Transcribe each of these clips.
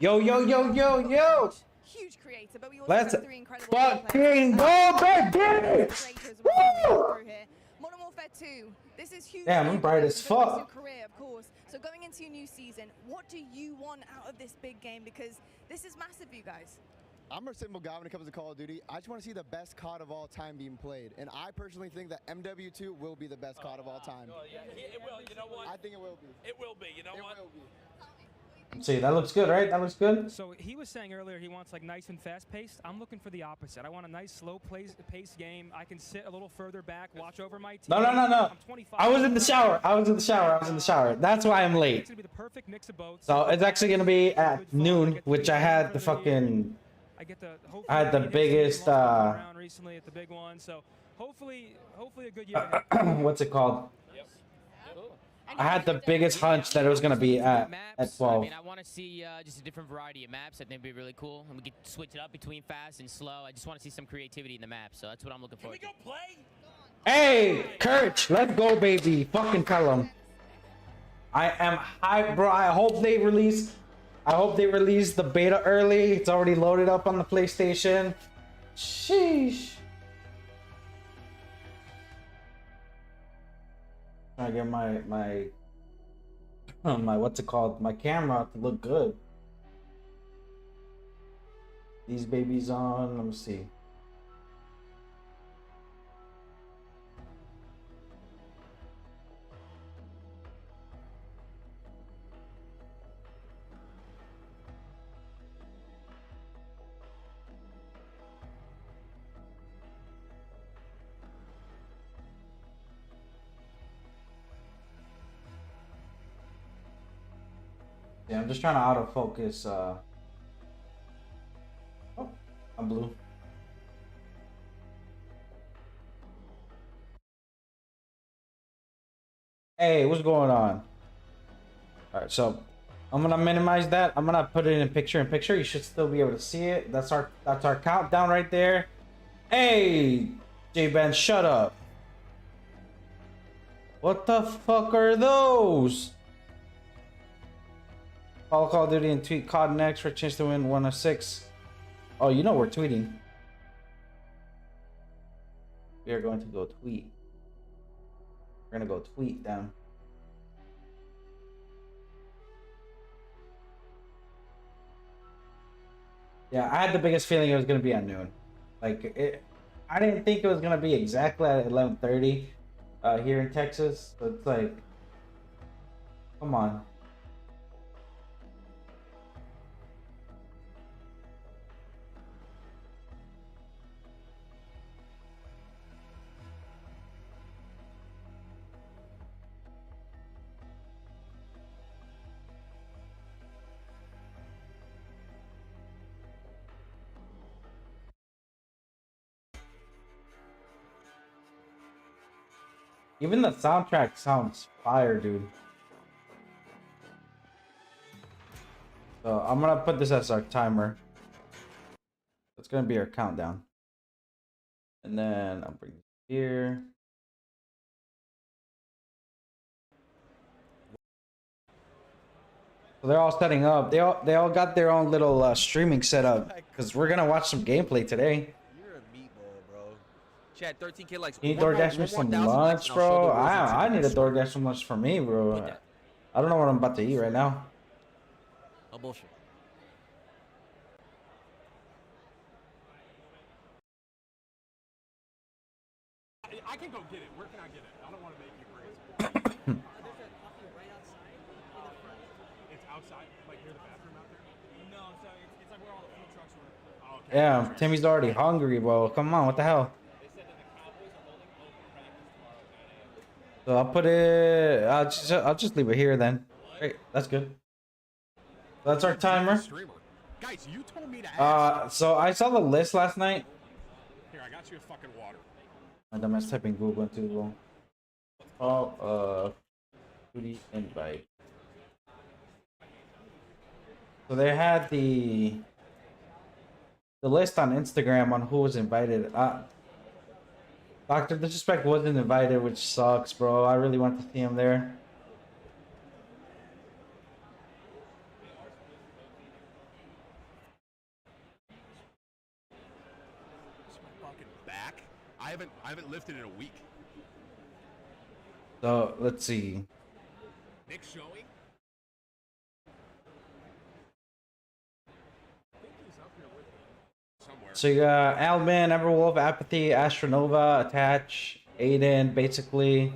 Yo, yo, yo, yo, yo. Huge creator, but we also Let's have 3 incredible fucking go, baby! Woo! Modern Warfare 2. This is huge. Damn, I'm bright as fuck. Your career, of course. So going into your new season, what do you want out of this big game? Because this is massive for you guys. I'm a simple guy when it comes to Call of Duty. I just want to see the best COD of all time being played. And I personally think that MW2 will be the best COD of all time. Oh, yeah, it will. You know what? I think it will be. It will be. You know what? It will be. See, that looks good, right? That looks good. So he was saying earlier he wants like nice and fast-paced. I'm looking for the opposite. I want a nice, slow-paced game. I can sit a little further back, watch over my team. No. I'm 25. I was in the shower. That's why I'm late. It's gonna be the perfect mix of both. So it's actually gonna be at noon, which I had the fucking. I had the biggest. Around recently at the big one, so hopefully a good year. What's it called? Yep. Cool. I had the biggest hunch that it was gonna be at 12. I mean, I want to see just a different variety of maps. I think it'd be really cool, and we could switch it up between fast and slow. I just want to see some creativity in the map, so that's what I'm looking for. Can we go play? Hey, Kurt, let's go, baby. Fucking tell him. I am hyped, bro. I hope they release the beta early. It's already loaded up on the PlayStation. Sheesh. Trying to get my what's it called? My camera to look good. These babies on. Let me see. Yeah, I'm just trying to autofocus. Oh, I'm blue. Hey, what's going on? All right, so I'm gonna minimize that. I'm gonna put it in picture-in-picture. You should still be able to see it. That's our countdown right there. Hey, J-Ben, shut up. What the fuck are those? Follow Call of Duty and tweet COD next for a chance to win 1 of 6. Oh, you know we're tweeting. We are going to go tweet. We're gonna go tweet them. Yeah, I had the biggest feeling it was gonna be at noon. Like I didn't think it was gonna be exactly at 11:30 here in Texas. So it's like, come on. Even the soundtrack sounds fire, dude. So I'm gonna put this as our timer. That's gonna be our countdown. And then I'll bring this here. So they're all setting up. They all got their own little streaming setup because we're gonna watch some gameplay today. You're a meatball, bro. Chad, 13K likes. You need DoorDash me some lunch, bro? I need a DoorDash some lunch for me, bro. I don't know what I'm about to eat right now. Oh, bullshit. I can go get it. Where can I get it? I don't want to make you bring it. There's a coffee right outside in the front. It's outside, like near the bathroom out there? No, so it's like where all the food trucks were. Oh, okay. Yeah, Timmy's already hungry, bro. Come on, what the hell? They said that the Cowboys are holding open practice tomorrow at 9 a.m. So I'll put it. I'll just leave it here then. Great, that's good. That's our timer. Guys, you told me to ask. So I saw the list last night. Here, I got you a fucking water. My dumbass typing Google too long. Oh, Duty invite. So they had the list on Instagram on who was invited. Dr. Disrespect wasn't invited, which sucks, bro. I really want to see him there. haven't lifted in a week. So let's see. Nick showing? I think he's up here with me. Somewhere. So you got Alban, Everwolf, Apathy, Astronova, Attach, Aiden, basically.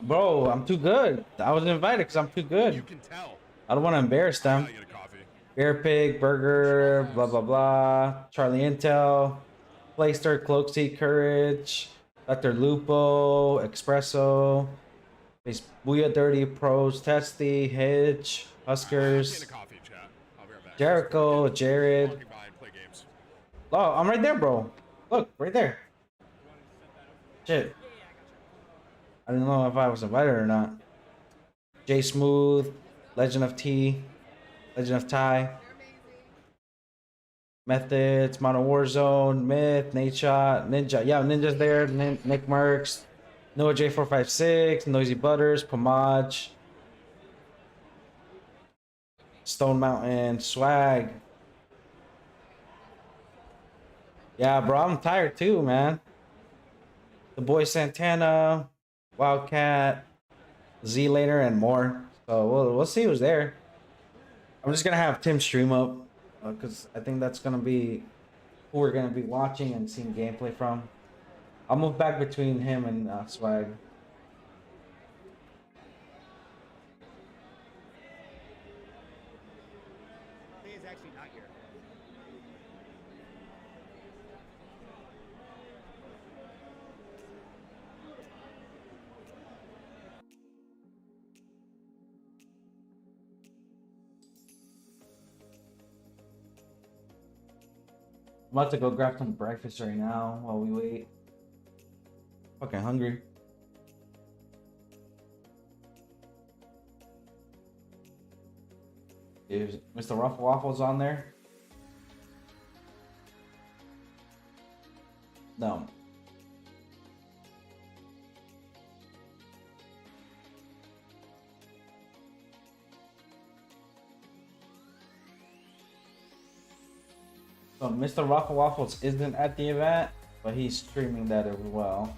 Bro, I'm too good. I was invited because I'm too You good. can tell. I don't want to embarrass them. Gotta get a coffee. Bear Pig, Burger, blah blah blah. Charlie Intel, Playster, Cloaksy, Courage, Dr. Lupo, Espresso, Base Booyah Dirty, Pros, Testy, Hitch, I'm Huskers, getting a coffee, chat. I'll be right back. Jericho, Jared. Walking by and play games. Oh, I'm right there, bro. Look, right there. Shit. I didn't know if I was invited or not. J Smooth, Legend of T, Legend of Ty, Methods, Modern Warzone, Myth, Nate Shot, Ninja. Yeah, Ninja's there. Nick Merckx, Noah J456, Noisy Butters, Pomage, Stone Mountain, Swag. Yeah, bro, I'm tired too, man. The boy Santana, Wildcat, Z later, and more. So we'll see who's there. I'm just gonna have Tim stream up because I think that's gonna be who we're gonna be watching and seeing gameplay from. I'll move back between him and Swag. He is actually not here. I'm about to go grab some breakfast right now while we wait. Fucking hungry. Is Mr. Ruffle Waffles on there? No. So Mr. Ruffle Waffles isn't at the event, but he's streaming that as well.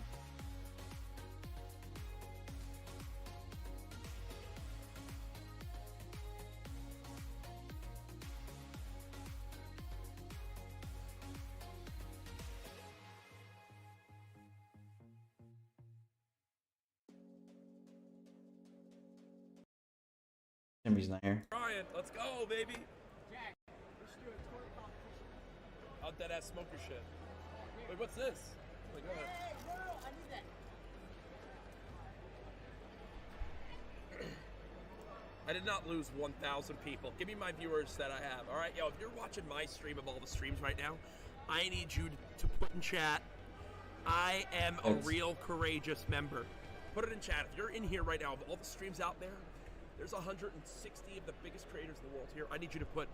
Jimmy's not here. Ryan, let's go, baby. I'll dead ass smoker shit. Wait, what's this? Wait, go ahead. I did not lose 1,000 people. Give me my viewers that I have. All right, yo, if you're watching my stream of all the streams right now, I need you to put in chat, I am a real courageous member. Put it in chat. If you're in here right now, of all the streams out there, there's 160 of the biggest creators in the world here. I need you to put,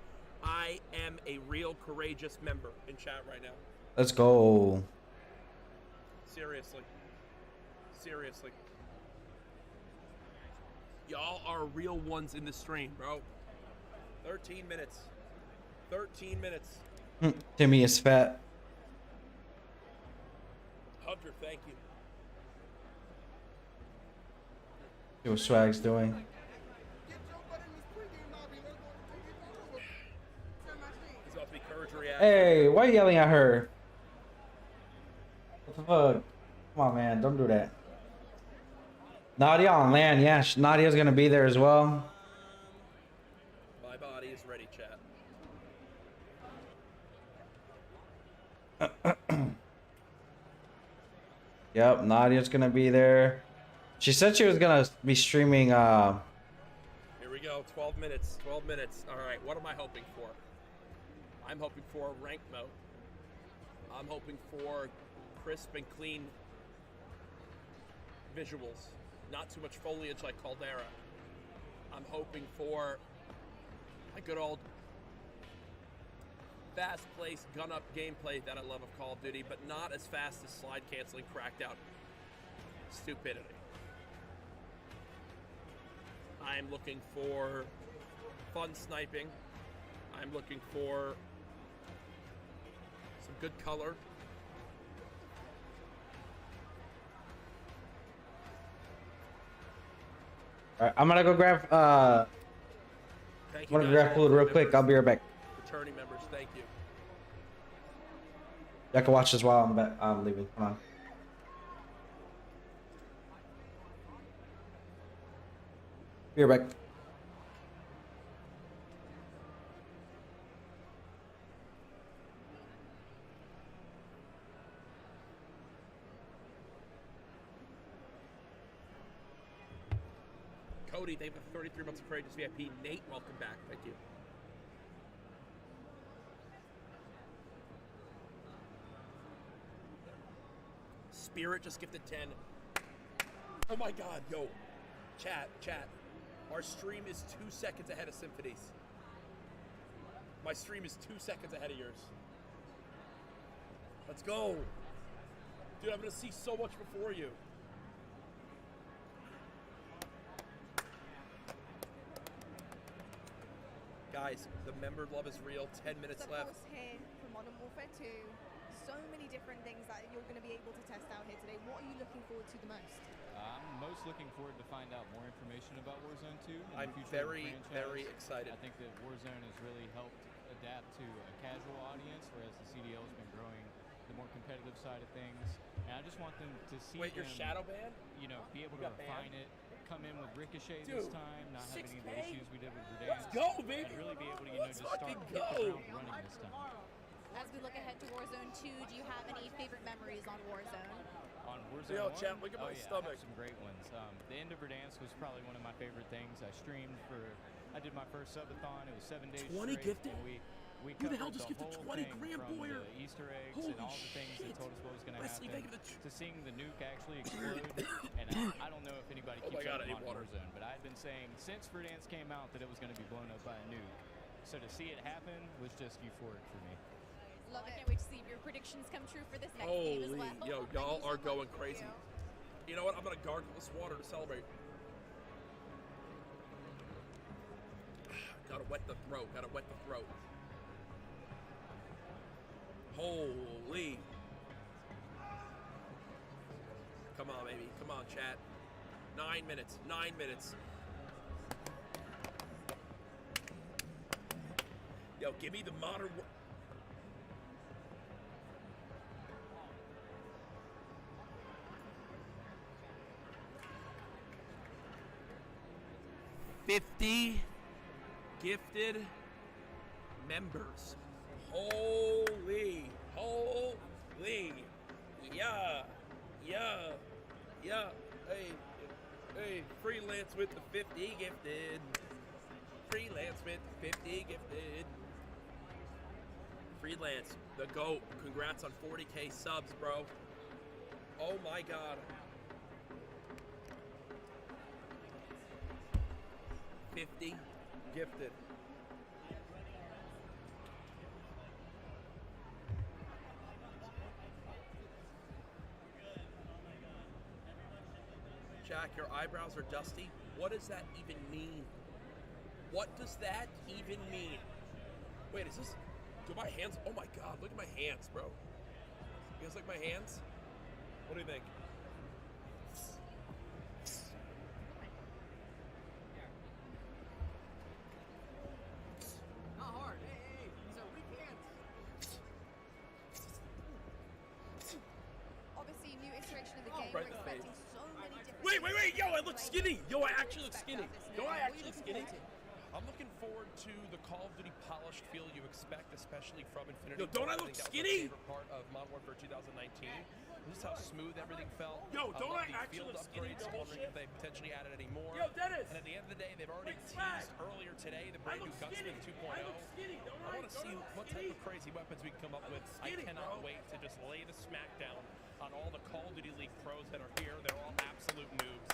I am a real courageous member in chat right now. Let's go. Seriously. Seriously. Y'all are real ones in the stream, bro. 13 minutes. 13 minutes. Timmy is fat. Hunter, thank you. See what Swag's doing. He's about to be courage reaction. Hey, why are you yelling at her? What the fuck? Come on, man. Don't do that. Nadia on land. Yeah, Nadia's going to be there as well. My body is ready, chat. Yep, Nadia's going to be there. She said she was going to be streaming. Here we go. 12 minutes. 12 minutes. All right. What am I hoping for? I'm hoping for rank mode. I'm hoping for crisp and clean visuals. Not too much foliage like Caldera. I'm hoping for a good old fast-paced gun-up gameplay that I love of Call of Duty, but not as fast as slide-canceling cracked-out stupidity. I'm looking for fun sniping. I'm looking for some good color. Alright, I'm gonna go grab Thank I'm you gonna guys, grab all food the real quick. I'll be right back. Returning members, thank you. Y'all can watch this while I'm leaving. Come on. Be right back. Cody, thank you for 33 months of courageous VIP. Nate, welcome back. Thank you. Spirit just gifted 10. Oh my god, yo. Chat. Our stream is 2 seconds ahead of Symphony's. My stream is 2 seconds ahead of yours. Let's go. Dude, I'm gonna see so much before you. Guys, the member love is real. 10 minutes So left. of course here for Modern Warfare 2, so many different things that you're going to be able to test out here today. What are you looking forward to the most? I'm most looking forward to find out more information about Warzone 2. And I'm the future of the very, franchise. very excited. I think that Warzone has really helped adapt to a casual audience, whereas the CDL has been growing the more competitive side of things. And I just want them to see Wait, them, your shadow banned? be able You to got refine banned? it, come in with Ricochet Dude, this time, not have any of the 6K? issues we did with Verdansk. Let's go, baby. And really be able to, Let's just start fucking hit the go. ground running this time. As we look ahead to Warzone 2, do you have any favorite memories on Warzone? On Warzone Yo, 1, chat, look at my I have stomach. some great ones. The end of Verdansk was probably one of my favorite things. I did my first subathon. It was 7 days 20 straight. gifted? And we Who the hell covered just gifted whole 20 thing grand, from Boyer? the Easter eggs Holy and all the things shit. that told us what was going to Wesley, happen, thank you for to seeing the nuke actually explode. And I don't know if anybody Oh keeps my God, up I need on water. Warzone, but I had been saying since Verdansk came out that it was going to be blown up by a nuke. So to see it happen was just euphoric for me. Love it. I can't wait to see if your predictions come true for this next game as Holy, well. yo, Thank y'all you so are much, going Julio. crazy. You know what? I'm gonna gargle this water to celebrate. Gotta wet the throat. Holy. Come on, baby. Come on, chat. 9 minutes. 9 minutes. Yo, give me the modern. $50 gifted members. Holy. Yeah. Hey, freelance with the 50 gifted. Freelance with the 50 gifted. Freelance, the GOAT. Congrats on 40K subs, bro. Oh my God. 50 gifted. Jack, your eyebrows are dusty. What does that even mean? What does that even mean? Wait, is this... Do my hands... Oh my God, look at my hands, bro. You guys like my hands? What do you think? Not hard. Hey, these are weak hands. Obviously, new iteration of the Oh, game. right We're in the expecting so many different. Wait. Yo, I look ways skinny. Yo, I to actually look expect skinny. out this Yo, new I game. actually What are you skinny. looking forward to? I'm looking forward to the Call of Duty polished feel you expect, especially from Infinity. Yo, don't Ward. I look think that was skinny? my favorite part of Modern Warfare 2019. This is how smooth everything felt. Yo, don't love I the actually field look skinny? upgrades. No Wondering bullshit. if they potentially added any more. Yo, Dennis! And at the end of the day, they've already Wait, swag. teased earlier today the I brand new look Gutsman skinny. 2.0. I look skinny, don't I? want to Don't see I look what type skinny? of crazy weapons we can come up with. skinny, I cannot bro. wait to just lay the smackdown on all the Call of Duty League pros that are here. They're all absolute noobs.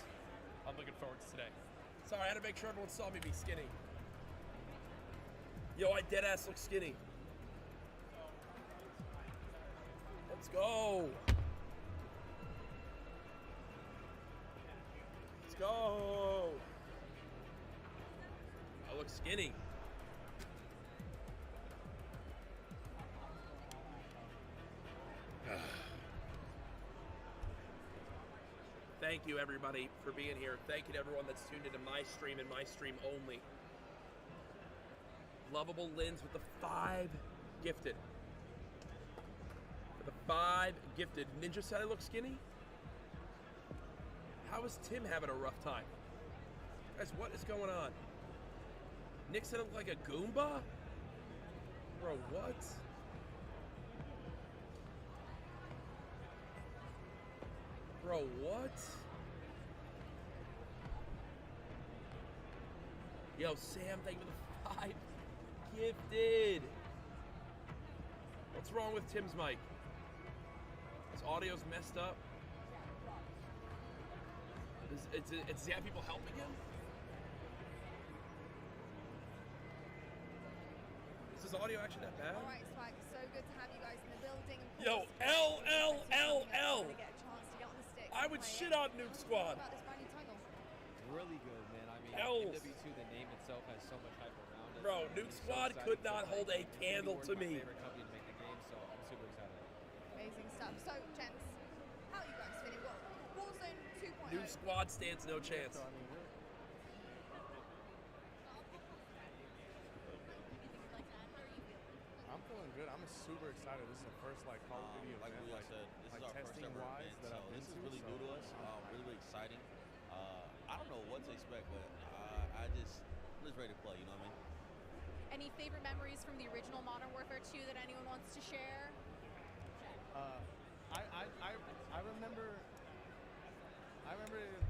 I'm looking forward to today. Sorry, I had to make sure everyone saw me be skinny. Yo, I dead ass look skinny. Let's go. Let's go. I look skinny. thank you everybody for being here. Thank you to everyone that's tuned into my stream and my stream only. Lovable Lins with the 5 gifted. For the 5 gifted. Ninja said I look skinny? How is Tim having a rough time? Guys, what is going on? Nick said I look like a Goomba? Bro, what? Bro, what? Yo, Sam, thank you for the 5 gifted. What's wrong with Tim's mic? His audio's messed up. Does he have people helping him? Is his audio actually that bad? All right, Swag, so good to have you guys in the building. Yo, LLLL. I would shit on Nuke Squad. Really good, man. I mean, L's. MW2, the name itself has so much hype around it. Bro, I'm Nuke so Squad excited could because not hold a candle to me. My favorite company to make the game, so I'm super excited. Amazing stuff. So, gents, how are you guys feeling? Well, Warzone 2.0. Nuke Squad stands no chance. I'm feeling good. I'm super excited. This is the first Call of Duty event, like we all said, this is our first testing ever wise event, that so I've been this is to, really so new to us. Really exciting. I don't know what to expect, but I'm just ready to play. You know what I mean? Any favorite memories from the original Modern Warfare 2 that anyone wants to share? I remember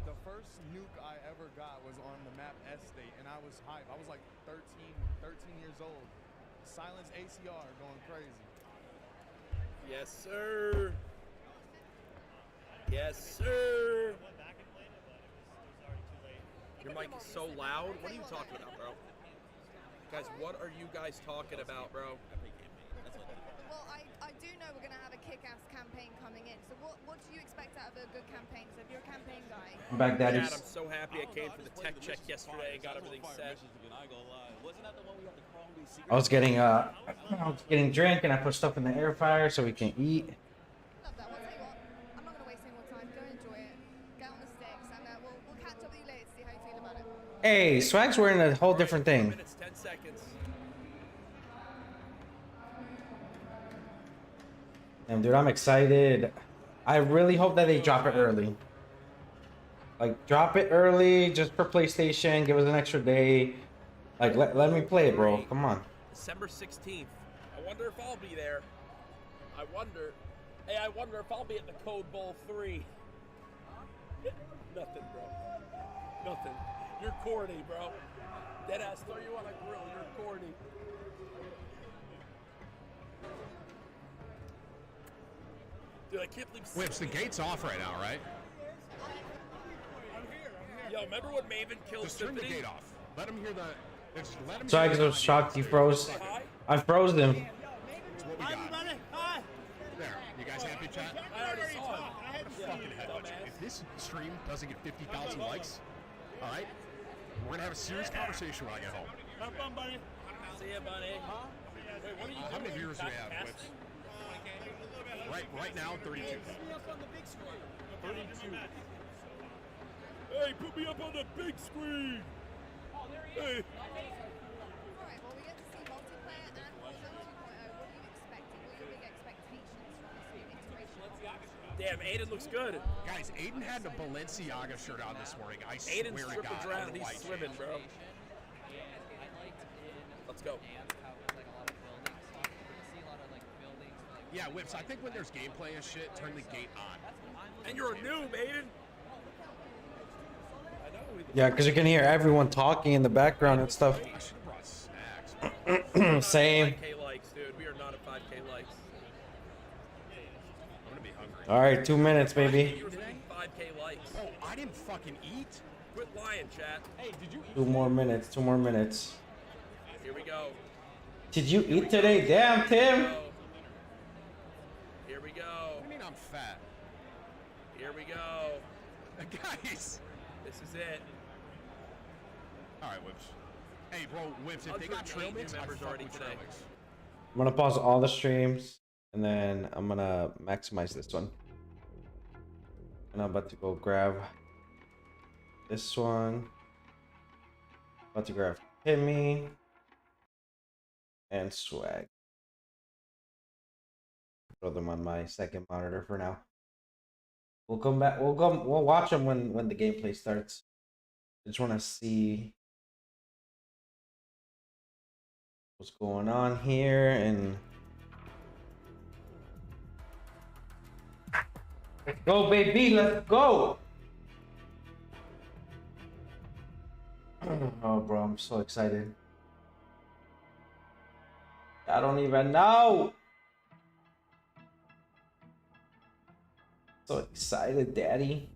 the first nuke I ever got was on the map Estate, and I was hyped. I was like 13 years old. Silence ACR going crazy. Yes, sir. Yes, sir. Your mic is so loud. What are you talking about, bro? Guys, what are you guys talking about, bro? Well, I do know we're going to have a kick-ass campaign coming in. So what do you expect out of a good campaign? So if you're a campaign guy... I'm back, daddies. Dad, I'm so happy I came for the tech check yesterday and got everything set. I was getting drink and I put stuff in the air fryer so we can eat. Love that. Well, I'll tell you what, I'm not going to waste any more time. Go enjoy it. Get on the sticks, and we'll catch up with you later to see how you feel about it. Hey, Swag's wearing a whole different thing. 4 minutes, 10 seconds. Damn, dude, I'm excited. I really hope that they drop it early. Like, drop it early just for PlayStation. Give us an extra day. Like, let me play it, bro. Come on. December 16th. I wonder if I'll be there. I wonder if I'll be at the Code Bowl 3. Nothing, bro. Nothing. You're corny, bro. Deadass, throw you on a grill. You're corny. Dude, I can't believe... Whips, the gate's off right now, right? Yo, remember when Maven killed Just turn the Symphony? gate off. Let him hear the... Let him Swag hear was shocked you froze. I froze him. That's what we got. There. You guys happy, chat? I already saw him. Fucking headbutt you. If this stream doesn't get 50,000 likes, all right, we're gonna have a serious conversation when I get home. Have fun, buddy. See ya, buddy. Wait, what are you doing? How many viewers do we have, Whips? Right now, 32. 32. Hey, put me up on the big screen. Hey. Alright, well, we get to see multiplayer and Warzone 2.0. What are you expecting? What are your big expectations from this new iteration? Damn, Aiden looks good. Guys, Aiden had the Balenciaga shirt on this morning. I Aiden's swear to God. triple drowned. He's swimming, bro. Let's go. Yeah, Whips, I think when there's gameplay and shit, turn the gate on. And you're a noob, Aiden. Yeah, because you can hear everyone talking in the background and stuff. I should have brought snacks. Same. 5K likes, dude. We are not at 5K likes. I'm gonna be hungry. All right, 2 minutes, baby. You were thinking 5K likes. Oh, I didn't fucking eat. Quit lying, chat. Hey, did you eat? 2 more minutes. 2 more minutes. Here we go. Did you eat today? Damn, Tim. Here we go. What do you mean I'm fat? Here we go. Guys. This is it. All right, Whips. Hey, bro, Whips, if they got trail mix, I fuck with trail mix. I'm gonna pause all the streams and then I'm gonna maximize this one. And I'm about to go grab this one. About to grab Timmy and Swag. Throw them on my second monitor for now. We'll come back. We'll watch them when the gameplay starts. I just want to see what's going on here and let's go, baby. Let's go. Oh, bro, I'm so excited. I don't even know. So excited, daddy.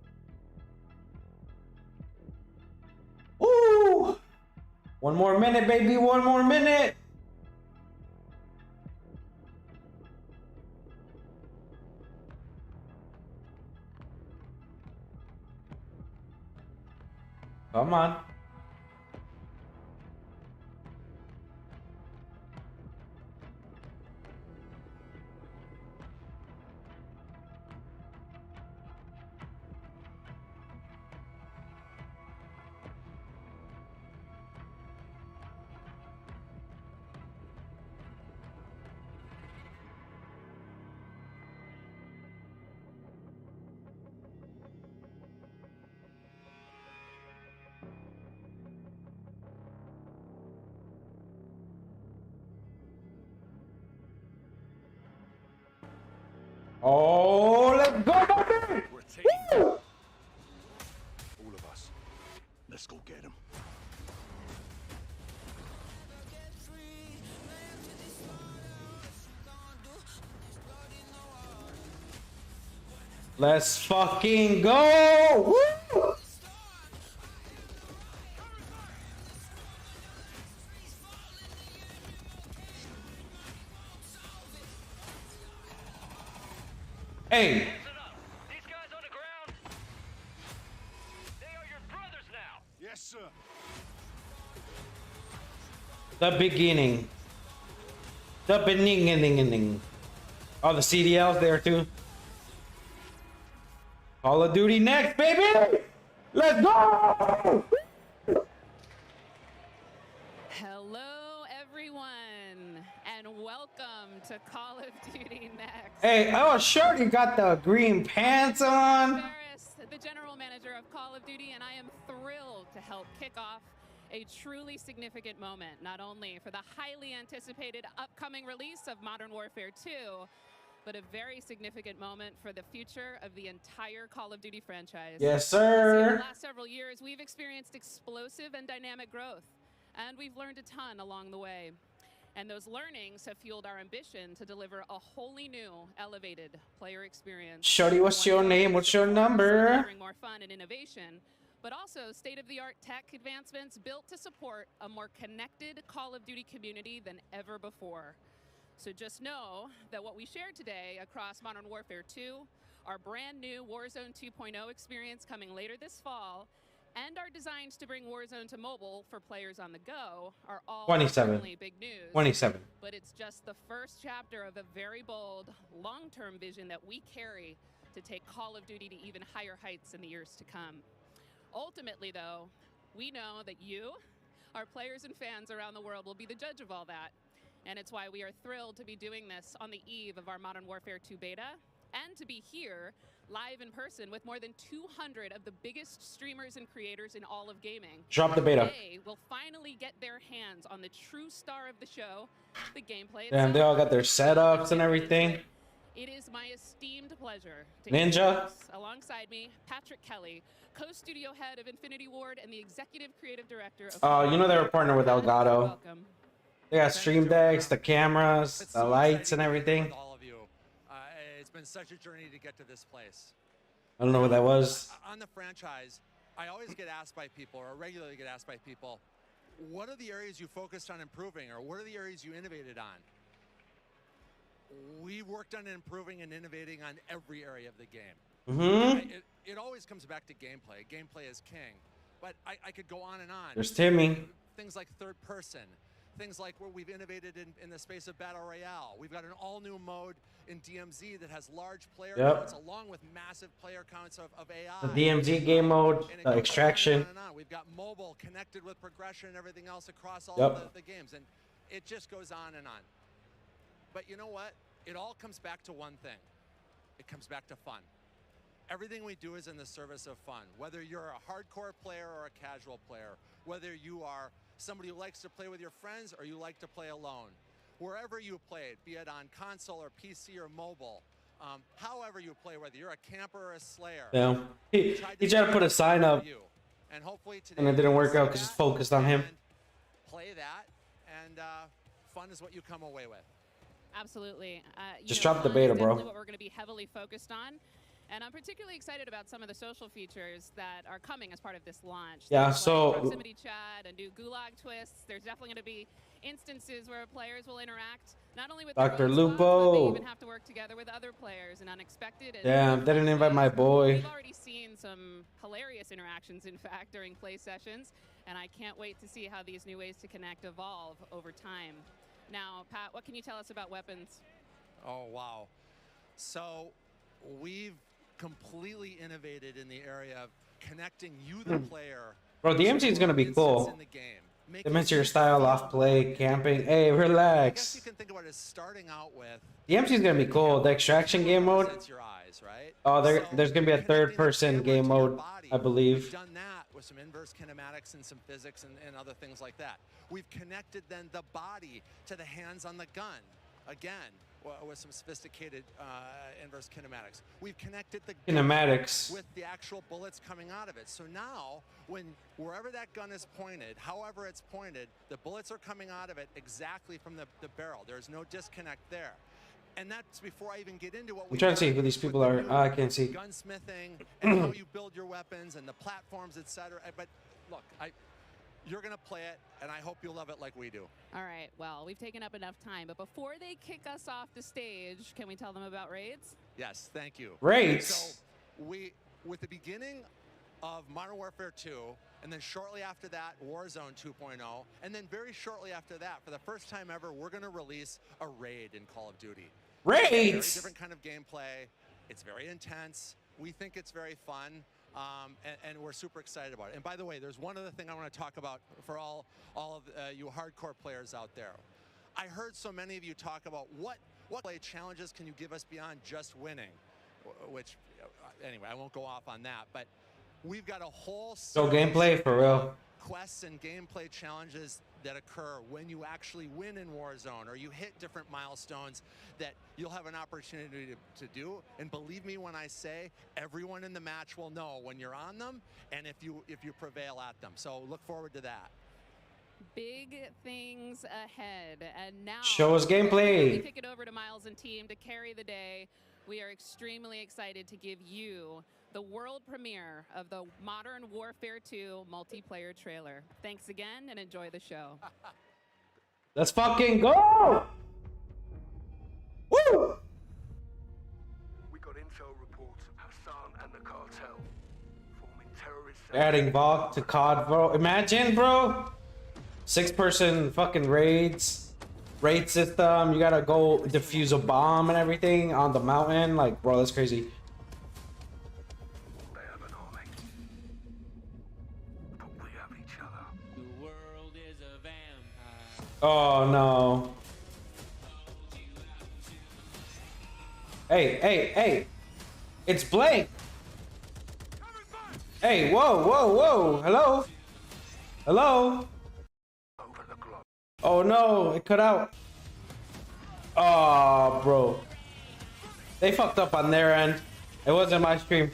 Woo! One more minute, baby. One more minute. Come on. Oh, let's go, baby! Woo! All of us. Let's go get him. Let's fucking go! Woo! Hey! These guys on the ground, they are your brothers now. Yes, sir. The beginning. The beginning. Oh, the CDL's there too. Call of Duty next, baby! Let's go! Hello, everyone, and welcome to Call of Duty Next. Hey, oh, sure, you got the green pants on. Ferris, the general manager of Call of Duty, and I am thrilled to help kick off a truly significant moment, not only for the highly anticipated upcoming release of Modern Warfare 2, but a very significant moment for the future of the entire Call of Duty franchise. Yes, In sir. the last several years, we've experienced explosive and dynamic growth, and we've learned a ton along the way. And those learnings have fueled our ambition to deliver a wholly new, elevated player experience. Shorty, what's your name? What's your number? Delivering more fun and innovation, but also state-of-the-art tech advancements built to support a more connected Call of Duty community than ever before. So just know that what we shared today across Modern Warfare 2, our brand new Warzone 2.0 experience coming later this fall, and our designs to bring Warzone to mobile for players on the go are all 27. certainly big news. 27. But it's just the first chapter of a very bold, long-term vision that we carry to take Call of Duty to even higher heights in the years to come. Ultimately, though, we know that you, our players and fans around the world, will be the judge of all that. And it's why we are thrilled to be doing this on the eve of our Modern Warfare 2 beta, and to be here live in person with more than 200 of the biggest streamers and creators in all of gaming. Drop the beta. They will finally get their hands on the true star of the show, the gameplay. Damn, they all got their setups and everything. It is my esteemed pleasure to Ninja. introduce, alongside me, Patrick Kelly, co-studio head of Infinity Ward and the executive creative director of... Oh, you know they were partnered with Elgato. Welcome. They got stream decks, the cameras, the lights, and everything. All of you. It's been such a journey to get to this place. I don't know what that was. On the franchise, I always get asked by people, or regularly get asked by people, what are the areas you focused on improving, or what are the areas you innovated on? We worked on improving and innovating on every area of the game. Mm-hmm. It always comes back to gameplay. Gameplay is king. But I could go on and on. There's Timmy. Things like third person, things like where we've innovated in the space of Battle Royale. We've got an all-new mode in DMZ that has large player counts along with massive player counts of AI. The DMZ game mode, extraction. On. We've got mobile connected with progression and everything else across all the games, and it just goes on and on. But you know what? It all comes back to one thing. It comes back to fun. Everything we do is in the service of fun. Whether you're a hardcore player or a casual player, whether you are somebody who likes to play with your friends or you like to play alone, wherever you play it, be it on console or PC or mobile, however you play, whether you're a camper or a slayer. Yeah. He tried to put a sign up, and hopefully today and it didn't work out because it's focused on him. Play that, and fun is what you come away with. Absolutely. Just drop the beta, bro. What we're going to be heavily focused on. And I'm particularly excited about some of the social features that are coming as part of this launch. Yeah, Things so like proximity chat and new gulag twists. There's definitely going to be instances where players will interact not only with Dr. their own squads, but Lupo. they even have to work together with other players in unexpected. And Damn, didn't invite my boy. We've already seen some hilarious interactions, in fact, during play sessions, and I can't wait to see how these new ways to connect evolve over time. Now, Pat, what can you tell us about weapons? Oh, wow. So we've completely innovated in the area of connecting you, the player. Bro, DMZ is gonna be cool. Dementia your style, off play, camping. Hey, I guess relax. you can think about it as starting out with DMZ is gonna be cool. The extraction game mode. your eyes, right? Oh, there's gonna be a third-person game mode, I We've believe. done that with some inverse kinematics and some physics and other things like that. We've connected then the body to the hands on the gun. Again, with some sophisticated inverse kinematics. We've connected the Kinematics. gun with the actual bullets coming out of it. So now, wherever that gun is pointed, however it's pointed, the bullets are coming out of it exactly from the barrel. There's no disconnect there. And that's before I even get into what I'm trying to see who these people are. I can't see. Gunsmithing and how you build your weapons and the platforms, etc. But look, you're going to play it, and I hope you love it like we do. All right, well, we've taken up enough time, but before they kick us off the stage, can we tell them about raids? Yes, thank you. Raids? So with the beginning of Modern Warfare 2, and then shortly after that, Warzone 2.0, and then very shortly after that, for the first time ever, we're going to release a raid in Call of Duty. Raids? Very different kind of gameplay. It's very intense. We think it's very fun. And we're super excited about it. And by the way, there's one other thing I want to talk about for all of you hardcore players out there. I heard so many of you talk about what play challenges can you give us beyond just winning, which anyway, I won't go off on that, but we've got a whole So gameplay for real. quests and gameplay challenges that occur when you actually win in Warzone or you hit different milestones that you'll have an opportunity to do. And believe me when I say everyone in the match will know when you're on them and if you prevail at them. So look forward to that. Big things ahead. And now Show us gameplay. we kick it over to Miles and team to carry the day. We are extremely excited to give you the world premiere of the Modern Warfare 2 multiplayer trailer. Thanks again and enjoy the show. Let's fucking go! Woo! We got intel reports of Hassan and the cartel forming terrorist Adding VOG to COD, bro. Imagine, bro. 6-person fucking raids. Raid system. You gotta go defuse a bomb and everything on the mountain. Like, bro, that's crazy. They have an army. But we have each other. The world is a vampire. Oh, no. Hey. It's Blake. Hey, whoa. Hello? Oh, no. It cut out. Oh, bro. They fucked up on their end. It wasn't my stream.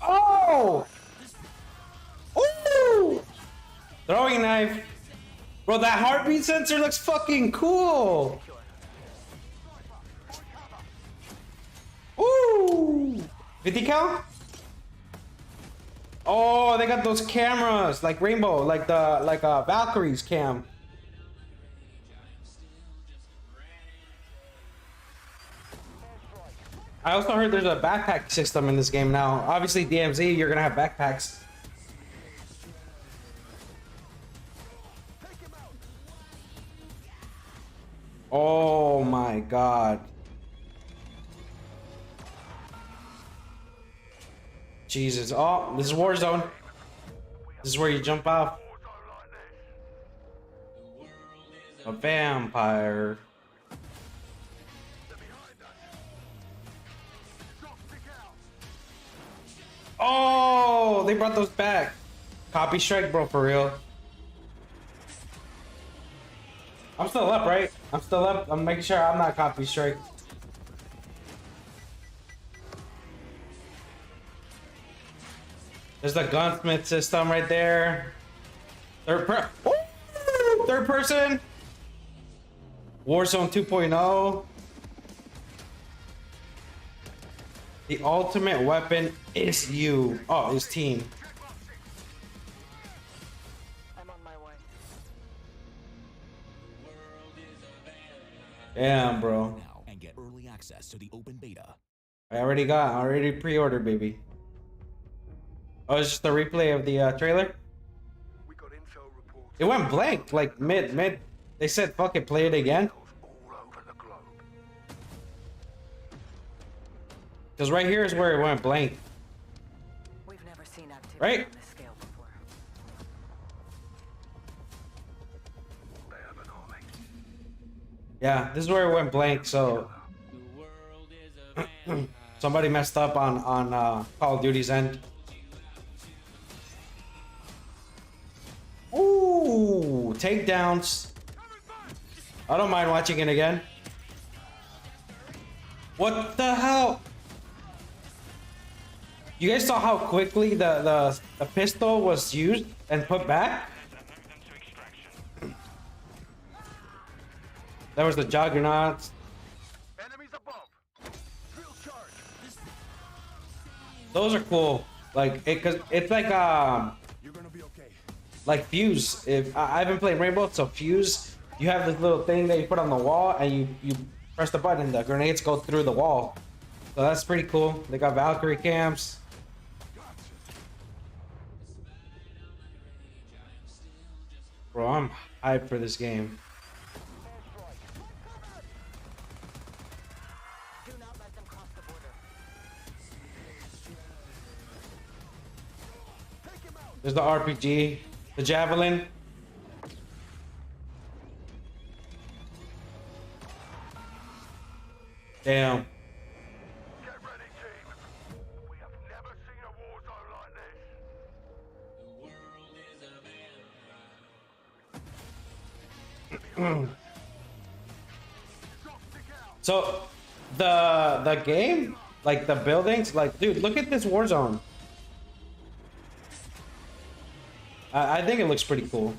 Oh! Ooh! Throwing knife. Bro, that heartbeat sensor looks fucking cool. Ooh! 50 cal? Oh, they got those cameras like Rainbow, like Valkyrie's cam. I also heard there's a backpack system in this game now. Obviously, DMZ, you're gonna have backpacks. Oh my god. Jesus. Oh, this is Warzone. This is where you jump off. A vampire. Oh, they brought those back. Copy strike, bro, for real. I'm still up, right? I'm still up. I'm making sure I'm not copy strike. There's the gunsmith system right there. Third person. Warzone 2.0. The ultimate weapon is you. Oh, his team. I'm on my way. Damn, bro. Now and get early access to the open beta. I already pre-ordered, baby. Oh, it's just a replay of the trailer? It went blank, like mid. They said, fuck it, play it again. Because right here is where it went blank. We've never seen activity Right? on this scale before. Yeah, this is where it went blank, so... somebody messed up on Call of Duty's end. Ooh, takedowns. I don't mind watching it again. What the hell? You guys saw how quickly the pistol was used and put back? That was the Juggernauts. Those are cool. Like cause it's like Fuse. If I've been playing Rainbow, so Fuse, you have this little thing that you put on the wall and you press the button and the grenades go through the wall. So that's pretty cool. They got Valkyrie camps. Bro, I'm hyped for this game. There's the RPG, the javelin. Damn. So the game, like the buildings, like dude, look at this Warzone. I think it looks pretty cool.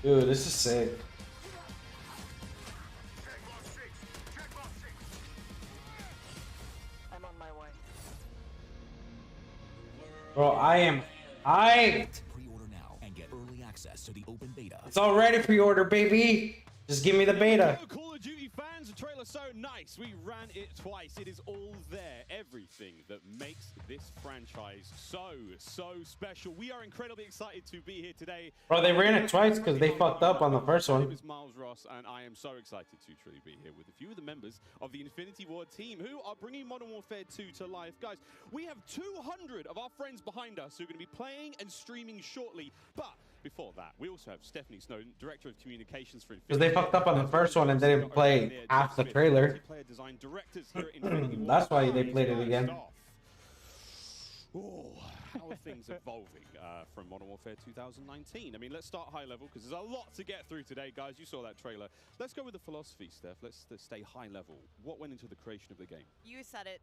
Dude, this is sick. I'm on my way. Bro, I am hyped. Pre-order now and get early access to the open beta. It's already pre-order, baby. Just give me the beta. Call of Duty fans, the trailer's so nice. We ran it twice. It is all there. Everything that makes this franchise so special. We are incredibly excited to be here today. Bro, they ran it twice because they fucked up on the first My name one. is Miles Ross, and I am so excited to truly be here with a few of the members of the Infinity Ward team who are bringing Modern Warfare 2 to life. Guys, we have 200 of our friends behind us who are going to be playing and streaming shortly. But before that, we also have Stephanie Snowden, Director of Communications for Infinity. Because they fucked up on the first one and didn't play half the trailer. That's why they played it again. Oh, how are things evolving from Modern Warfare 2019? I mean, let's start high level because there's a lot to get through today, guys. You saw that trailer. Let's go with the philosophy, Steph. Let's stay high level. What went into the creation of the game? You said it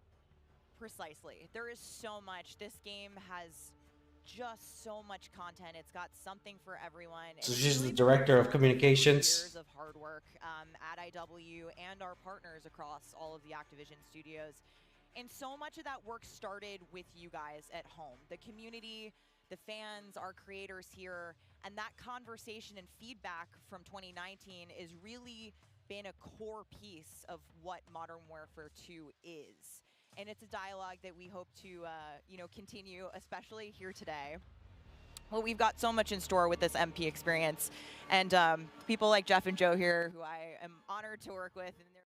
precisely. There is so much. This game has just so much content. It's got something for everyone. So she's the director of communications. Years of hard work at IW and our partners across all of the Activision studios. And so much of that work started with you guys at home. The community, the fans, our creators here, and that conversation and feedback from 2019 is really been a core piece of what Modern Warfare 2 is. And it's a dialogue that we hope to continue, especially here today. Well, we've got so much in store with this MP experience, and people like Jeff and Joe here, who I am honored to work with in their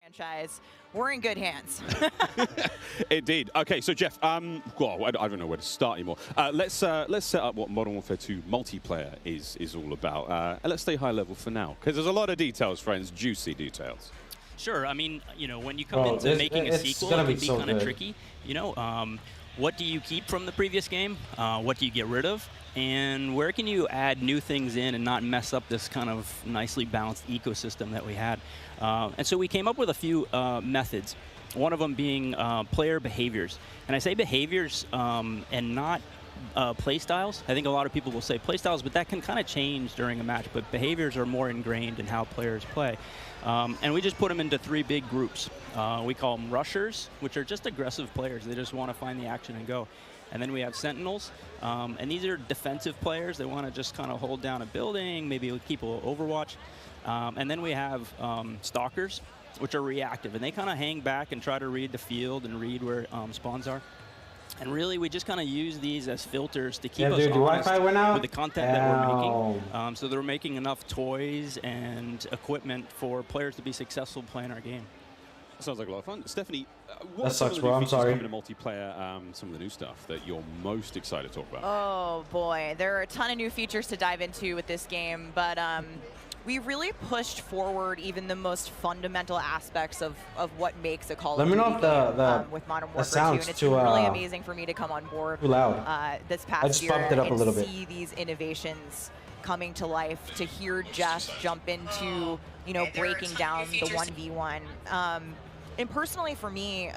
franchise, we're in good hands. Indeed. Okay, so Jeff, well, I don't know where to start anymore. Let's set up what Modern Warfare 2 multiplayer is all about. And let's stay high level for now, because there's a lot of details, friends, juicy details. Sure. I mean, when you come into making a sequel, it can be kind of tricky. What do you keep from the previous game? What do you get rid of? And where can you add new things in and not mess up this kind of nicely balanced ecosystem that we had? And so we came up with a few methods. One of them being player behaviors. And I say behaviors and not play styles. I think a lot of people will say play styles, but that can kind of change during a match. But behaviors are more ingrained in how players play. And we just put them into 3 big groups. We call them rushers, which are just aggressive players. They just want to find the action and go. And then we have sentinels, and these are defensive players. They want to just kind of hold down a building, maybe keep a overwatch. And then we have stalkers, which are reactive, and they kind of hang back and try to read the field and read where spawns are. And really, we just kind of use these as filters to keep us honest Wi-Fi went out? with the content that we're making. So they're making enough toys and equipment for players to be successful playing our game. Sounds like a lot of fun. Stephanie, what That are some sucks, of the bro. new I'm features sorry. coming to multiplayer, some of the new stuff that you're most excited to talk about? Oh boy, there are a ton of new features to dive into with this game, but we really pushed forward even the most fundamental aspects of what makes a Call of Duty Let me know if game with Modern Warfare 2, sounds and it's too, been really amazing for me to come on board too loud. this I past just year bumped it up a and little bit. see these innovations coming to life, to hear Jeff jump into, breaking down the 1v1. And personally for me,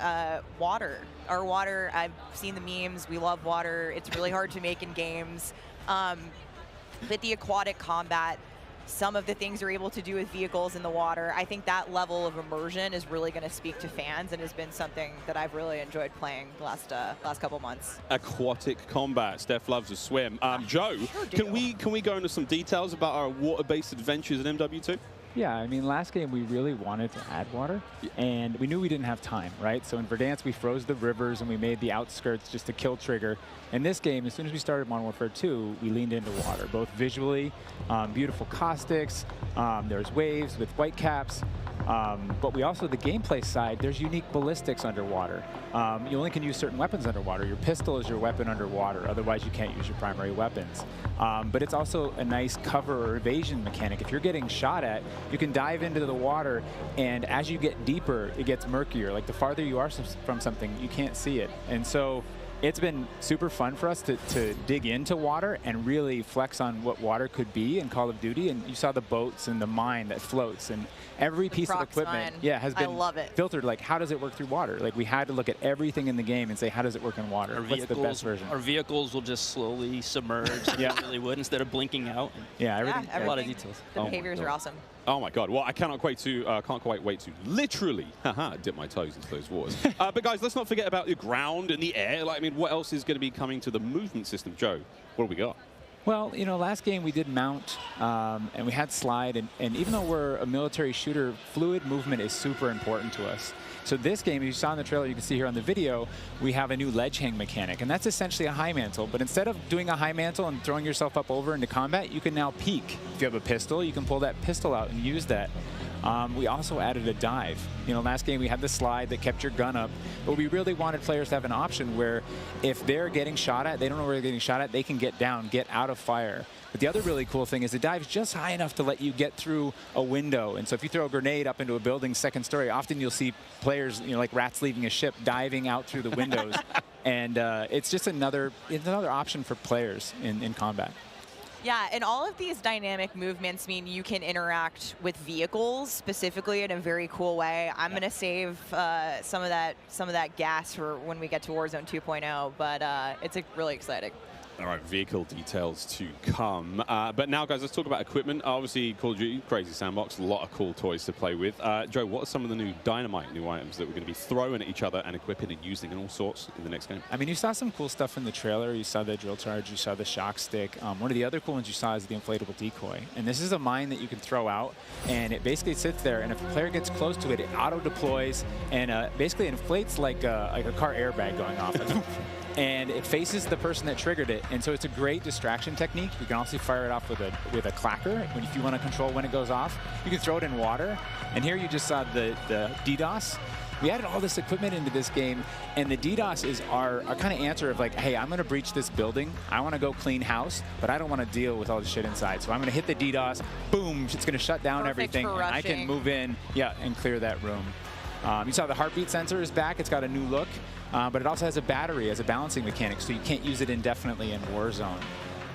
water. Our water, I've seen the memes, we love water. It's really hard to make in games. But the aquatic combat, some of the things you're able to do with vehicles in the water, I think that level of immersion is really going to speak to fans and has been something that I've really enjoyed playing the last couple months. Aquatic combat. Steph loves to swim. Joe, can we go into some details about our water-based adventures in MW2? Yeah, I mean, last game we really wanted to add water, and we knew we didn't have time, right? So in Verdansk, we froze the rivers and we made the outskirts just to kill trigger. In this game, as soon as we started Modern Warfare 2, we leaned into water, both visually, beautiful caustics, there's waves with white caps, but we also, the gameplay side, there's unique ballistics underwater. You only can use certain weapons underwater. Your pistol is your weapon underwater, otherwise you can't use your primary weapons. But it's also a nice cover or evasion mechanic. If you're getting shot at, you can dive into the water, and as you get deeper, it gets murkier. Like the farther you are from something, you can't see it. And so it's been super fun for us to dig into water and really flex on what water could be in Call of Duty. And you saw the boats and the mine that floats, and every piece of equipment has been filtered. Like, how does it work through water? Like, we had to look at everything in the game and say, how does it work in water? What's the best version? Our vehicles will just slowly submerge. Yeah. They really would, instead of blinking out. Yeah, everything. A lot of details. The behaviors are awesome. Oh my God! Well, I can't quite wait to literally, dip my toes into those waters. But guys, let's not forget about the ground and the air. Like, I mean, what else is going to be coming to the movement system? Joe, what do we got? Well, last game we did mount, and we had slide, and even though we're a military shooter, fluid movement is super important to us. So this game, as you saw in the trailer, you can see here on the video, we have a new ledge hang mechanic, and that's essentially a high mantle. But instead of doing a high mantle and throwing yourself up over into combat, you can now peek. If you have a pistol, you can pull that pistol out and use that. We also added a dive. Last game we had the slide that kept your gun up, but we really wanted players to have an option where if they're getting shot at, they don't know where they're getting shot at, they can get down, get out of fire. But the other really cool thing is the dive's just high enough to let you get through a window. And so if you throw a grenade up into a building's second story, often you'll see players, like rats leaving a ship, diving out through the windows. And it's just another option for players in combat. Yeah, and all of these dynamic movements mean you can interact with vehicles specifically in a very cool way. I'm going to save some of that gas for when we get to Warzone 2.0, but it's really exciting. All right, vehicle details to come. But now, guys, let's talk about equipment. Obviously, Call of Duty, crazy sandbox, a lot of cool toys to play with. Joe, what are some of the new dynamite new items that we're going to be throwing at each other and equipping and using and all sorts in the next game? I mean, you saw some cool stuff in the trailer. You saw the drill charge, you saw the shock stick. One of the other cool ones you saw is the inflatable decoy. And this is a mine that you can throw out, and it basically sits there, and if a player gets close to it, it auto-deploys and basically inflates like a car airbag going off. And it faces the person that triggered it, and so it's a great distraction technique. You can also fire it off with a clacker if you want to control when it goes off. You can throw it in water, and here you just saw the DDoS. We added all this equipment into this game, and the DDoS is our kind of answer of like, hey, I'm going to breach this building. I want to go clean house, but I don't want to deal with all the shit inside. So I'm going to hit the DDoS. Boom! It's going to shut down everything, and I can move in, and clear that room. You saw the heartbeat sensor is back. It's got a new look. But it also has a battery as a balancing mechanic, so you can't use it indefinitely in Warzone.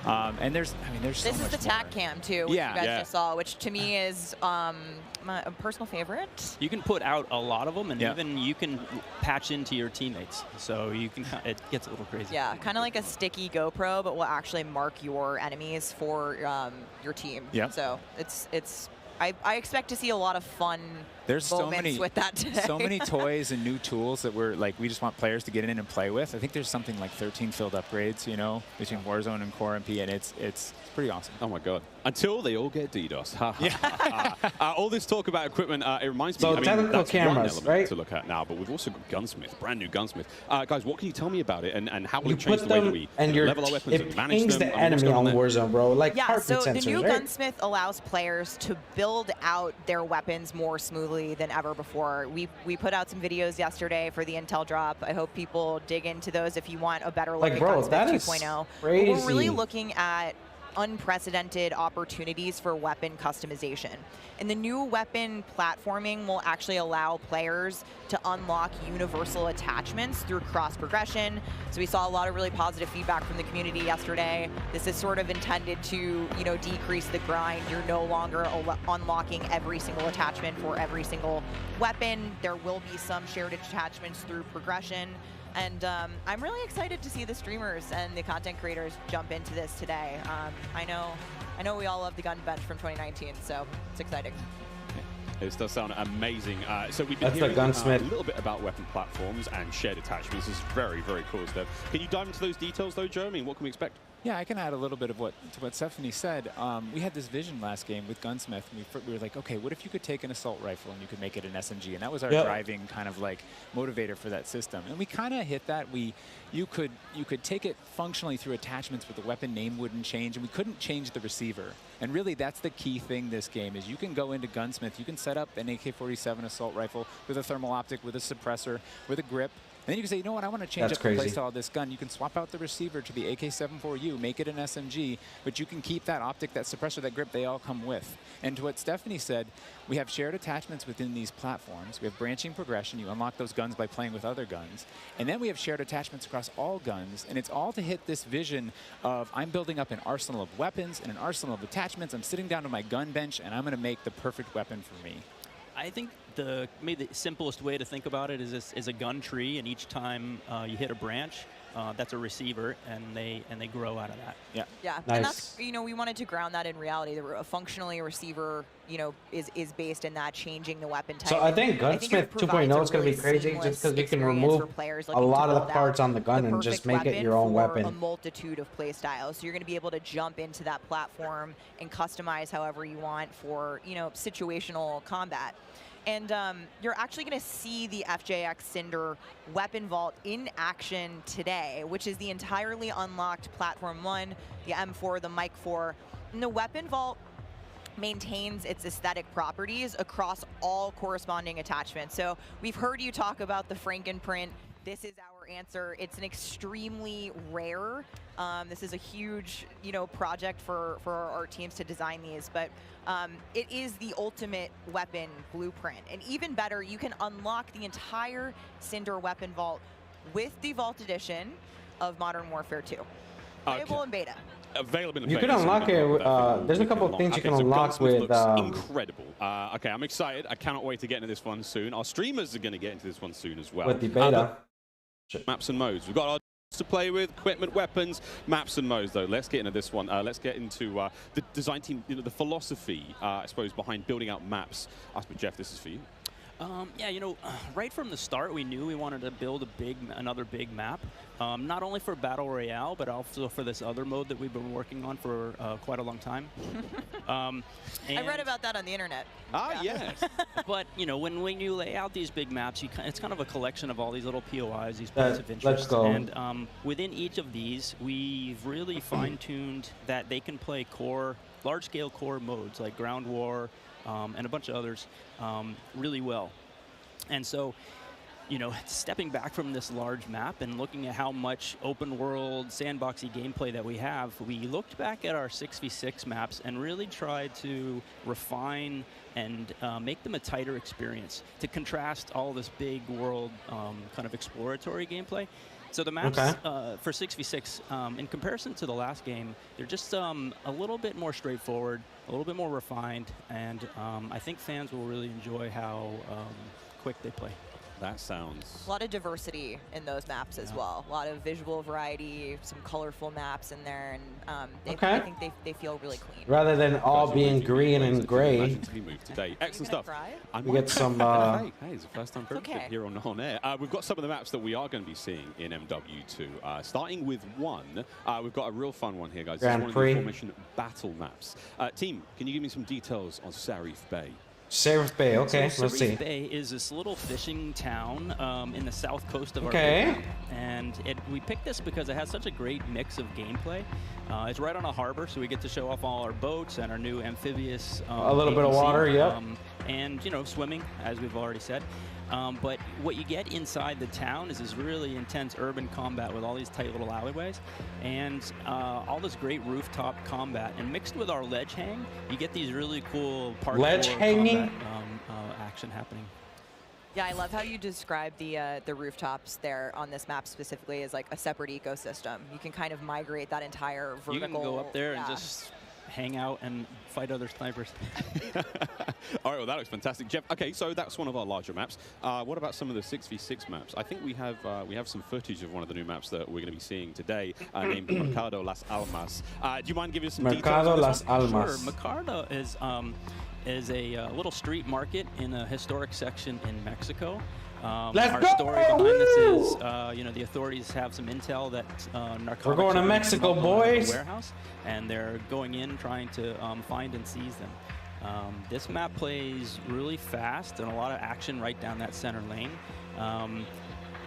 And there's so much more. This is the TAC cam too, which you guys just saw, which to me is a personal favorite. You can put out a lot of them, and even you can patch into your teammates, so you can. It gets a little crazy. Yeah, kind of like a sticky GoPro, but will actually mark your enemies for your team. Yeah. So I expect to see a lot of fun moments with that today. So many toys and new tools that we just want players to get in and play with. I think there's something like 13 field upgrades, between Warzone and Core MP, and it's pretty awesome. Oh my God! Until they all get DDoS. All this talk about equipment, it reminds me. Technical cameras, right? To look at now, but we've also got Gunsmith, brand new Gunsmith. Guys, what can you tell me about it, and how will You it change put the way them, that we and level our weapons and it manage pings them? the enemy on Warzone, bro. Like so sensors, the new right? Gunsmith allows players to build out their weapons more smoothly than ever before. We put out some videos yesterday for the Intel drop. I hope people dig into those if you want a better look at Gunsmith 2.0. Crazy. We're really looking at unprecedented opportunities for weapon customization. And the new weapon platforming will actually allow players to unlock universal attachments through cross progression. So we saw a lot of really positive feedback from the community yesterday. This is sort of intended to, decrease the grind. You're no longer unlocking every single attachment for every single weapon. There will be some shared attachments through progression. And I'm really excited to see the streamers and the content creators jump into this today. I know we all love the gun bench from 2019, so it's exciting. This does sound amazing. So we've been hearing a little bit about weapon platforms and shared attachments. This is very, very cool stuff. Can you dive into those details, though, Joe? I mean, what can we expect? Yeah, I can add a little bit of what Stephanie said. We had this vision last game with Gunsmith. And we were like, okay, what if you could take an assault rifle and you could make it an SMG? And that was our driving kind of like motivator for that system. And we kind of hit that. You could take it functionally through attachments, but the weapon name wouldn't change, and we couldn't change the receiver. And really, that's the key thing this game is you can go into Gunsmith, you can set up an AK-47 assault rifle with a thermal optic, with a suppressor, with a grip. And then you can say, you know what, I want to change up the playstyle of this gun. You can swap out the receiver to the AK-74U, make it an SMG, but you can keep that optic, that suppressor, that grip, they all come with. And to what Stephanie said, we have shared attachments within these platforms. We have branching progression. You unlock those guns by playing with other guns. And then we have shared attachments across all guns, and it's all to hit this vision of I'm building up an arsenal of weapons and an arsenal of attachments. I'm sitting down to my gun bench, and I'm going to make the perfect weapon for me. I think maybe the simplest way to think about it is a gun tree, and each time you hit a branch, that's a receiver, and they grow out of that. Yeah. Yeah. Nice. And that's we wanted to ground that in reality. Functionally, a receiver is based in that changing the weapon type. So I think Gunsmith 2.0 is going to be crazy just because we can remove a lot of the parts on the gun and just make it your own weapon. A multitude of play styles. So you're going to be able to jump into that platform and customize however you want for situational combat. And you're actually going to see the FJX Cinder weapon vault in action today, which is the entirely unlocked Platform 1, the M4, the Mic 4. And the weapon vault maintains its aesthetic properties across all corresponding attachments. So we've heard you talk about the Frankenprint. This is our answer. It's an extremely rare. This is a huge, project for our teams to design these, but it is the ultimate weapon blueprint. And even better, you can unlock the entire Cinder weapon vault with the Vault Edition of Modern Warfare 2. Playable in beta. Available in You can unlock it. There's a couple of things you can unlock with. Incredible. Okay, I'm excited. I cannot wait to get into this one soon. Our streamers are going to get into this one soon as well. With the beta. Maps and modes. We've got our to play with, equipment, weapons, maps and modes though. Let's get into this one. Let's get into the design team, the philosophy, I suppose, behind building out maps. But Jeff, this is for you. Yeah, right from the start, we knew we wanted to build another big map, not only for Battle Royale, but also for this other mode that we've been working on for quite a long time. I read about that on the internet. Yes. But, when you lay out these big maps, it's kind of a collection of all these little POIs, these points of interest. Let's go. And within each of these, we've really fine-tuned that they can play large-scale core modes like Ground War, and a bunch of others really well. And so, stepping back from this large map and looking at how much open world sandboxy gameplay that we have, we looked back at our 6v6 maps and really tried to refine and make them a tighter experience to contrast all this big world kind of exploratory gameplay. So the maps for 6v6, in comparison to the last game, they're just a little bit more straightforward, a little bit more refined, and I think fans will really enjoy how quick they play. That sounds... A lot of diversity in those maps as well. A lot of visual variety, some colorful maps in there, and I think they feel really clean. Rather than all being green and gray. Excellent stuff. We get some... Hey, it's the first time here on air. We've got some of the maps that we are going to be seeing in MW2. Starting with one, we've got a real fun one here, guys. This is one of the formation battle maps. Team, can you give me some details on Sarif Bay? Sarif Bay, okay, so let's see. Sarif Bay is this little fishing town in the south coast of our bay, and we picked this because it has such a great mix of gameplay. It's right on a harbor, so we get to show off all our boats and our new amphibious a little bit of water, yep. And swimming, as we've already said. But what you get inside the town is this really intense urban combat with all these tight little alleyways and all this great rooftop combat. And mixed with our ledge hang, you get these really cool ledge hanging action happening. Yeah, I love how you describe the rooftops there on this map specifically as like a separate ecosystem. You can kind of migrate that entire vertical. You can go up there and just hang out and fight other snipers. All right, well, that looks fantastic. Jeff, okay, so that's one of our larger maps. What about some of the 6v6 maps? I think we have some footage of one of the new maps that we're going to be seeing today, named Mercado Las Almas. Do you mind giving us some details? Mercado Las Almas. Sure. Mercado is a little street market in a historic section in Mexico. Our story behind this is, the authorities have some intel that narcotics We're going to Mexico, boys. Warehouse, and they're going in trying to find and seize them. This map plays really fast and a lot of action right down that center lane.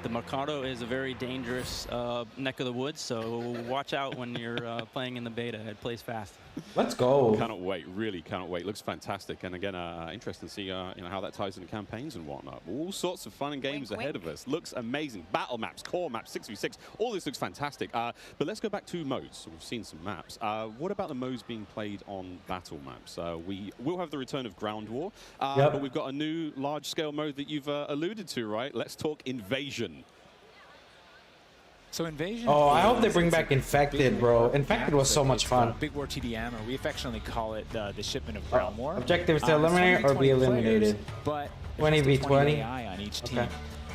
The Mercado is a very dangerous neck of the woods, so watch out when you're playing in the beta. It plays fast. Let's go. Cannot wait, really cannot wait. Looks fantastic. And again, interesting to see how that ties into campaigns and whatnot. All sorts of fun and games ahead of us. Looks amazing. Battle maps, core maps, 6v6. All this looks fantastic. But let's go back to modes. So we've seen some maps. What about the modes being played on battle maps? We will have the return of Ground War, but we've got a new large-scale mode that you've alluded to, right? Let's talk Invasion. So Invasion. Oh, I hope they bring back Infected, bro. Infected was so much fun. Big War TDM, or we affectionately call it the shipment of Ground War. Objectives to eliminate or be eliminated. But 20v20 AI on each team.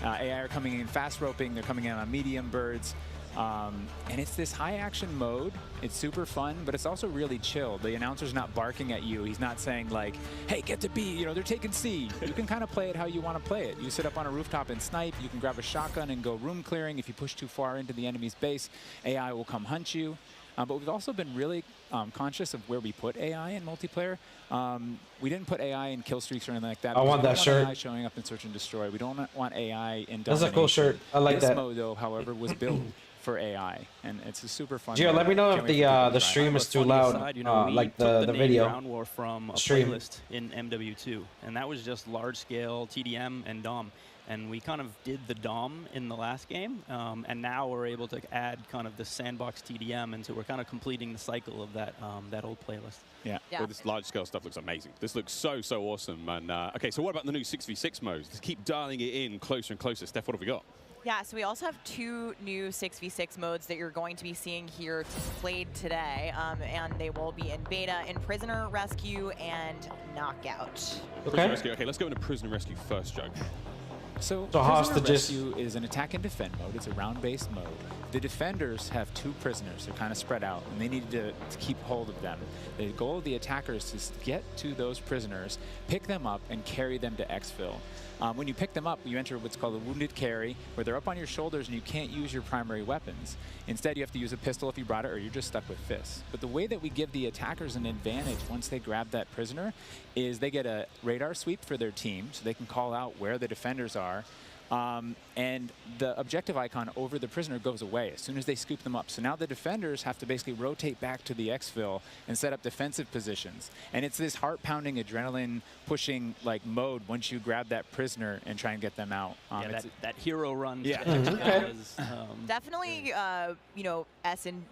AI are coming in fast roping. They're coming in on medium birds. And it's this high action mode. It's super fun, but it's also really chill. The announcer's not barking at you. He's not saying like, hey, get to B, they're taking C. You can kind of play it how you want to play it. You sit up on a rooftop and snipe. You can grab a shotgun and go room clearing. If you push too far into the enemy's base, AI will come hunt you. But we've also been really conscious of where we put AI in multiplayer. We didn't put AI in kill streaks or anything like that. I want that shirt. AI showing up in Search and Destroy. We don't want AI in domination. That's a cool shirt. I like that. This mode, though, however, was built for AI, and it's a super fun. Gio, let me know if the stream is too loud, like the video. Ground War from a stream. playlist in MW2, and that was just large-scale TDM and DOM. And we kind of did the DOM in the last game, and now we're able to add kind of the sandbox TDM, and so we're kind of completing the cycle of that that old playlist. Yeah. Well, this large-scale stuff looks amazing. This looks so awesome. And okay, so what about the new 6v6 modes? Let's keep dialing it in closer and closer. Steph, what have we got? Yeah, so we also have 2 new 6v6 modes that you're going to be seeing here played today, and they will be in beta in Prisoner Rescue and Knockout. Prisoner Rescue. Okay, let's go into Prisoner Rescue first, Joe. So hostages. Rescue is an attack and defend mode. It's a round-based mode. The defenders have 2 prisoners. They're kind of spread out, and they need to keep hold of them. The goal of the attackers is to get to those prisoners, pick them up, and carry them to exfil. When you pick them up, you enter what's called a wounded carry, where they're up on your shoulders and you can't use your primary weapons. Instead, you have to use a pistol if you brought it, or you're just stuck with fists. But the way that we give the attackers an advantage once they grab that prisoner is they get a radar sweep for their team, so they can call out where the defenders are. And the objective icon over the prisoner goes away as soon as they scoop them up. So now the defenders have to basically rotate back to the exfil and set up defensive positions. And it's this heart-pounding, adrenaline-pushing like mode once you grab that prisoner and try and get them out. Yeah, that hero run. Yeah. Definitely, you know,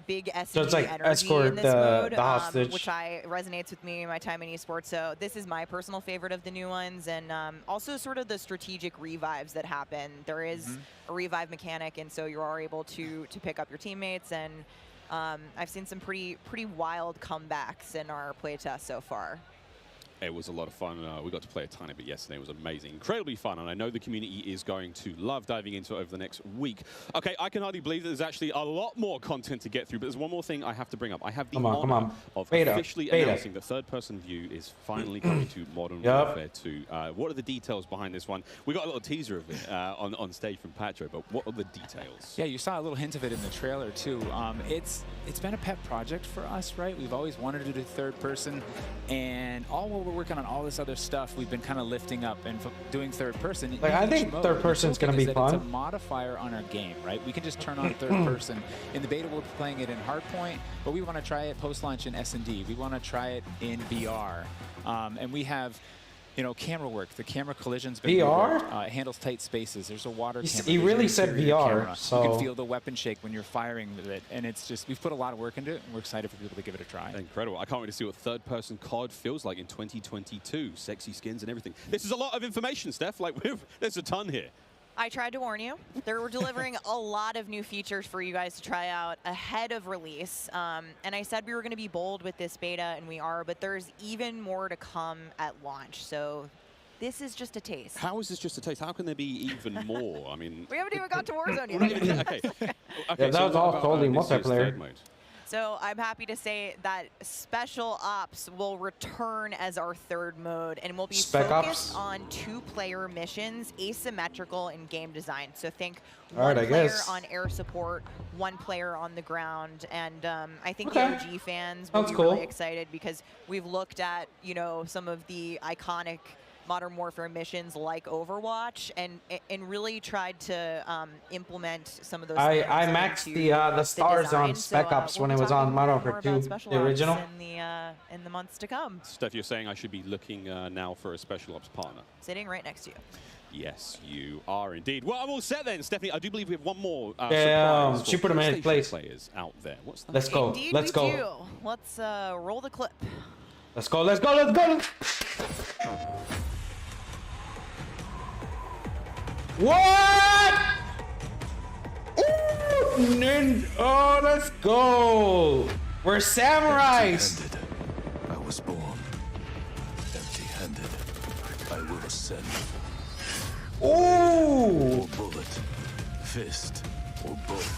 big S&D So it's like energy escort in this mode, the hostage. which resonates with me in my time in esports. So this is my personal favorite of the new ones, and also sort of the strategic revives that happen. There is a revive mechanic, and so you are able to pick up your teammates. And I've seen some pretty wild comebacks in our playtest so far. It was a lot of fun. We got to play a tiny bit yesterday. It was amazing. Incredibly fun, and I know the community is going to love diving into it over the next week. Okay, I can hardly believe that there's actually a lot more content to get through, but there's one more thing I have to bring up. I have the honor of officially announcing the third-person view is finally coming to Modern Warfare 2. What are the details behind this one? We got a little teaser of it on stage from Patro, but what are the details? Yeah, you saw a little hint of it in the trailer, too. It's been a pet project for us, right? We've always wanted to do third-person, and all while we're working on all this other stuff, we've been kind of lifting up and doing third person. Like, I think third person is going to be fun. It's a modifier on our game, right? We can just turn on third person. In the beta, we're playing it in Hardpoint, but we want to try it post-launch in S&D. We want to try it in VR. And we have, you know, camera work. The camera collision's been VR? It handles tight spaces. There's a water camera. He really said VR, camera. so... You can feel the weapon shake when you're firing with it. And it's just, we've put a lot of work into it, and we're excited for people to give it a try. Incredible. I can't wait to see what third-person COD feels like in 2022. Sexy skins and everything. This is a lot of information, Steph. Like, there's a ton here. I tried to warn you. We're delivering a lot of new features for you guys to try out ahead of release. And I said we were going to be bold with this beta, and we are, but there's even more to come at launch. So this is just a taste. How is this just a taste? How can there be even more? I mean... We haven't even got to Warzone yet. Okay. Yeah, that was all totally multiplayer. So I'm happy to say that Special Ops will return as our third mode, and will be focused on 2-player missions, asymmetrical in game design. So think one player on air support, 1 player on the ground, and I think the OG fans will be really excited because we've looked at, you know, some of the iconic Modern Warfare missions like Overwatch, and really tried to implement some of those. I maxed the stars on Spec Ops when it was on Modern Warfare 2, the original. In the months to come. Steph, you're saying I should be looking now for a Special Ops partner. Sitting right next to you. Yes, you are indeed. Well, I'm all set then, Stephanie. I do believe we have one more yeah, she put him in his place. Players out there. What's that? Let's go. Indeed Let's go. Do. Let's roll the clip. Let's go. Let's go. Let's go. What? Ooh, oh, let's go. We're samurais. I was born empty-handed. I will ascend. Ooh. Or bullet, fist, or both.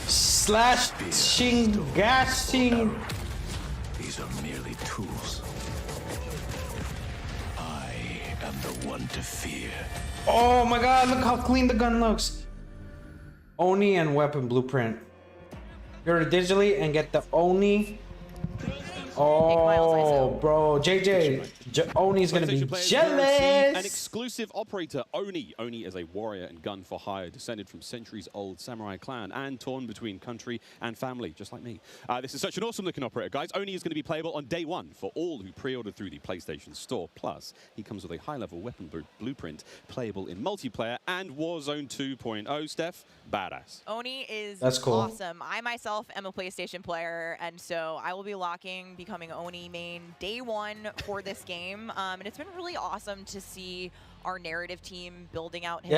Slashing, gashing. These are merely tools. I am the one to fear. Oh my god, look how clean the gun looks. Oni and weapon blueprint. Go to digitally and get the Oni. Oh, bro. JJ, Oni's gonna be jealous. An exclusive operator, Oni. Oni is a warrior and gun for hire, descended from centuries-old samurai clan and torn between country and family, just like me. This is such an awesome-looking operator, guys. Oni is going to be playable on day 1 for all who pre-ordered through the PlayStation Store. Plus, he comes with a high-level weapon blueprint, playable in multiplayer and Warzone 2.0. Steph, badass. Oni is cool. Awesome. I myself am a PlayStation player, and so I will be becoming Oni main day 1 for this game. And it's been really awesome to see our narrative team building out his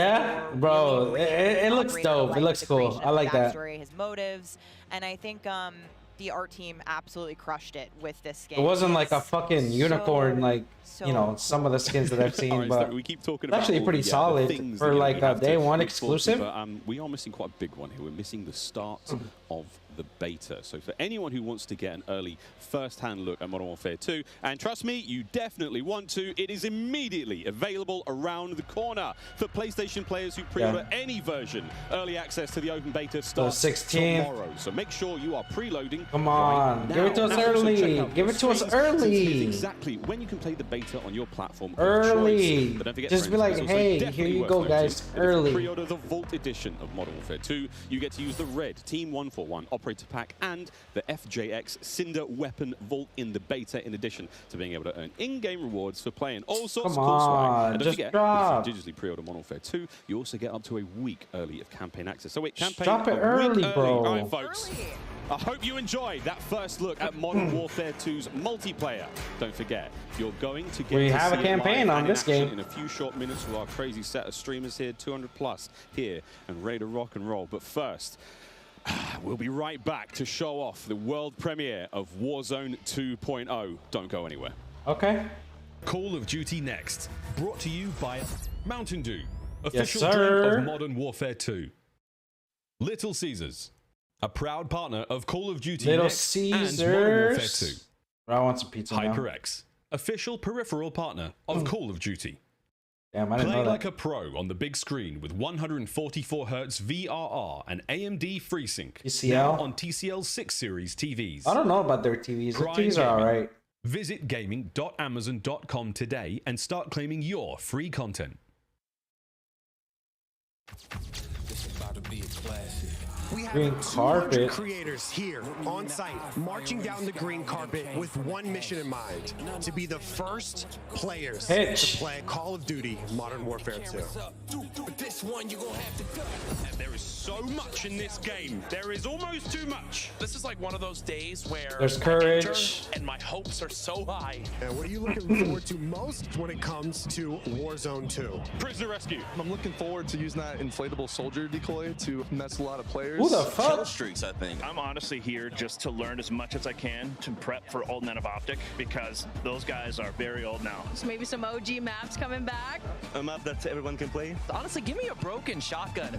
bro, it looks dope. It looks cool. I like that. His motives, and I think the art team absolutely crushed it with this game. It wasn't like a fucking unicorn, like, you know, some of the skins that I've seen, Alright, but so we keep talking it's about actually all pretty the, solid things for that, like we a have to day one look forward to, exclusive. but, we are missing quite a big one here. We're missing the start of the beta. So for anyone who wants to get an early first-hand look at Modern Warfare 2, and trust me, you definitely want to, it is immediately available around the corner. For PlayStation players who pre-order any version, early access to the open beta starts 16th. tomorrow. So make sure you are preloading. Come on, right give it to now. us And also early. check out Give it to us streams, since early. here's exactly when you can play the beta on your platform of Early. choice. But don't forget, Just be friends, like, it's also hey, definitely here you worth go, noting guys, that if you early. pre-order the Vault edition of Modern Warfare 2, you get to use the red Team-141 Operator Pack and the FJX Cinder Weapon Vault in the beta, in addition to being able to earn in-game rewards for playing all sorts of Come cool swag. on, And don't just forget, drop. if you digitally pre-order Modern Warfare 2, you also get up to a week early of campaign access. So wait, campaign drop it a week early, bro. All right, folks. I hope you enjoyed that first look at Modern Warfare 2's multiplayer. Don't forget, you're going to get We to have a see it campaign live on and this in action game. in a few short minutes with our crazy set of streamers here, 200 plus here, and ready to rock and roll. But first, we'll be right back to show off the world premiere of Warzone 2.0. Don't go anywhere. Okay. Call of Duty Next, brought to you by Mountain Dew, Yes, official sir. drink of Modern Warfare 2. Little Caesars, a proud partner of Call of Duty Little Next and Modern Warfare 2. Caesars. Bro, I want some pizza now. HyperX, official peripheral partner of Call of Duty. Damn, I didn't Play know like that. a pro on the big screen with 144Hz VRR and AMD FreeSync. TCL? Now on TCL 6 Series TVs. I don't know about their TVs. Their Prime TVs are Gaming. alright. Visit gaming.amazon.com today and start claiming your free content. We have Green 200 carpet. creators here on site, marching down the green carpet with one mission in mind: to be the first players Hitch. to play Call of Duty Modern Warfare 2. And there is so much in this game. There is almost too much. This is like one of those days where There's I courage. enter and my hopes are so high. And what are you looking forward to most when it comes to Warzone 2? Prisoner rescue. I'm looking forward to using that inflatable soldier decoy to mess a lot of players. Who the fuck? Kill streaks, I think. I'm honestly here just to learn as much as I can to prep for Old Men of Optic because those guys are very old now. So maybe some OG maps coming back. A map that everyone can play. Honestly, give me a broken shotgun.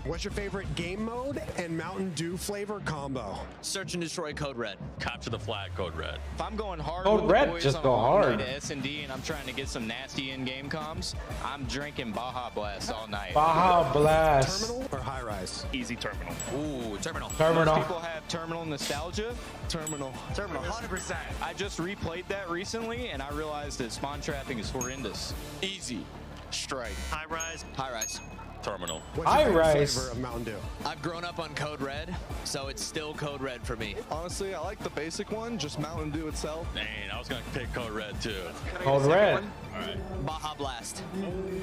What's your favorite game mode and Mountain Dew flavor combo? Search and destroy Code Red. Capture the flag, Code Red. If I'm going hard Code with the Red, boys just on go a long hard. night at S&D and I'm trying to get some nasty in-game comms, I'm drinking Baja Blast all night. Baja Blast. Terminal or high rise? Easy terminal. Ooh, terminal. Terminal. Most people have terminal nostalgia. Terminal. Terminal, 100%. I just replayed that recently and I realized that spawn trapping is horrendous. Easy. Strike. High rise. High rise. Terminal. What's High your favorite rise. flavor of Mountain Dew? I've grown up on Code Red, so it's still Code Red for me. Honestly, I like the basic one, just Mountain Dew itself. Dang, I was going to pick Code Red too. Code Red. All right. Baja Blast.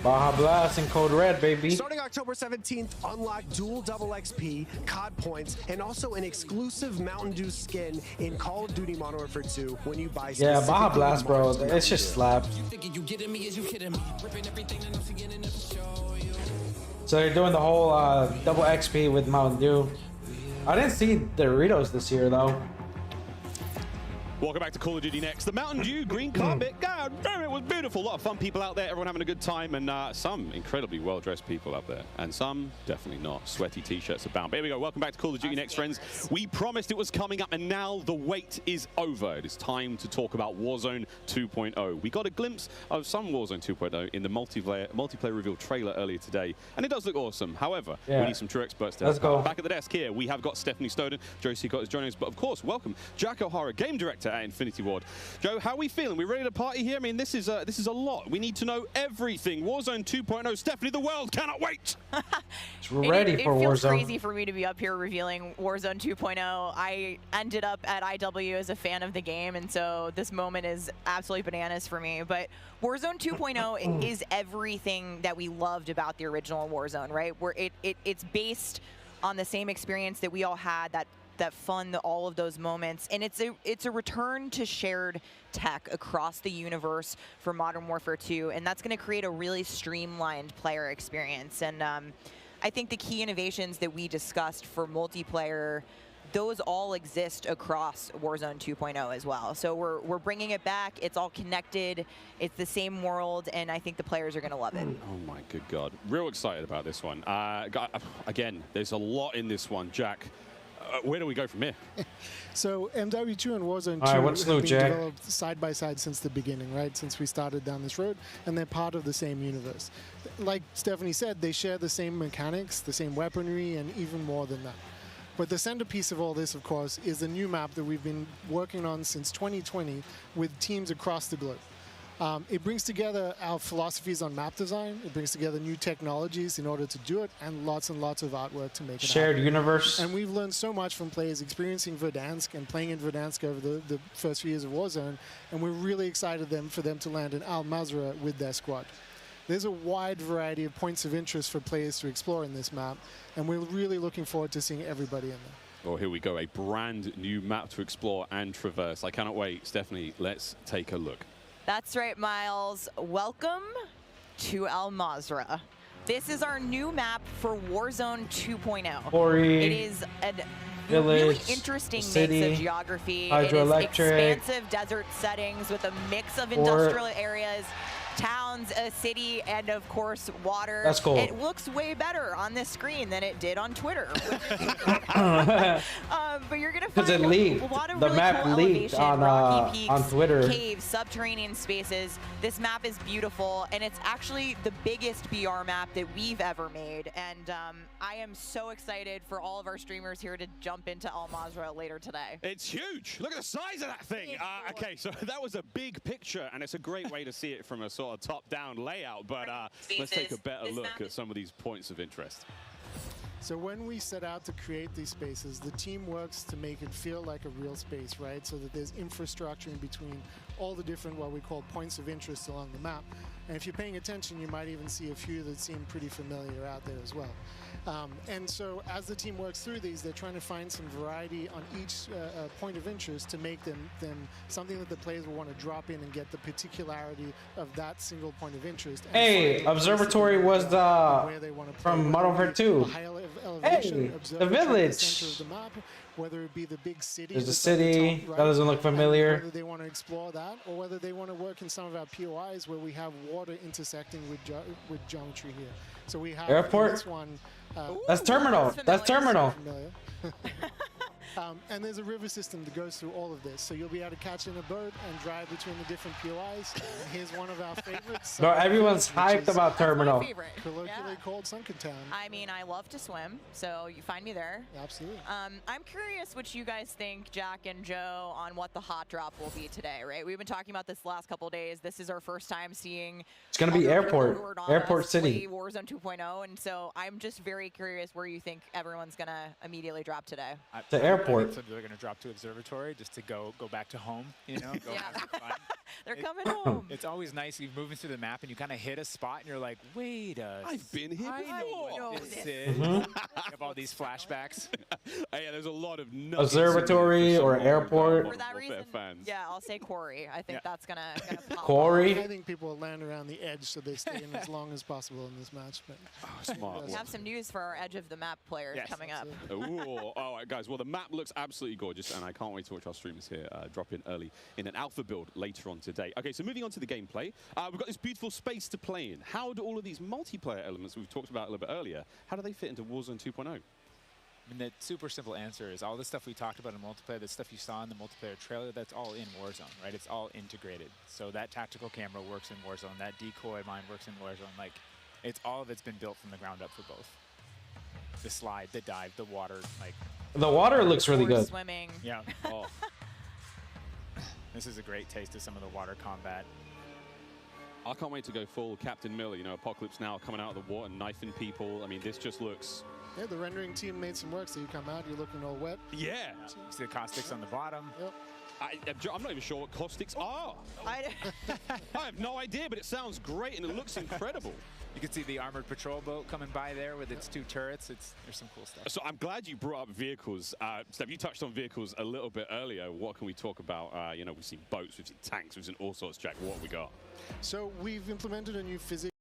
Baja Blast and Code Red, baby. Starting October 17th, unlock dual double XP, COD points, and also an exclusive Mountain Dew skin in Call of Duty Modern Warfare 2 when you buy Yeah, Baja specifically Blast, bro. marked It's just Mountain Dew. slap. So they're doing the whole double XP with Mountain Dew. I didn't see Doritos this year though. Welcome back to Call of Duty Next. The Mountain Dew green carpet. God damn, it was beautiful. A lot of fun people out there, everyone having a good time, and some incredibly well-dressed people up there, and some definitely not. Sweaty t-shirts abound. But here we go. Welcome back to Call of Duty Next, friends. We promised it was coming up, and now the wait is over. It is time to talk about Warzone 2.0. We got a glimpse of some Warzone 2.0 in the multiplayer reveal trailer earlier today, and it does look awesome. However, we need some true experts to Let's help out. go. Back at the desk here, we have got Stephanie Snowden. Joe Seacott is joining us, but of course, welcome Jack O'Hara, game director at Infinity Ward. Joe, how are we feeling? We ready to party here? I mean, this is a lot. We need to know everything. Warzone 2.0. Stephanie, the world cannot wait. We're ready for It feels Warzone. crazy for me to be up here revealing Warzone 2.0. I ended up at IW as a fan of the game, and so this moment is absolutely bananas for me. But Warzone 2.0 is everything that we loved about the original Warzone, right? Where it's based on the same experience that we all had, that fun, all of those moments, and it's a return to shared tech across the universe for Modern Warfare 2, and that's going to create a really streamlined player experience. And I think the key innovations that we discussed for multiplayer, those all exist across Warzone 2.0 as well. So we're bringing it back. It's all connected. It's the same world, and I think the players are going to love it. Oh my good God. Real excited about this one. Again, there's a lot in this one. Jack, where do we go from here? So MW2 and Warzone 2 All right, what's have new, been Jack? developed side by side since the beginning, right? Since we started down this road, and they're part of the same universe. Like Stephanie said, they share the same mechanics, the same weaponry, and even more than that. But the centerpiece of all this, of course, is the new map that we've been working on since 2020 with teams across the globe. It brings together our philosophies on map design. It brings together new technologies in order to do it, and lots of artwork to make it Shared happen. universe. And we've learned so much from players experiencing Verdansk and playing in Verdansk over the first few years of Warzone, and we're really excited for them to land in Al Mazrah with their squad. There's a wide variety of points of interest for players to explore in this map, and we're really looking forward to seeing everybody in there. Well, here we go, a brand new map to explore and traverse. I cannot wait. Stephanie, let's take a look. That's right, Miles. Welcome to Al Mazrah. This is our new map for Warzone 2.0. Quarry, it is a village, really interesting city, mix of geography. hydroelectric, it is expansive desert settings with a mix of industrial areas, towns, a city, and of course water. That's cool. It looks way better on this screen than it did on Twitter. But you're gonna find Because it leaked. a lot of The really map cool leaked elevation, rocky peaks, on Twitter. caves, subterranean spaces. This map is beautiful, and it's actually the biggest BR map that we've ever made. And I am so excited for all of our streamers here to jump into Al Mazrah later today. It's huge. Look at the size of that thing. Okay, so that was a big picture, and it's a great way to see it from a sort of top-down layout. But let's take a better look at some of these points of interest. So when we set out to create these spaces, the team works to make it feel like a real space, right? So that there's infrastructure in between all the different, what we call points of interest along the map. And if you're paying attention, you might even see a few that seem pretty familiar out there as well. And so as the team works through these, they're trying to find some variety on each point of interest to make them something that the players will want to drop in and get the particularity of that single point of interest. Hey, Observatory was from Modern Warfare 2. Hey, the village. Whether it be the big city. There's a city. That doesn't look familiar. Whether they want to explore that, or whether they want to work in some of our POIs where we have water intersecting with geometry here. So we have Airport? this one. That's terminal. That's terminal. And there's a river system that goes through all of this. So you'll be able to catch in a boat and drive between the different POIs. And here's one of our favorites. Bro, everyone's hyped about terminal. Colloquially called Sunken Town. I mean, I love to swim, so you find me there. Absolutely. I'm curious what you guys think, Jack and Joe, on what the hot drop will be today, right? We've been talking about this the last couple of days. This is our first time seeing It's going to be Airport City. Warzone 2.0, and so I'm just very curious where you think everyone's going to immediately drop today. The airport. So they're going to drop to Observatory just to go back to home, you know? Go have some fun. They're coming home. It's always nice. You're moving through the map and you kind of hit a spot and you're like, wait I've been here before. I know what this is. Mhm. You have all these flashbacks. Yeah, there's a lot of Observatory or airport. For that reason, yeah, I'll say Quarry. I think that's gonna pop. Quarry? I think people will land around the edge so they stay in as long as possible in this match. But smart. We have some news for our edge of the map players coming up. Ooh, all right, guys. Well, the map looks absolutely gorgeous, and I can't wait to watch our streamers here drop in early in an alpha build later on today. Okay, so moving on to the gameplay, we've got this beautiful space to play in. How do all of these multiplayer elements we've talked about a little bit earlier, how do they fit into Warzone 2.0? I mean, the super simple answer is all the stuff we talked about in multiplayer, the stuff you saw in the multiplayer trailer, that's all in Warzone, right? It's all integrated. So that tactical camera works in Warzone, that decoy mine works in Warzone. Like, all of it's been built from the ground up for both. The slide, the dive, the water, like. The water looks really good. Swimming. Yeah. Oh. This is a great taste of some of the water combat. I can't wait to go full Captain Miller, you know, Apocalypse Now coming out of the water, knifing people. I mean, this just looks... Yeah, the rendering team made some work, so you come out, you're looking all wet. Yeah. See the caustics on the bottom. Yep. I'm not even sure what caustics are. I have no idea, but it sounds great and it looks incredible. You can see the armored patrol boat coming by there with its 2 turrets. There's some cool stuff. So I'm glad you brought up vehicles. Steph, you touched on vehicles a little bit earlier. What can we talk about? You know, we've seen boats, we've seen tanks, we've seen all sorts. Jack, what have we got? So we've implemented a new physics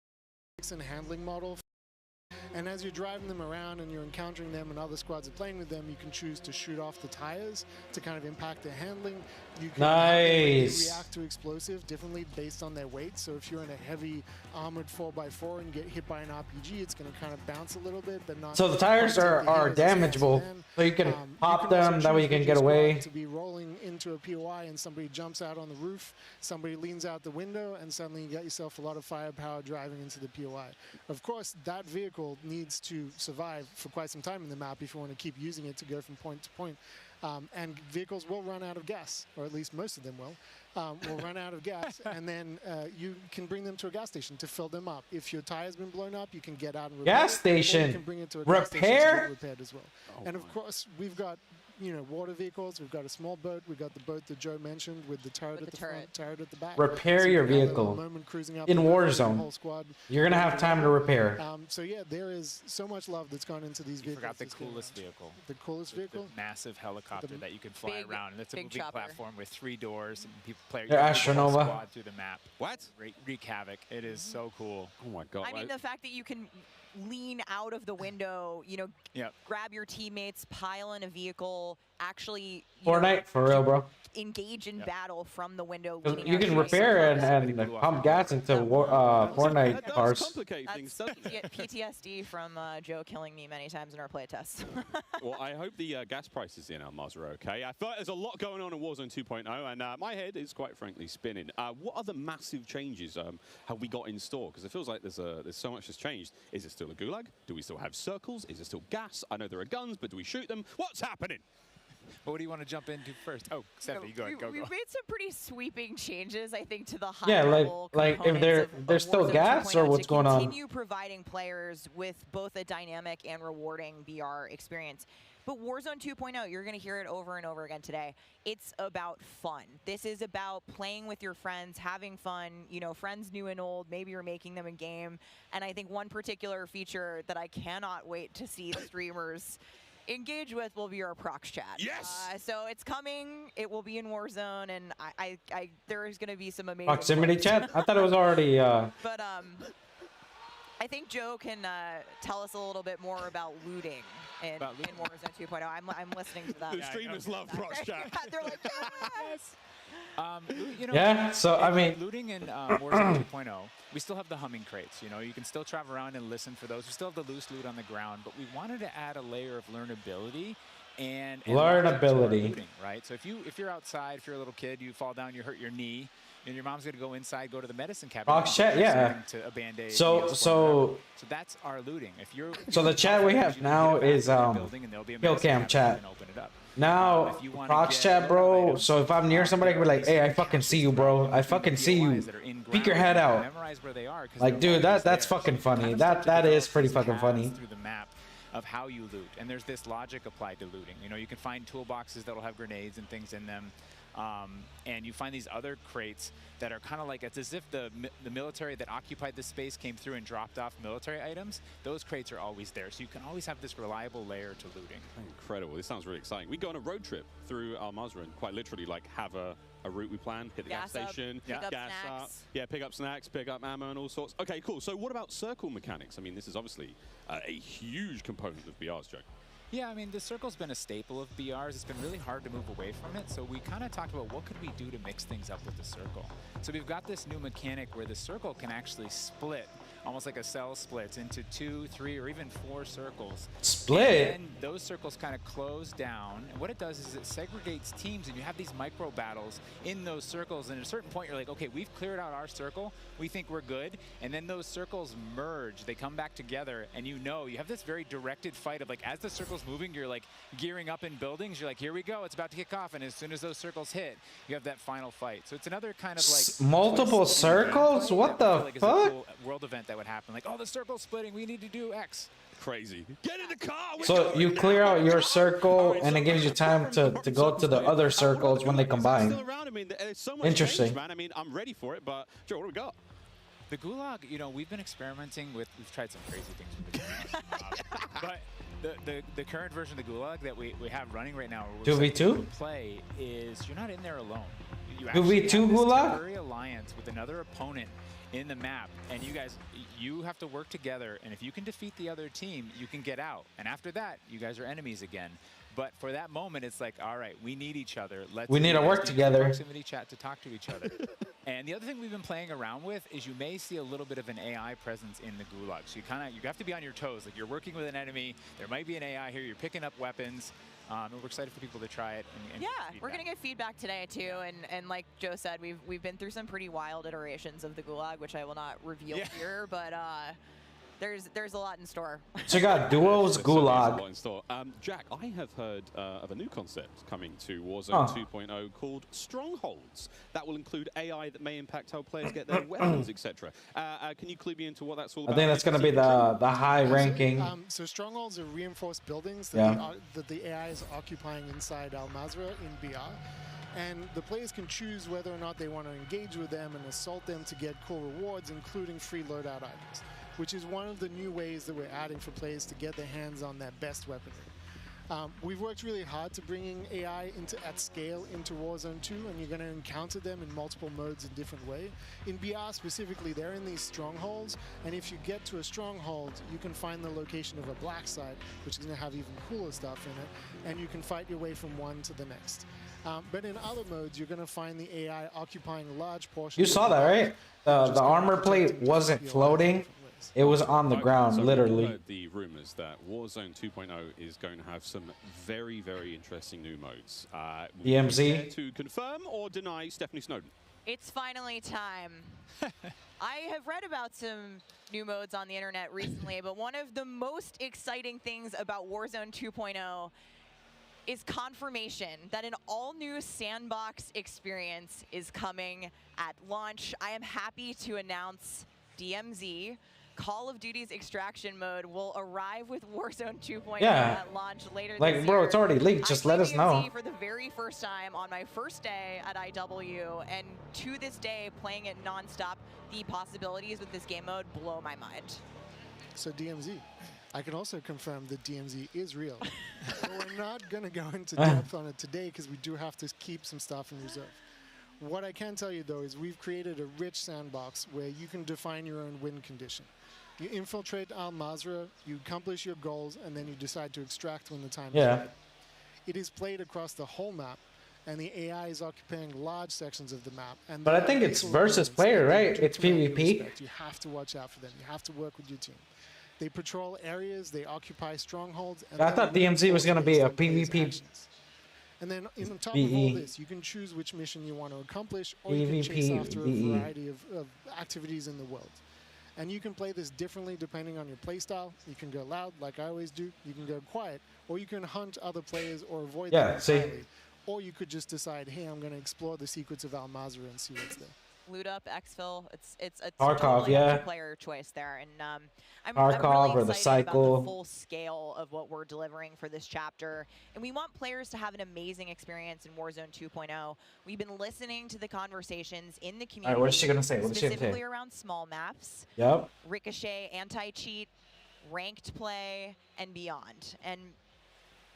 and handling model. And as you're driving them around and you're encountering them and other squads are playing with them, you can choose to shoot off the tires to kind of impact their handling. You can Nice. react to explosive differently based on their weight. So if you're in a heavy armored 4x4 and get hit by an RPG, it's going to kind of bounce a little bit, but not. So the tires are damageable, so you can pop them, that way you can get away. To be rolling into a POI and somebody jumps out on the roof, somebody leans out the window, and suddenly you got yourself a lot of firepower driving into the POI. Of course, that vehicle needs to survive for quite some time in the map if you want to keep using it to go from point to point. And vehicles will run out of gas, or at least most of them will run out of gas, and then you can bring them to a gas station to fill them up. If your tire's been blown up, you can get out and repair Gas it, or station? you can bring it to a gas station to Repair? get repaired as well. And of course, we've got water vehicles. We've got a small boat. We've got the boat that Joe mentioned with the turret at the front, turret at the back. Repair So your you can have a vehicle moment cruising up in the road, the Warzone. whole squad You're gonna have time to repair. So yeah, there is so much love that's gone into these vehicles. Forgot the coolest vehicle. The coolest vehicle? The massive helicopter that you can fly big- around. And it's a big moving chopper. platform with 3 doors, and people play They're you can Astronova. squad through the map. What? Wreak havoc. It is so cool. Oh my god. I mean, the fact that you can lean out of the window, Yep. grab your teammates, pile in a vehicle, actually Fortnite, for real, bro. engage in battle from the window. 'Cause leaning you out can your repair vehicle. and pump gas into Fortnite cars. Complicate things, doesn't it? That's PTSD from Joe killing me many times in our playtests. Well, I hope the gas prices in Almaz are okay. I thought there's a lot going on in Warzone 2.0, and my head is quite frankly spinning. What other massive changes have we got in store? Because it feels like there's so much that's changed. Is it still a gulag? Do we still have circles? Is it still gas? I know there are guns, but do we shoot them? What's happening? Well, what do you want to jump into first? Oh, Sept, you go ahead. Go. We've made some pretty sweeping changes, I think, to the high Yeah, level like if components there's of still Warzone gas 2.0 or what's to going on? continue providing players with both a dynamic and rewarding VR experience. But Warzone 2.0, you're going to hear it over and over again today. It's about fun. This is about playing with your friends, having fun, friends new and old. Maybe you're making them in game. And I think one particular feature that I cannot wait to see the streamers engage with will be our prox chat. Yes. So it's coming. It will be in Warzone, and I there is going to be some amazing Proximity moments. chat? I thought it was already. But I think Joe can tell us a little bit more about looting in Warzone 2.0. I'm listening to that. The streamers love prox chat. They're like, yes. Yeah, so, I mean- looting in Warzone 2.0, we still have the humming crates. You can still travel around and listen for those. We still have the loose loot on the ground, but we wanted to add a layer of learnability and logic to our looting, right? So if you're outside, if you're a little kid, you fall down, you hurt your knee, and your mom's gonna go inside, go to the medicine cabinet. Prox chat, yeah. To a band-aid. So that's our looting. So the chat we have now is kill cam chat. Now prox chat, bro. So if I'm near somebody, I can be like, "Hey, I fucking see you, bro. I fucking see you. Peek your head out." Like, dude, that's fucking funny. That is pretty fucking funny. Through the map of how you loot, and there's this logic applied to looting. You can find toolboxes that'll have grenades and things in them. And you find these other crates that are kind of like, it's as if the military that occupied the space came through and dropped off military items. Those crates are always there, so you can always have this reliable layer to looting. Incredible. This sounds really exciting. We go on a road trip through Almazran, quite literally, like have a route we plan, hit the gas station, pick up gas snacks. up, pick up snacks, pick up ammo and all sorts. Okay, cool. So what about circle mechanics? I mean, this is obviously a huge component of BR's, Joe. Yeah, I mean, the circle's been a staple of BRs. It's been really hard to move away from it, so we kind of talked about what could we do to mix things up with the circle. So we've got this new mechanic where the circle can actually split, almost like a cell splits, into 2, 3, or even 4 circles. Split? And then those circles kind of close down, and what it does is it segregates teams, and you have these micro battles in those circles, and at a certain point you're like, okay, we've cleared out our circle, we think we're good, and then those circles merge, they come back together, and you have this very directed fight of, like, as the circle's moving, you're like gearing up in buildings, you're like, here we go, it's about to kick off, and as soon as those circles hit, you have that final fight. So it's another kind of like multiple circles? What the like fuck? a cool world event that would happen, like, oh, the circle's splitting, we need to do X. Crazy. Get in the car! So you clear out your circle, and it gives you time to go to the other circles when they combine. I mean, there's so much Interesting. change, man. I mean, I'm ready for it, but Joe, what do we got? The Gulag, we've been experimenting with, we've tried some crazy things with the Gulag. But the current version of the Gulag that we have running right now, 2v2? Play is you're not in there alone. You 2v2 have this Gulag? temporary alliance with another opponent in the map, and you have to work together, and if you can defeat the other team, you can get out. And after that, you guys are enemies again. But for that moment, it's like, all right, we need each other. We need to work together. Proximity chat to talk to each other. And the other thing we've been playing around with is you may see a little bit of an AI presence in the Gulag. So you have to be on your toes. Like, you're working with an enemy. There might be an AI here. You're picking up weapons. And we're excited for people to try it. And yeah, we're going to get feedback today, too. And like Joe said, we've been through some pretty wild iterations of the Gulag, which I will not reveal here. But there's a lot in store. So you got duos, Gulag. Jack, I have heard of a new concept coming to Warzone 2.0 called Strongholds. That will include AI that may impact how players get their weapons, etc. Can you clue me into what that's all about? I think that's going to be the high ranking. So Strongholds are reinforced buildings that, the AI is occupying inside Al Mazrah in BR. And the players can choose whether or not they want to engage with them and assault them to get cool rewards, including free loadout items, which is one of the new ways that we're adding for players to get their hands on their best weaponry. We've worked really hard to bringing AI at scale into Warzone 2, and you're going to encounter them in multiple modes in different ways. In BR specifically, they're in these strongholds, and if you get to a stronghold, you can find the location of a black site, which is going to have even cooler stuff in it, and you can fight your way from one to the next. But in other modes, you're going to find the AI occupying large portions. You saw that, right? The armor plate wasn't floating. It was on the ground, so literally. We've heard the rumors that Warzone 2.0 is going to have some very, very interesting new modes. DMZ? To confirm or deny Stephanie Snowden? It's finally time. I have read about some new modes on the internet recently, but one of the most exciting things about Warzone 2.0 is confirmation that an all-new sandbox experience is coming at launch. I am happy to announce DMZ. Call of Duty's extraction mode will arrive with Warzone 2.0 at launch later this year. Like, bro, it's already leaked. Just let us know. For the very first time on my first day at IW, and to this day, playing it nonstop, the possibilities with this game mode blow my mind. So DMZ. I can also confirm that DMZ is real. But we're not going to go into depth on it today because we do have to keep some stuff in reserve. What I can tell you, though, is we've created a rich sandbox where you can define your own win condition. You infiltrate Al Mazrah, you accomplish your goals, and then you decide to extract when the time is right. It is played across the whole map, and the AI is occupying large sections of the map. And but I think it's versus player, right? It's PvP. You have to watch out for them. You have to work with your team. They patrol areas, they occupy strongholds. And I thought DMZ was going to be a PvP. And then on top of all this, you can choose which mission you want to accomplish, or you can chase after a variety of activities in the world. And you can play this differently depending on your playstyle. You can go loud, like I always do. You can go quiet, or you can hunt other players or avoid them entirely. Or you could just decide, hey, I'm going to explore the secrets of Al Mazrah and see what's there. Loot up, exfil. It's a Tarkov, totally player choice there, and I'm Tarkov really or the excited cycle. about the full scale of what we're delivering for this chapter, and we want players to have an amazing experience in Warzone 2.0. We've been listening to the conversations in the community. All right, what is she gonna say? What is she gonna say? Specifically around small maps. Yep. Ricochet, anti-cheat, ranked play, and beyond. And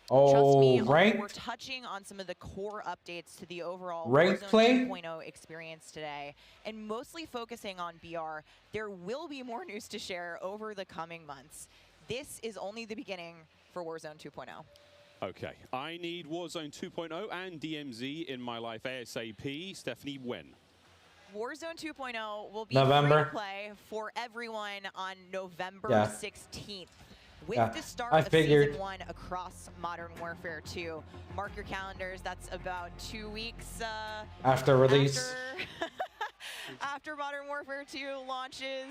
trust me, we're touching on some of the core updates to the overall ranked play 2.0 experience today, and mostly focusing on BR. There will be more news to share over the coming months. This is only the beginning for Warzone 2.0. Okay, I need Warzone 2.0 and DMZ in my life ASAP. Stephanie, when? Warzone 2.0 will be November. free to play for everyone on November 16th. With the start of Season 1 across Modern Warfare 2. Mark your calendars, that's about 2 weeks after release. After Modern Warfare 2 launches.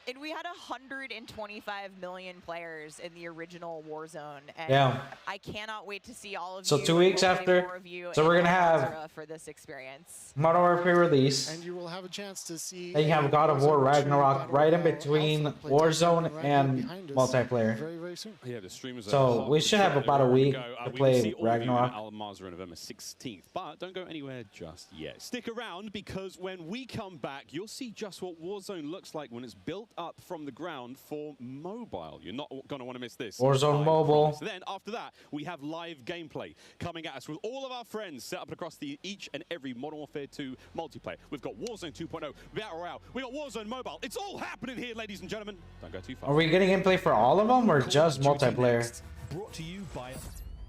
And we had 125 million players in the original Warzone. And I cannot wait to see all of you. So 2 weeks after, so we're going to have for this experience. Modern Warfare release. And you will have a chance to see. Then you have God of War Ragnarok right in between Warzone and multiplayer. Very, very soon. Yeah, the streamers so we should have about a week to play Ragnarok. Al Mazrah on November 16th, but don't go anywhere just yet. Stick around because when we come back, you'll see just what Warzone looks like when it's built up from the ground for mobile. You're not going to want to miss this. Warzone I mobile. promise. Then after that, we have live gameplay coming at us with all of our friends set up across each and every Modern Warfare 2 multiplayer. We've got Warzone 2.0, Battle Royale, we got Warzone Mobile. It's all happening here, ladies and gentlemen. Don't go too far. Are we getting gameplay for all of them or just multiplayer? Next, brought to you by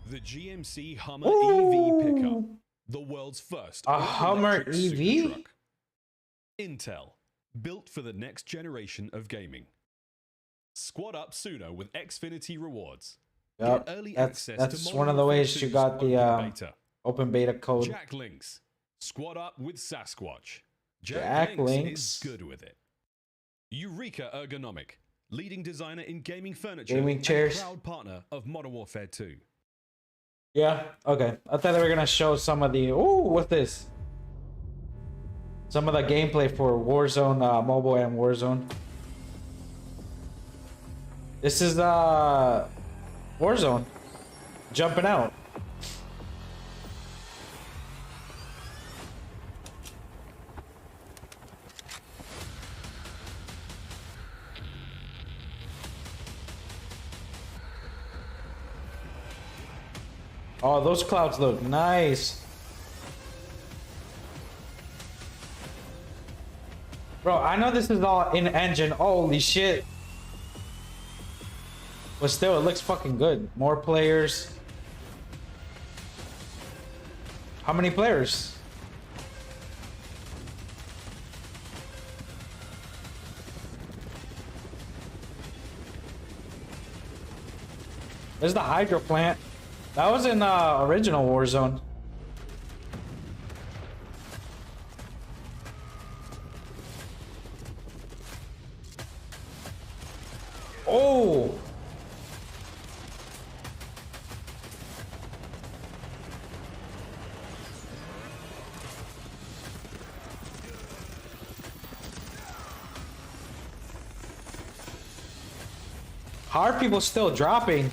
the GMC Hummer EV pickup, the world's first Hummer electric EV? super truck. Intel, built for the next generation of gaming. Squad up sooner with Xfinity rewards. Yep, Get early that's access to one of the Modern ways you Warfare got 2's the open beta code. Jack Links, squad up with Sasquatch. Jack Links is good with it. Eureka Ergonomic, leading designer in gaming furniture, Gaming chairs. and proud partner of Modern Warfare 2. Yeah, okay. I thought they were gonna show some of the what's this? Some of the gameplay for Warzone mobile and Warzone. This is Warzone jumping out. Oh, those clouds look nice. Bro, I know this is all in engine. Holy shit. But still, it looks fucking good. More players. How many players? There's the hydro plant. That was in original Warzone. Oh! How are people still dropping?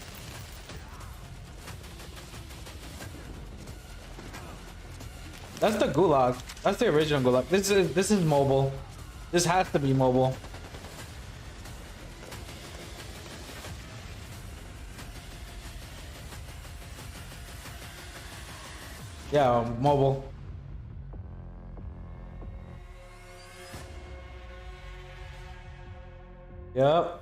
That's the gulag. That's the original gulag. This is mobile. This has to be mobile. Yeah, mobile. Yep.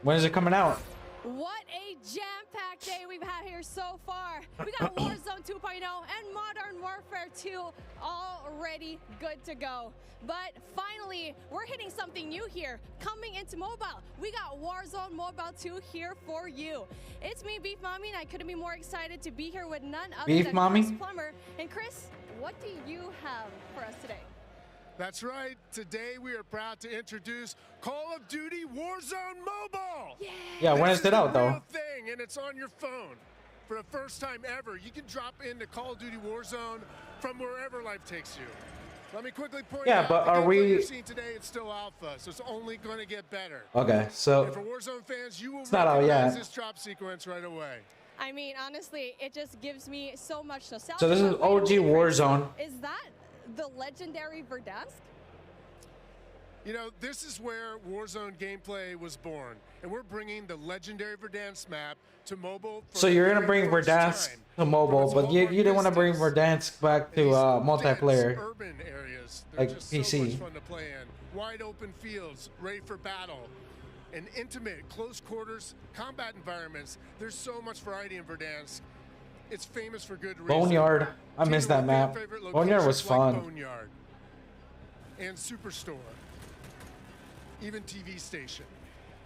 When is it coming out? What a jam-packed day we've had here so far. We got Warzone 2.0 and Modern Warfare 2 already good to go. But finally, we're hitting something new here. Coming into mobile, we got Warzone Mobile 2 here for you. It's me, Beef Mommy, and I couldn't be more excited to be here with none other Beef than Mommy? Chris Plummer. And Chris, what do you have for us today? That's right. Today we are proud to introduce Call of Duty Warzone Mobile. Yeah, when is it out though? Real thing, and it's on your phone. For the first time ever, you can drop into Call of Duty Warzone from wherever life takes you. Let me quickly point out. But the are gameplay we? you're seeing today, it's still alpha, so it's only going to get better. Okay, so And for Warzone fans, you will it's not out recognize yet. this drop sequence right away. I mean, honestly, it just gives me so much nostalgia. So this is But wait a OG minute, Chris. Warzone. Is that the legendary Verdansk? You know, this is where Warzone gameplay was born, and we're bringing the legendary Verdansk map to mobile. For So you're the gonna very bring first Verdansk time. to mobile, but you didn't want to bring Verdansk back to multiplayer, Urban areas, they're like just so PC. much fun to play in. Wide open fields, ready for battle, and intimate, close quarters combat environments. There's so much variety in Verdansk. It's famous for good reason. Boneyard. I missed that map. Boneyard was fun. Boneyard and Superstore, even TV station.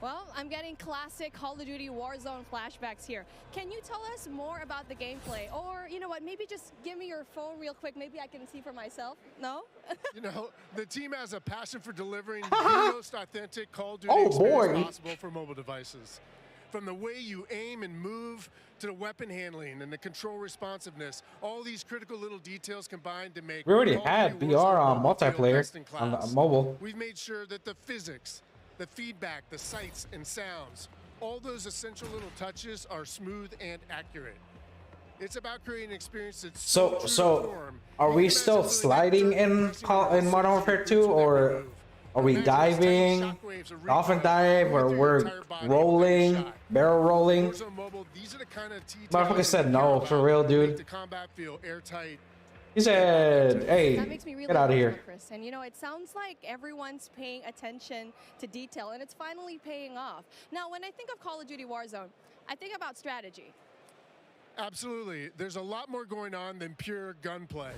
Well, I'm getting classic Call of Duty Warzone flashbacks here. Can you tell us more about the gameplay? Or, you know what, maybe just give me your phone real quick. Maybe I can see for myself. No? You know, the team has a passion for delivering the most authentic Call of Duty Oh, experience boy. possible for mobile devices. From the way you aim and move to the weapon handling and the control responsiveness, all these critical little details combined to make We already Call of had Duty BR Warzone on mobile feel multiplayer best in on class. mobile. We've made sure that the physics, the feedback, the sights and sounds, all those essential little touches are smooth and accurate. It's about creating an experience that's So true to so form. are You we can still imagine sliding in Modern Warfare 2, or Are we diving, dolphin dive, or we're rolling, barrel rolling? Warzone Mobile, these are the kind of Motherfucker said no, for real, dude. the combat feel airtight. He said, hey, That makes me really get out of emotional, here. Chris. And you know, it sounds like everyone's paying attention to detail, and it's finally paying off. Now, when I think of Call of Duty Warzone, I think about strategy. Absolutely. There's a lot more going on than pure gunplay.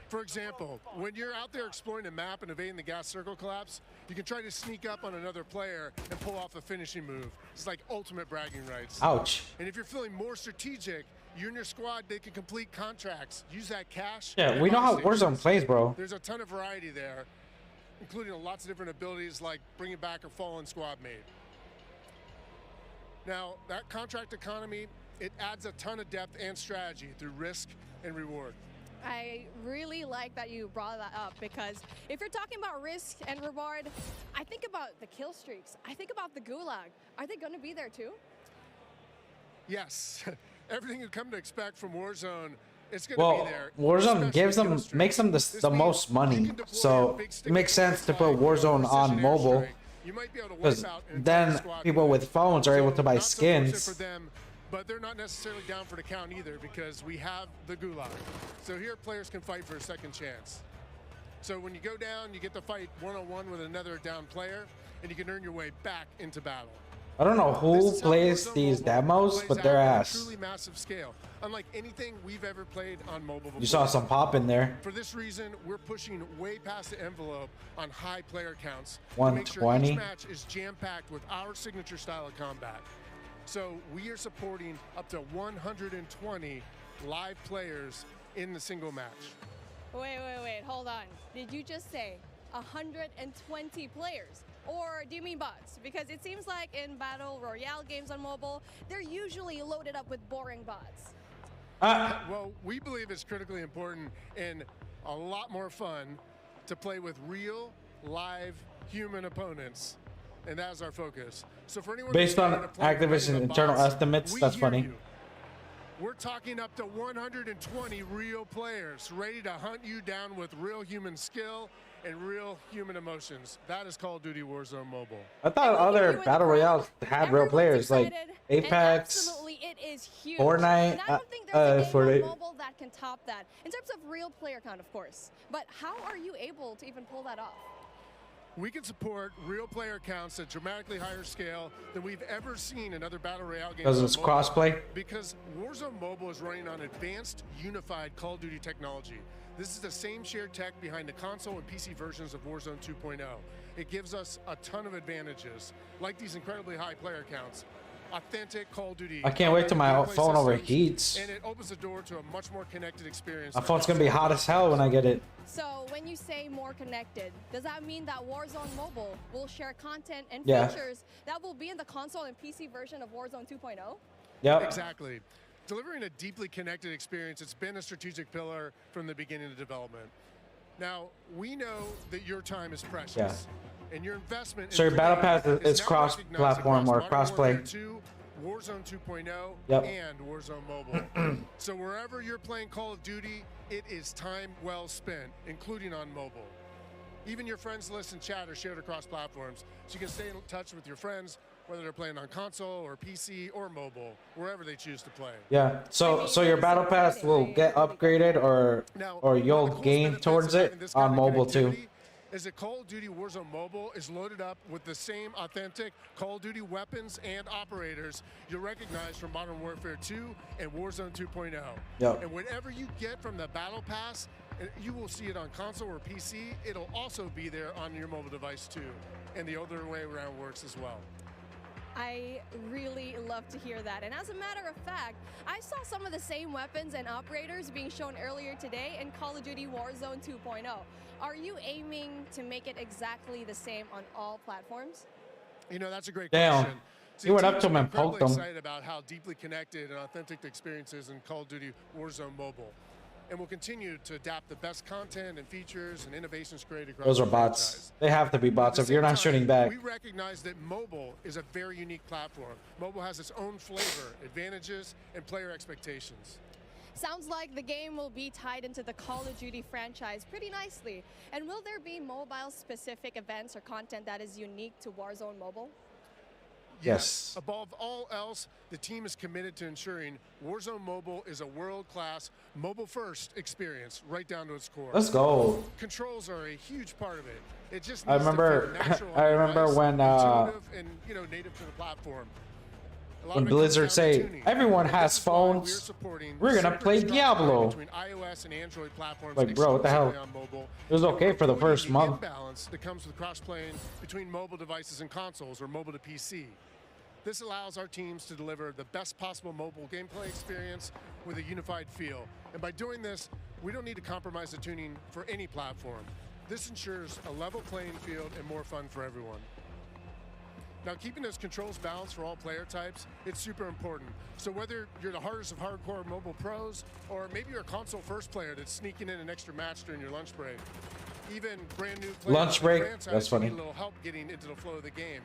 For example, when you're out there exploring a map and evading the gas circle collapse, you can try to sneak up on another player and pull off a finishing move. It's like ultimate bragging rights. Ouch. And if you're feeling more strategic, you and your squad, they can complete contracts, use that cash. Yeah, we know how Warzone plays, bro. There's a ton of variety there, including lots of different abilities like bringing back a fallen squad mate. Now, that contract economy, it adds a ton of depth and strategy through risk and reward. I really like that you brought that up, because if you're talking about risk and reward, I think about the kill streaks. I think about the gulag. Are they going to be there too? Yes. Everything you come to expect from Warzone, it's going to be there. Warzone gives them, makes them the most money, so it makes sense to put Warzone on mobile, because then people with phones are able to buy skins. But they're not necessarily down for the count either, because we have the gulag. So here players can fight for a second chance. So when you go down, you get to fight one-on-one with another down player, and you can earn your way back into battle. I don't know who plays these demos, but they're ass. Truly massive scale, unlike anything we've ever played on mobile before. You saw some pop in there. For this reason, we're pushing way past the envelope on high player counts. 120. To make sure each match is jam-packed with our signature style of combat. So we are supporting up to 120 live players in the single match. Wait, hold on. Did you just say 120 players? Or do you mean bots? Because it seems like in Battle Royale games on mobile, they're usually loaded up with boring bots. Well, we believe it's critically important and a lot more fun to play with real, live, human opponents. And that's our focus. So for anyone based on Activision internal estimates, that's funny. We're talking up to 120 real players ready to hunt you down with real human skill and real human emotions. That is Call of Duty Warzone Mobile. I thought other Battle Royales had real players, like Apex, absolutely, it is huge. Fortnite, and I don't think there's a game Fortnite. on mobile that can top that. In terms of real player count, of course. But how are you able to even pull that off? We can support real player counts at dramatically higher scale than we've ever seen in other Battle Royale games. Because it's crossplay? Because Warzone Mobile is running on advanced, unified Call of Duty technology. This is the same shared tech behind the console and PC versions of Warzone 2.0. It gives us a ton of advantages, like these incredibly high player counts. Authentic Call of Duty. I can't wait till my phone overheats. And it opens the door to a much more connected experience. My phone's gonna be hot as hell when I get it. So when you say more connected, does that mean that Warzone Mobile will share content and Yeah. features that will be in the console and PC version of Warzone 2.0? Yep. Exactly. Delivering a deeply connected experience, it's been a strategic pillar from the beginning of development. Now, we know that your time is precious. Yeah. And your investment So your battle pass is cross-platform or cross-play. Warzone 2.0 Yep. and Warzone Mobile. So wherever you're playing Call of Duty, it is time well spent, including on mobile. Even your friends list and chat are shared across platforms, so you can stay in touch with your friends, whether they're playing on console or PC or mobile, wherever they choose to play. Yeah. So your battle pass will get upgraded, or you'll gain towards it on mobile too. Is that Call of Duty Warzone Mobile is loaded up with the same authentic Call of Duty weapons and operators you'll recognize from Modern Warfare 2 and Warzone 2.0. Yep. And whatever you get from the Battle Pass, you will see it on console or PC. It'll also be there on your mobile device too. And the other way around works as well. I really love to hear that. And as a matter of fact, I saw some of the same weapons and operators being shown earlier today in Call of Duty Warzone 2.0. Are you aiming to make it exactly the same on all platforms? You know, that's a great Damn. question. You went up to him and poked him. I'm excited about how deeply connected and authentic the experience is in Call of Duty Warzone Mobile. And we'll continue to adapt the best content and features and innovations created across Those are the bots. franchise. They have to be bots if you're not shooting back. We recognize that mobile is a very unique platform. Mobile has its own flavor, advantages, and player expectations. Sounds like the game will be tied into the Call of Duty franchise pretty nicely. And will there be mobile-specific events or content that is unique to Warzone Mobile? Yes. Above all else, the team is committed to ensuring Warzone Mobile is a world-class, mobile-first experience, right down to its core. Let's go. Controls are a huge part of it. It just I needs to remember. feel natural I on the remember device, when intuitive and native to the platform. A lot when of it comes Blizzard down to say tuning. everyone And has this is why we're phones, supporting we're gonna super play strong Diablo. between iOS and Android platforms Like, bro, what the hell? exclusively on mobile. It was okay for the first The month. imbalance that comes with cross-playing between mobile devices and consoles, or mobile to PC. This allows our teams to deliver the best possible mobile gameplay experience with a unified feel. And by doing this, we don't need to compromise the tuning for any platform. This ensures a level playing field and more fun for everyone. Now, keeping those controls balanced for all player types, it's super important. So whether you're the hardest of hardcore mobile pros, or maybe you're a console first player that's sneaking in an extra match during your lunch break, even brand new players Lunch break? That's who funny. need a little help getting into the flow of the game.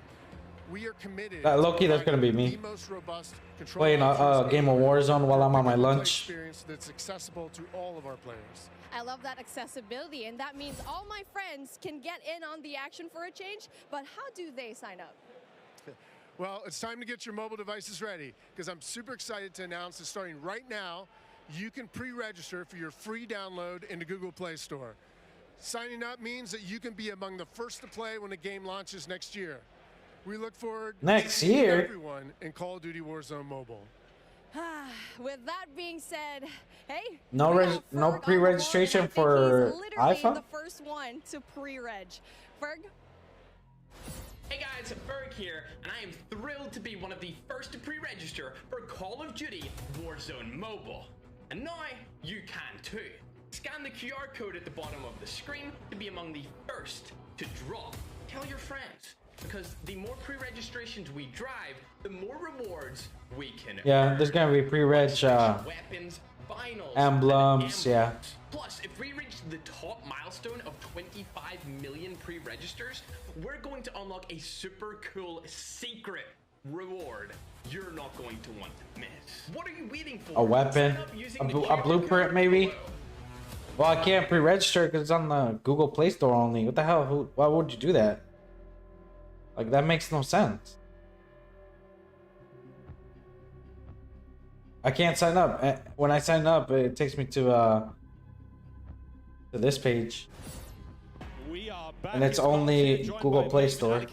We are committed Low-key, that's gonna be me. the most robust control Playing a game of Warzone while I'm on my lunch. experience that's accessible to all of our players. I love that accessibility, and that means all my friends can get in on the action for a change, but how do they sign up? Well, it's time to get your mobile devices ready, because I'm super excited to announce that starting right now, you can pre-register for your free download in the Google Play Store. Signing up means that you can be among the first to play when the game launches next year. We look forward Next to seeing year? everyone in Call of Duty Warzone Mobile. With that being said, hey, No we reg- got no Ferg on pre-registration the board, and I think for he's literally iPhone? the first one to pre-reg. Ferg? Hey guys, Berg here, and I am thrilled to be one of the first to pre-register for Call of Duty Warzone Mobile. And now you can too. Scan the QR code at the bottom of the screen to be among the first to drop. Tell your friends, because the more pre-registrations we drive, the more rewards we can Yeah, earn. there's gonna be pre-reg Weapons, vinyls, emblems. Yeah. Plus, if we reach the top milestone of 25 million pre-registers, we're going to unlock a super cool secret reward you're not going to want to miss. What are you waiting for? A weapon, Sign up using a the blueprint QR code maybe. below. Well, I can't pre-register because it's on the Google Play Store only. What the hell? Why would you do that? Like, that makes no sense. I can't sign up. When I sign up, it takes me to this page. We are back. And it's only Google Play Store.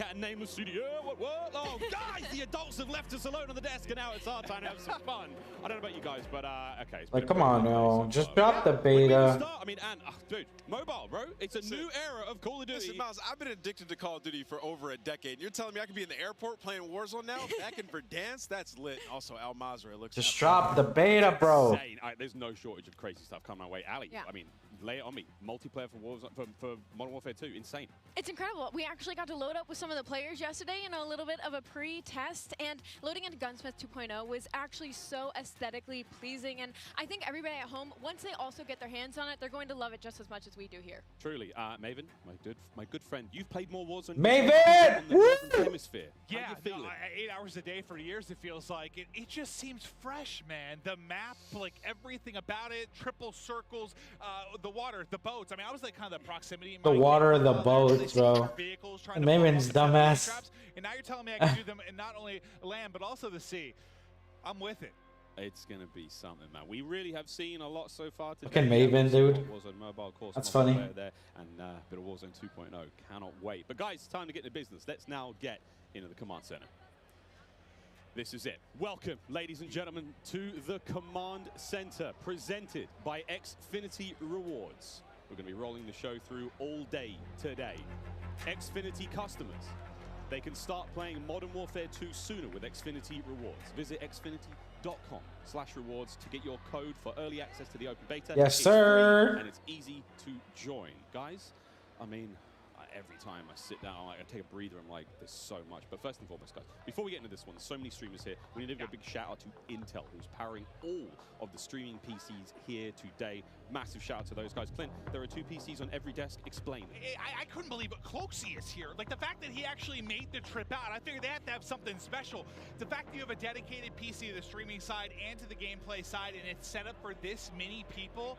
Oh, guys, the adults have left us alone on the desk, and now it's our time to have some fun. I don't know about you guys, but okay. Like, come on, yo. Just drop the beta. I mean, and dude, mobile, bro. It's a new era of Call of Duty. Listen, Miles, I've been addicted to Call of Duty for over a decade. You're telling me I could be in the airport playing Warzone now? Back in Verdansk? That's lit. Also, Al Mazrah looks Just drop the beta, bro. Insane. There's no shortage of crazy stuff coming my way. Ali, Yeah. I mean, lay it on me. Multiplayer for Warzone, for Modern Warfare 2, insane. It's incredible. We actually got to load up with some of the players yesterday in a little bit of a pre-test, and loading into Gunsmith 2.0 was actually so aesthetically pleasing, and I think everybody at home, once they also get their hands on it, they're going to love it just as much as we do here. Truly, Maven, my good friend, you've played more Warzone. Maven! On the Northern Hemisphere. How Yeah, you feeling? 8 hours a day for years, it feels like. It just seems fresh, man. The map, like everything about it, triple circles, the water, the boats. I mean, I was like kind of the proximity. The water, the boats, bro. Maven's dumbass. And now you're telling me I can do them in not only land, but also the sea. I'm with it. It's going to be something, man. We really have seen a lot so far today. Fucking Maven, dude. Warzone Mobile, of course. That's funny. There, and a bit of Warzone 2.0. Cannot wait. But guys, it's time to get to business. Let's now get into the command center. This is it. Welcome, ladies and gentlemen, to the command center, presented by Xfinity Rewards. We're going to be rolling the show through all day today. Xfinity customers, they can start playing Modern Warfare 2 sooner with Xfinity Rewards. Visit xfinity.com/rewards to get your code for early access to the open beta. Yes, It's sir. free and it's easy to join. Guys, I mean, every time I sit down, I take a breather, I'm like, there's so much. But first and foremost, guys, before we get into this one, there's so many streamers here. We need to give a big shout out to Intel, who's powering all of the streaming PCs here today. Massive shout out to those guys. Clint, there are 2 PCs on every desk. Explain. I couldn't believe it. Cloaksy is here. Like, the fact that he actually made the trip out, I figured they have to have something special. The fact that you have a dedicated PC to the streaming side and to the gameplay side, and it's set up for this many people.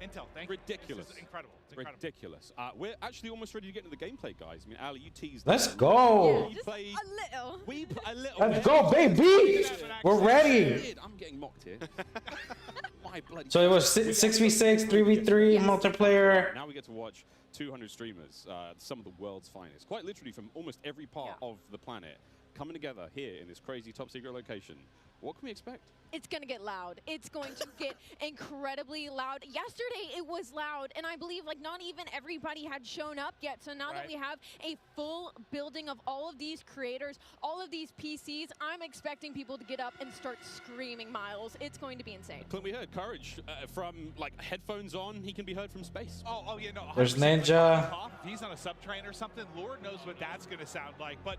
Intel, thank you. Ridiculous. This is incredible. It's incredible. Ridiculous. We're actually almost ready to get into the gameplay, guys. I mean, Ali, you teased. Let's go. You played, a little. We a little. Let's go, baby. We're ready. I'm getting mocked here. My bloody. So it was 6v6, 3v3 multiplayer. Now we get to watch 200 streamers, some of the world's finest, quite literally from almost every part of the planet, coming together here in this crazy top secret location. What can we expect? It's going to get loud. It's going to get incredibly loud. Yesterday it was loud, and I believe like not even everybody had shown up yet. So now that we have a full building of all of these creators, all of these PCs, I'm expecting people to get up and start screaming, Miles. It's going to be insane. Clint, we heard Courage from like headphones on. He can be heard from space. Oh yeah, no. There's Ninja. If he's on a subtrain or something, Lord knows what that's going to sound like. But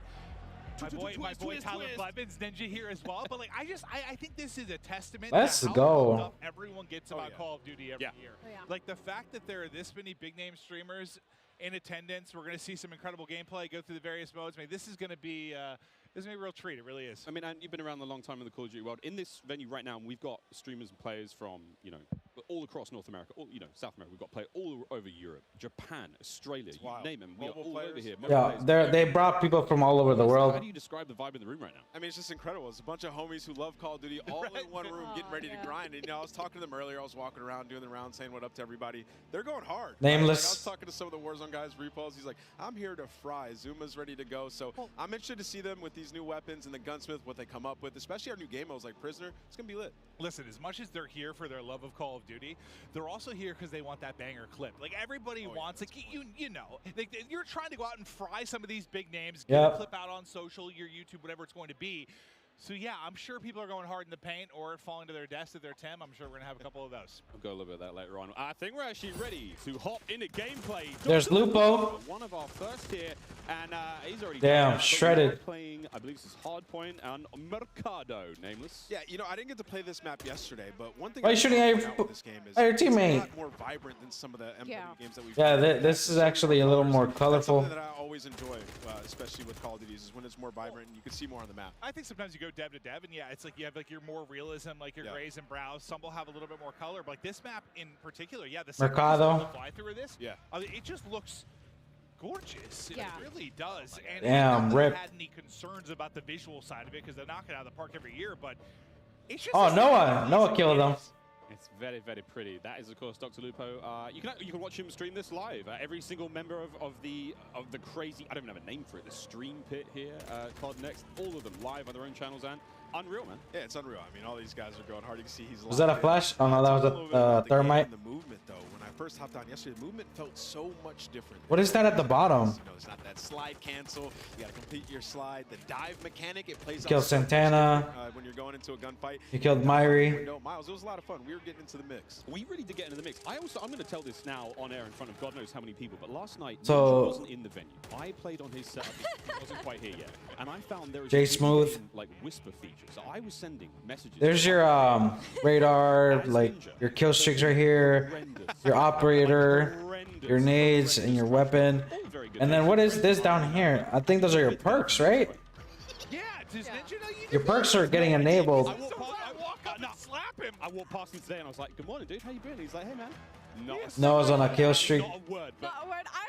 my boy Tyler Blevins, Ninja here as well. But like, I think this is a testament Let's to how go. stuff everyone gets about Call of Duty every year. Like the fact that there are this many big name streamers in attendance, we're going to see some incredible gameplay, go through the various modes. I mean, this is going to be a real treat. It really is. I mean, and you've been around a long time in the Call of Duty world. In this venue right now, we've got streamers and players from, all across North America, South America. We've got players all over Europe, Japan, Australia, you name them. We are all over here. Yeah, they brought people from all over the world. How do you describe the vibe in the room right now? I mean, it's just incredible. It's a bunch of homies who love Call of Duty all in one room getting ready to grind. And, I was talking to them earlier. I was walking around doing the round saying what up to everybody. They're going hard. Nameless. Like, I was talking to some of the Warzone guys, Repos. He's like, I'm here to fry. Zuma's ready to go. So I'm interested to see them with these new weapons and the gunsmith, what they come up with, especially our new game modes like Prisoner. It's going to be lit. Listen, as much as they're here for their love of Call of Duty, they're also here because they want that banger clip. Like, everybody wants, like, you're trying to go out and fry some of these big names, get a clip out on social, your YouTube, whatever it's going to be. So, yeah, I'm sure people are going hard in the paint or falling to their desk at their Tim. I'm sure we're going to have a couple of those. We'll go a little bit of that later on. I think we're actually ready to hop into gameplay. There's Lupo. One of our first here, and he's already shredded. Playing, I believe this is Hardpoint and Mercado, nameless. Yeah, I didn't get to play this map yesterday, but one thing Why are you shooting at this game is your teammate? It's a lot more vibrant than some of the MW games that we've this is actually a little more colorful. That's something that I always enjoy, especially with Call of Duty, is when it's more vibrant and you can see more on the map. I think sometimes you go dev to dev, and yeah, it's like you have like your more realism, like your grays and brows. Some will have a little bit more color, but like this map in particular, the Mercado. fly through of this, it just looks gorgeous. It really does. And Damn, not that rip. I had any concerns about the visual side of it because they knock it out of the park every year, but it's just Noah killed them. It's very, very pretty. That is, of course, Dr. Lupo. You can watch him stream this live. Every single member of the crazy, I don't even have a name for it, the stream pit here, COD Next, all of them live on their own channels, and unreal, man. Yeah, it's unreal. I mean, all these guys are going hard. You can see he's Was that a flash? Oh no, that was a thermite. The movement, though, when I first hopped on yesterday, the movement felt so much different. What is that at the bottom? It's not that slide cancel. You got to complete your slide. The dive mechanic, it plays. You killed Santana. When you're going into a gunfight. You killed Myri. No, Miles, it was a lot of fun. We were getting into the mix. We really did get into the mix. I'm going to tell this now on air in front of God knows how many people, but last night, So- Ninja wasn't in the venue. I played on his setup. He wasn't quite here yet. And I found there was J Smooth. like whisper features. So I was sending messages. There's your radar, like your kill streaks right here, your operator, your nades, and your weapon. And then what is this down here? I think those are your perks, right? yeah, does Ninja know you Your perks are getting enabled. I walk up and slap him. I walked past him today and I was like, "Good morning, dude. How you been?" He's like, "Hey, man." Noah's on a kill streak. Not a word, but Not a word. I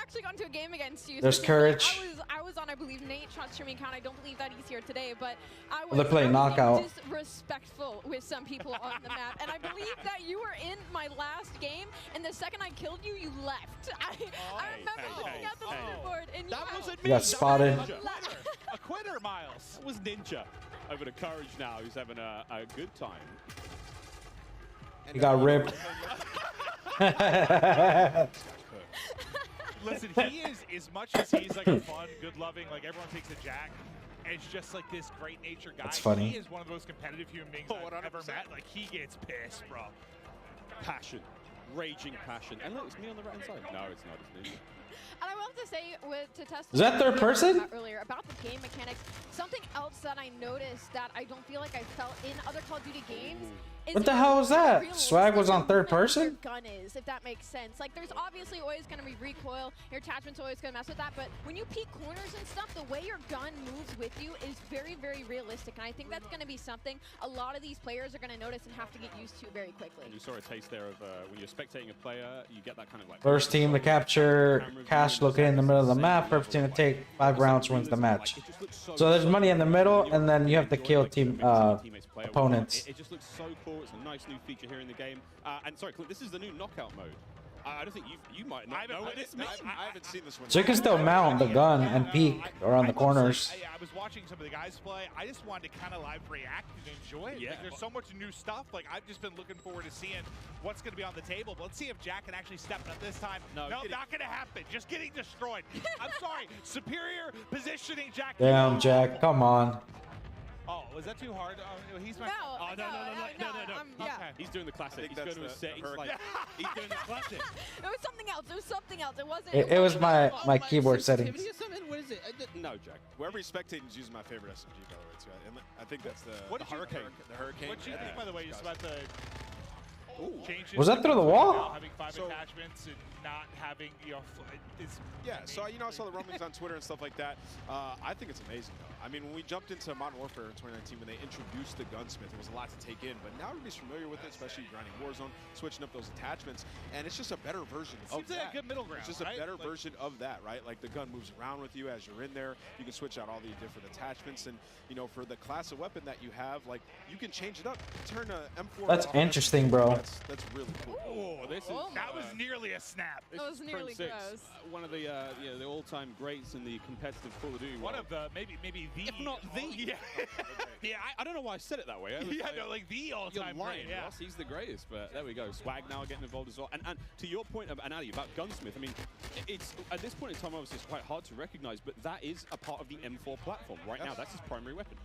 actually got into a game against you. There's Courage. I was on, I believe, Nate shot streaming count. I don't believe that he's here today, but I They're playing knockout. disrespectful with some people on the map. And I believe that you were in my last game, and the second I killed you, you left. I remember looking at the leaderboard, and that wasn't You got spotted. A quitter, Miles. That was Ninja. Over to Courage now, who's having a good time. You got ripped. Listen, he is, as much as he's like a fun, good-loving, like everyone takes a jack, and it's just like this great-natured guy. That's funny. He is one of the most competitive human beings I've ever met. Like, he gets pissed, bro. Passion. Raging passion. And look, it's me on the right-hand side. No, it's not. It's Ninja. will have to say, to test Is that third person? earlier about the game mechanics, something else that I noticed that I don't feel like I felt in other Call of Duty games. What the hell was that? Swag was on third person? Gun is, if that makes sense. Like, there's obviously always going to be recoil. Your attachment's always going to mess with that. But when you peek corners and stuff, the way your gun moves with you is very, very realistic. And I think that's going to be something a lot of these players are going to notice and have to get used to very quickly. And you saw a taste there of when you're spectating a player, you get that kind of like... First team to capture cash located in the middle of the map. First team to take 5 rounds wins the match. So there's money in the middle, and then you have to kill team opponents. It just looks so cool. It's a nice new feature here in the game. And sorry, Clint, this is the new knockout mode. I don't think you might not know what this means. I haven't seen this one. So you can still mount the gun and peek around the corners. I was watching some of the guys play. I just wanted to kind of live react and enjoy it. Yeah. Like, there's so much new stuff. Like, I've just been looking forward to seeing what's going to be on the table. But let's see if Jack can actually step up this time. No, not going to happen. Just getting destroyed. I'm sorry. Superior positioning, Jack. Damn, Jack, come on. Oh, was that too hard? He's my... Oh, no. Yeah. Okay. He's doing the classic. He's going to a set. He's like, he's doing the classic. It was something else. It was something else. It wasn't... It was my keyboard settings. What is it? No, Jack. Whoever he's spectating is using my favorite SMG, by the way, too. And I think that's the Hurricane. The Hurricane. What do you think, by the way, just about the... Was that through the wall? Having 5 attachments and not having, yeah, so I saw the rumblings on Twitter and stuff like that. I think it's amazing, though. I mean, when we jumped into Modern Warfare in 2019, when they introduced the gunsmith, there was a lot to take in. But now everybody's familiar with it, especially grinding Warzone, switching up those attachments, and it's just a better version of seems like a good middle ground. It's just a better version of that, right? Like the gun moves around with you as you're in there. You can switch out all the different attachments, and for the class of weapon that you have, like you can change it up. Turn a M4. That's interesting, bro. That's really cool. Oh, this is that was nearly a snap. That was nearly close. One of the the all-time greats in the competitive Call of Duty. One of the maybe the, if not the. Yeah, I don't know why I said it that way. Like the all-time great. Yeah, Ross, he's the greatest. But there we go. Swag now getting involved as well. And to your point, Ali, about Gunsmith, I mean, it's at this point in time, obviously, it's quite hard to recognize, but that is a part of the M4 platform right now. That's his primary weapon.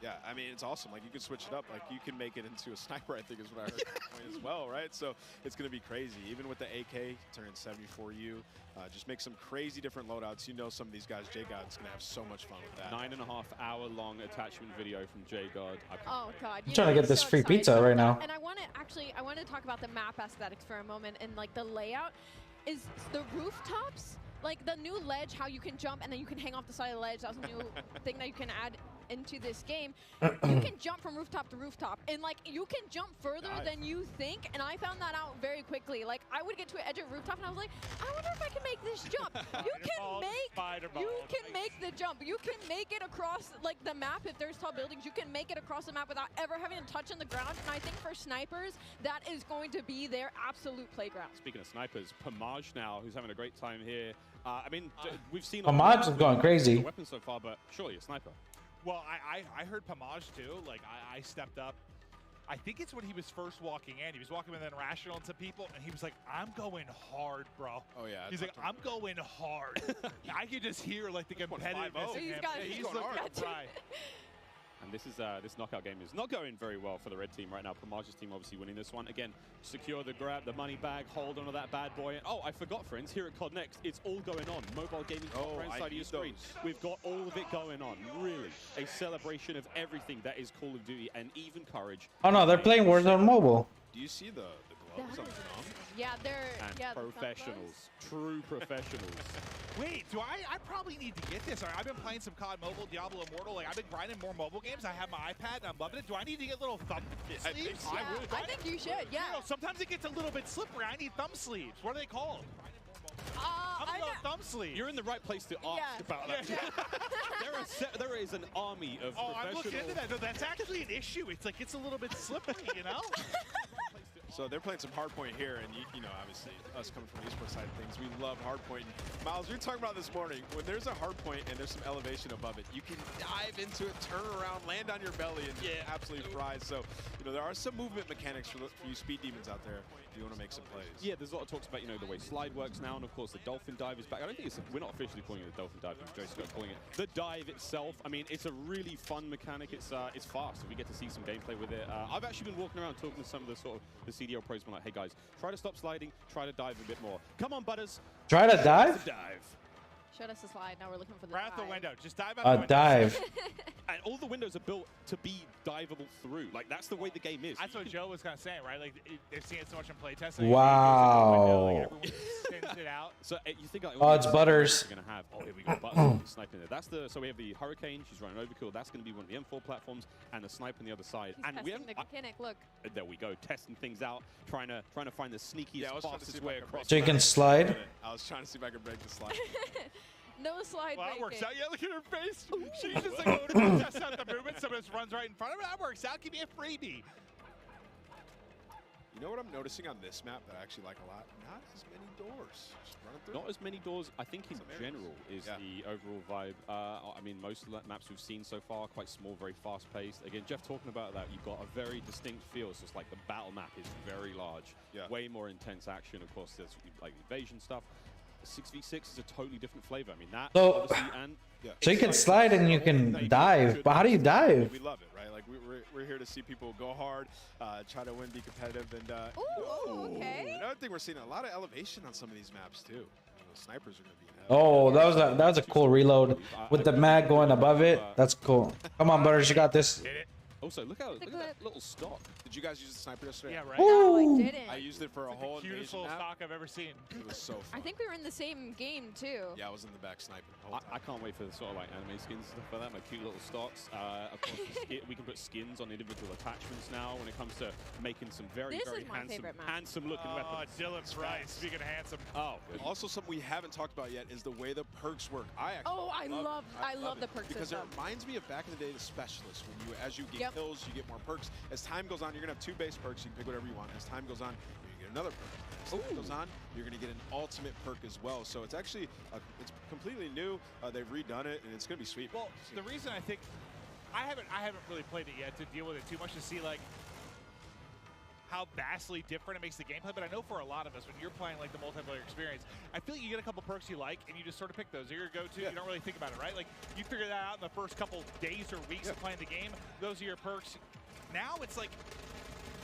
Yeah, I mean, it's awesome. Like, you can switch it up. Like, you can make it into a sniper, I think is what I heard as well, right? So it's going to be crazy. Even with the AK turning 74U, just make some crazy different loadouts. Some of these guys, J-God's going to have so much fun with that. 9.5-hour-long attachment video from J-God. Oh, God. I'm trying to get this free pizza right now. And I want to talk about the map aesthetics for a moment, and, like, the layout is the rooftops. Like, the new ledge, how you can jump and then you can hang off the side of the ledge. That was a new thing that you can add into this game. You can jump from rooftop to rooftop, and like you can jump further than you think, and I found that out very quickly. Like, I would get to an edge of a rooftop and I was like, I wonder if I can make this jump. You can make the jump. You can make it across like the map. If there's tall buildings, you can make it across the map without ever having to touch on the ground, and I think for snipers that is going to be their absolute playground. Speaking of snipers, Pamaj now, who's having a great time here. I mean, we've seen Pamaj is going crazy. Weapons so far, but surely a sniper. Well, I heard Pamaj too. Like, I stepped up. I think it's when he was first walking in. He was walking in and rational into people, and he was like, I'm going hard, bro. Oh, yeah. He's like, I'm going hard. I could just hear, like, the competitiveness in him. He's going hard. Right. And this is this knockout game is not going very well for the red team right now. Pamaj's team obviously winning this one. Again, secure the grab, the money bag, hold onto that bad boy. Oh, I forgot, friends, here at COD Next, it's all going on. Mobile gaming right side of your screen. We've got all of it going on. Really, a celebration of everything that is Call of Duty and even Courage. Oh no, they're playing Warzone Mobile. Do you see the gloves on the thumb? Yeah, they're professionals, true professionals. Wait, I probably need to get this. I've been playing some COD Mobile, Diablo Immortal. Like, I've been grinding more mobile games. I have my iPad, and I'm loving it. Do I need to get little thumb sleeves? I think you should, yeah. Sometimes it gets a little bit slippery. I need thumb sleeves. What are they called? Thumb sleeves. You're in the right place to ask about that. There is an army of professionals. I'm looking into that. No, that's actually an issue. It's like it's a little bit slippery, you know? So they're playing some hardpoint here, and you know, obviously, us coming from the esports side of things, we love hardpoint. Miles, we were talking about this morning, when there's a hardpoint and there's some elevation above it, you can dive into it, turn around, land on your belly, and absolutely fry. So, you know, there are some movement mechanics for you speed demons out there if you want to make some plays. Yeah, there's a lot of talks about, you know, the way slide works now, and of course the dolphin dive is back. I don't think we're not officially calling it the dolphin dive, Joe's calling it the dive itself. I mean, it's a really fun mechanic. It's fast, so we get to see some gameplay with it. I've actually been walking around talking to some of the sort of the CDL pros, been like, hey guys, try to stop sliding, try to dive a bit more. Come on, Butters. Try to dive? Dive. Showed us the slide. Now we're looking for the Right out the dive. window. Just dive out the window. Dive. And all the windows are built to be diveable through. Like, that's the way the game is. That's what Joe was kind of saying, right? Like, they've seen it so much in playtest. Wow. Sends it out. So you think like, Oh, it's Butters. We're gonna have. Oh, here we go. Butters sniping there. That's the. So we have the Hurricane. She's running overkill. That's going to be one of the M4 platforms, and the snipe on the other side. He's and we have. testing the mechanic. Look. There we go, testing things out, trying to find the sneakiest, I was trying to see fastest if way I could across. So you can slide. I was trying to see if I could break the slide. No slide. Well, that breaking. works out. Yeah, look at her face. She's just like going to test out the movement. Someone just runs right in front of her. That works out. Give me a freebie. You know what I'm noticing on this map that I actually like a lot? Not as many doors. Just running through. Not as many doors. I think in Some areas. general is the overall vibe. I mean, most of the maps we've seen so far, quite small, very fast-paced. Again, Jeff talking about that, you've got a very distinct feel. So it's like the battle map is very large. Yeah. Way more intense action. Of course, there's like invasion stuff. 6v6 is a totally different flavor. I mean, that So- obviously, and So you can slide and you can dive, but how do you dive? We love it, right? Like we're here to see people go hard, try to win, be competitive, and Ooh, okay. Another thing we're seeing a lot of elevation on some of these maps too. The snipers are going to be. Oh, that was a cool reload with the mag going above it. That's cool. Come on, Butters, you got this. also look at that little stock. Did you guys use the sniper yesterday? Yeah, right. No, I didn't. I used it for a whole Cutest invasion little map. stock I've ever seen. It was so fun. I think we were in the same game too. Yeah, I was in the back sniping the whole time. I can't wait for the sort of like anime skins and stuff like that, my cute little stocks. Of course, we can put skins on individual attachments now when it comes to making some very, This very is my favorite map. handsome looking weapons. Dylan Price. Speaking of handsome. Oh, Also, something we haven't talked about yet is the way the perks work. I love the perk because system. it reminds me of back in the day, the specialists. When you, as you get Yep. kills, you get more perks. As time goes on, you're gonna have 2 base perks. You can pick whatever you want. As time goes on, you get another perk. As time goes on, you're gonna get an ultimate perk as well. So it's actually it's completely new. They've redone it, and it's gonna be sweet. Well, the reason I think I haven't really played it yet to deal with it too much to see like how vastly different it makes the gameplay, but I know for a lot of us, when you're playing like the multiplayer experience, I feel like you get a couple perks you like, and you just sort of pick those. They're your go-to. You don't really think about it, right? Like, you figure that out in the first couple days or weeks of playing the game. Those are your perks. Now it's like,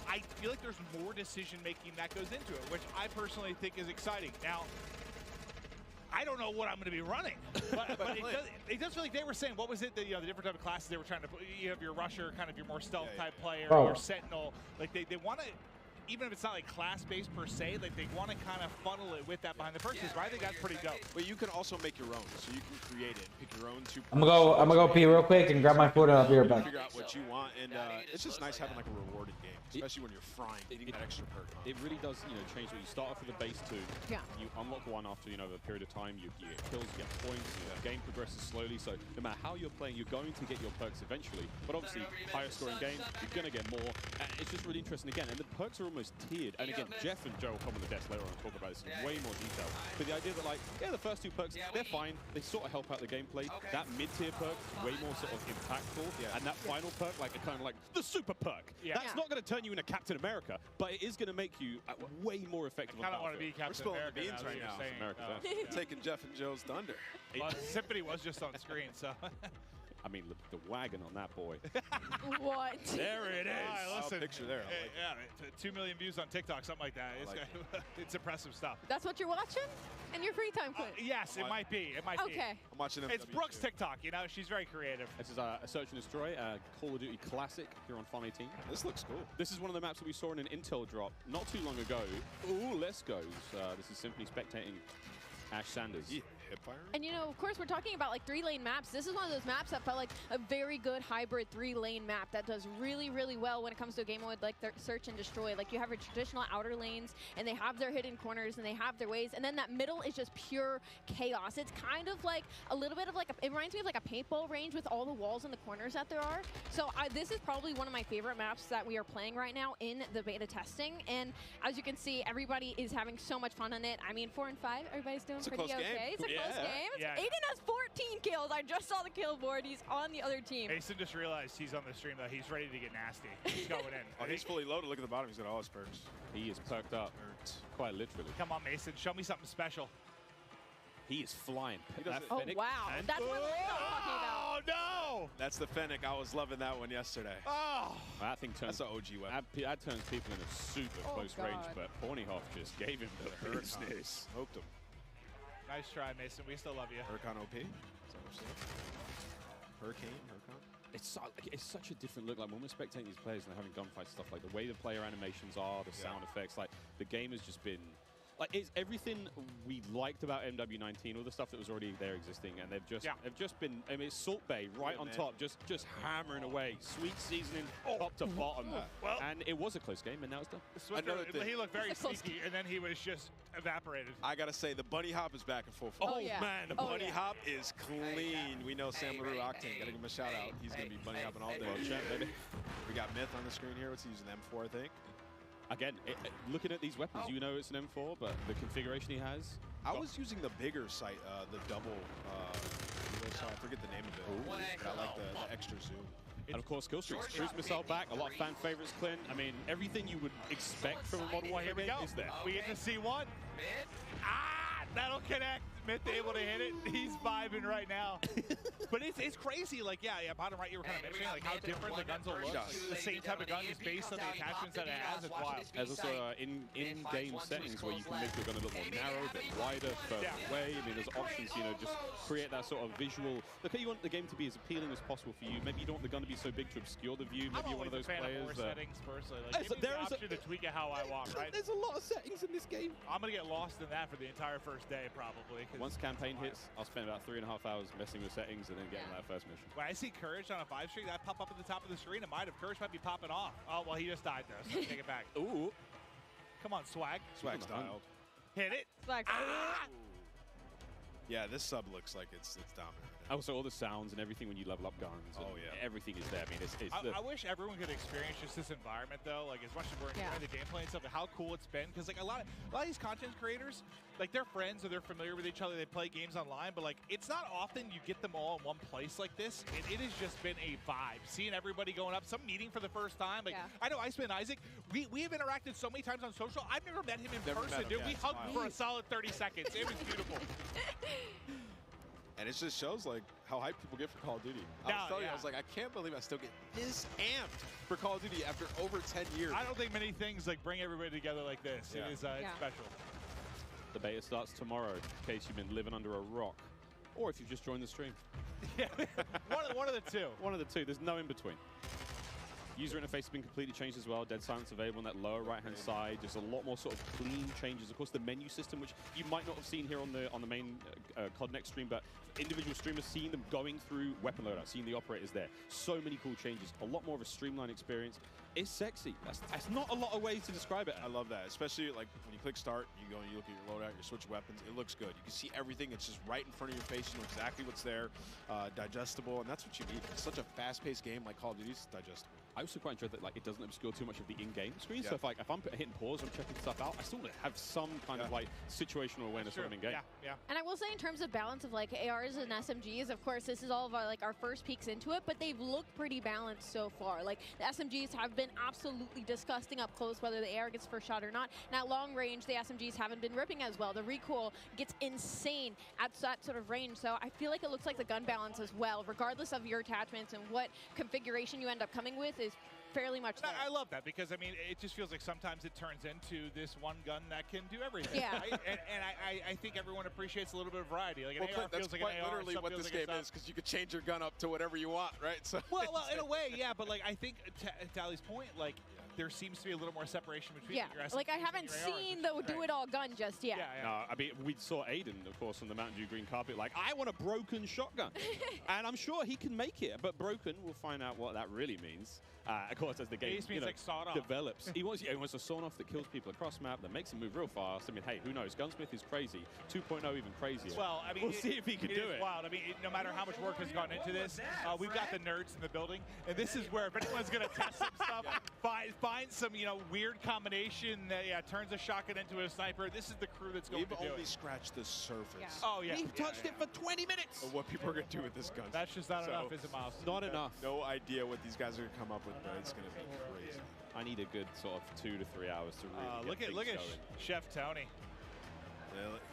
I feel like there's more decision-making that goes into it, which I personally think is exciting. Now, I don't know what I'm going to be running, but it does feel like they were saying, what was it, the different type of classes they were trying to put? You have your rusher, kind of your more stealth type player, Bro. your sentinel. Like they want to, even if it's not like class-based per se, like they want to kind of funnel it with that behind the perks. I think that's pretty dope. But you can also make your own, so you can create it and pick your own 2 perks. I'm gonna go pee real quick and grab my food and I'll be right back. Figure out what you want, and it's just nice having like a rewarded game, especially when you're frying, getting that extra perk. It really does, change when you start off with a base 2. Yeah. You unlock one after, a period of time. You get kills, you get points. The game progresses slowly. So no matter how you're playing, you're going to get your perks eventually. But obviously, higher scoring games, you're going to get more. And it's just really interesting again. And the perks are almost tiered. And again, Jeff and Joe will come on the desk later on and talk about this in way more detail. But the idea that the first 2 perks, they're fine. They sort of help out the gameplay. That mid-tier perk is way more sort of impactful. And that final perk, kind of like the super perk. That's not going to turn you into Captain America, but it is going to make you way more effective. I kind of want to be Captain We're spilling America the beans now, right now. saying, We're taking Jeff and Joe's thunder. Well, Symphony was just on screen, so. I mean, look, the wagon on that boy. What? There it is. All right, listen, picture there. Yeah, 2 million views on TikTok, something like that. It's impressive stuff. That's what you're watching? In your free time, Quinn? Yes, it might be. It might be. Okay. I'm watching them. It's Brooke's TikTok. She's very creative. This is a Search and Destroy, Call of Duty Classic here on Farm 18. This looks cool. This is one of the maps that we saw in an Intel drop not too long ago. Ooh, let's go. This is Symphony spectating Ash Sanders. Yeah, hip fire. And of course, we're talking about like 3-lane maps. This is one of those maps that felt like a very good hybrid 3-lane map that does really, really well when it comes to a game mode like Search and Destroy. Like you have your traditional outer lanes, and they have their hidden corners, and they have their ways, and then that middle is just pure chaos. It's kind of like a little bit of like it reminds me of like a paintball range with all the walls and the corners that there are. So this is probably one of my favorite maps that we are playing right now in the beta testing. And as you can see, everybody is having so much fun on it. I mean, 4 and 5, everybody's doing pretty okay. It's a close game. Yeah. Aiden has 14 kills. I just saw the kill board. He's on the other team. Mason just realized he's on the stream, though. He's ready to get nasty. He's going in. Oh, he's fully loaded. Look at the bottom. He's got all his perks. He is perked up, quite literally. Come on, Mason. Show me something special. He is flying. Oh, wow. That's what I'm talking about. Oh, no! That's the Fennec. I was loving that one yesterday. Oh! That thing turns. That's an OG weapon. That turns people into super close range, but Pornyhoff just gave him the business. Smoked him. Nice try, Mason. We still love you. Huracan OP. Is that what you said? Huracan? It's such a different look. Like when we're spectating these players and they're having gunfights, stuff like the way the player animations are, the sound effects, like the game has just been like it's everything we liked about MW19, all the stuff that was already there existing, and they've just been. I mean, it's Salt Bay right on top, just hammering away, sweet seasoning top to bottom. Well, and it was a close game, and now it's done. Another thing. He looked very sneaky, and then he was just evaporated. I gotta say, the bunny hop is back in full force. Oh, yeah. Man, the Oh, bunny yeah. hop is clean. We know Sam LaRue Octane. Gotta give him a shout out. He's gonna be bunny hopping all day. Well, champ, baby. We got Myth on the screen here. What's he using? M4, I think. Again, looking at these weapons, you know it's an M4, but the configuration he has. I was using the bigger sight, the double. I forget the name of it. But I like the extra zoom. And of course, kill streaks. Cruise missile back. A lot of fan favorites, Clint. I mean, everything you would expect from a Modern Warfare game is there. We get to see one. Ah, that'll connect. Myth able to hit it. He's vibing right now. But it's crazy. Like, yeah, bottom right, you were kind of mentioning like how different the guns will look. The same type of gun is based on the attachments that it has. It's wild. There's also in-game settings where you can make your gun a little more narrow, a bit wider, further away. I mean, there's options, you know, just create that sort of visual. Look, you want the game to be as appealing as possible for you. Maybe you don't want the gun to be so big to obscure the view. Maybe you're one of those players. Of settings personally. Like, give me the option to tweak it how I want, right? There's a lot of settings in this game. I'm gonna get lost in that for the entire first day, probably. Once campaign hits, I'll spend about 3.5 hours messing with settings and then getting that first mission. When I see Courage on a 5-string, that pop up at the top of the screen, it might have. Courage might be popping off. Oh, well, he just died there, so take it back. Ooh. Come on, Swag. Swag styled. Hit it. Swag. Ah! Yeah, this sub looks like it's dominant. Also, all the sounds and everything when you level up guns. Oh, yeah. Everything is there. I mean, I wish everyone could experience just this environment, though. Like, as much as we're enjoying the gameplay and stuff, how cool it's been. Because, like, a lot of these content creators, like, they're friends or they're familiar with each other. They play games online. But, like, it's not often you get them all in one place like this. It has just been a vibe. Seeing everybody going up, some meeting for the first time. Like, I know Iceman and Isaac, we have interacted so many times on social. I've never met him in person, dude. We hugged for a solid 30 seconds. It was beautiful. And it just shows like how hyped people get for Call of Duty. I was telling you, I was like, I can't believe I still get this amped for Call of Duty after over 10 years. I don't think many things like bring everybody together like this. Yeah. It is it's special. The beta starts tomorrow, in case you've been living under a rock, or if you've just joined the stream. Yeah, one of the two. One of the two. There's no in between. User interface has been completely changed as well. Dead silence available on that lower right-hand side. Just a lot more sort of clean changes. Of course, the menu system, which you might not have seen here on the main COD Next stream, but individual streamers seeing them going through weapon loadout, seeing the operators there. So many cool changes. A lot more of a streamlined experience. It's sexy. That's not a lot of ways to describe it. I love that, especially like when you click start, you go and you look at your loadout, you switch weapons. It looks good. You can see everything. It's just right in front of your face. You know exactly what's there, digestible, and that's what you need. It's such a fast-paced game like Call of Duty. It's digestible. I also quite enjoy that like it doesn't obscure too much of the in-game screen. So if I'm hitting pause, I'm checking stuff out, I still have some kind of like situational awareness when I'm in game. Yeah. And I will say in terms of balance of like ARs and SMGs, of course, this is all of our, like our first peeks into it, but they've looked pretty balanced so far. Like the SMGs have been absolutely disgusting up close, whether the AR gets first shot or not. Now long range, the SMGs haven't been ripping as well. The recoil gets insane at that sort of range. So I feel like it looks like the gun balance as well, regardless of your attachments and what configuration you end up coming with, is fairly much there. I love that because, I mean, it just feels like sometimes it turns into this one gun that can do everything. Yeah. Right? and I think everyone appreciates a little bit of variety. Like an Well, AR that's feels like quite an AR, literally some what feels this like a game sub. is, because you can change your gun up to whatever you want, right? So Well, in a way, yeah, but like I think to Ali's point, like there seems to be a little more separation between your SMGs like I and haven't your ARs, seen which the is great. do-it-all gun just yet. No, I mean, we saw Aiden, of course, on the Mountain Dew green carpet, like, I want a broken shotgun. And I'm sure he can make it, but broken, we'll find out what that really means. Of course, as the game It means like sawed off. develops. He wants a sawn off that kills people across map, that makes him move real fast. I mean, hey, who knows? Gunsmith is crazy. 2.0 even crazier. Well, I mean, we'll see if he can do it. it. Is wild. I mean, no matter how much work has gone into this, we've got the nerds in the building, and this is where if anyone's going to test some stuff, find some weird combination that turns a shotgun into a sniper. This is the crew that's going to do it. We've only scratched the surface. Yeah. Oh yeah, We've touched it for 20 minutes. Of what people are going to do with this gun. That's just not enough, is it, Miles? Not enough. No idea what these guys are going to come up with, but it's going to be crazy. I need a good sort of 2 to 3 hours to really look at going. Chef Tony.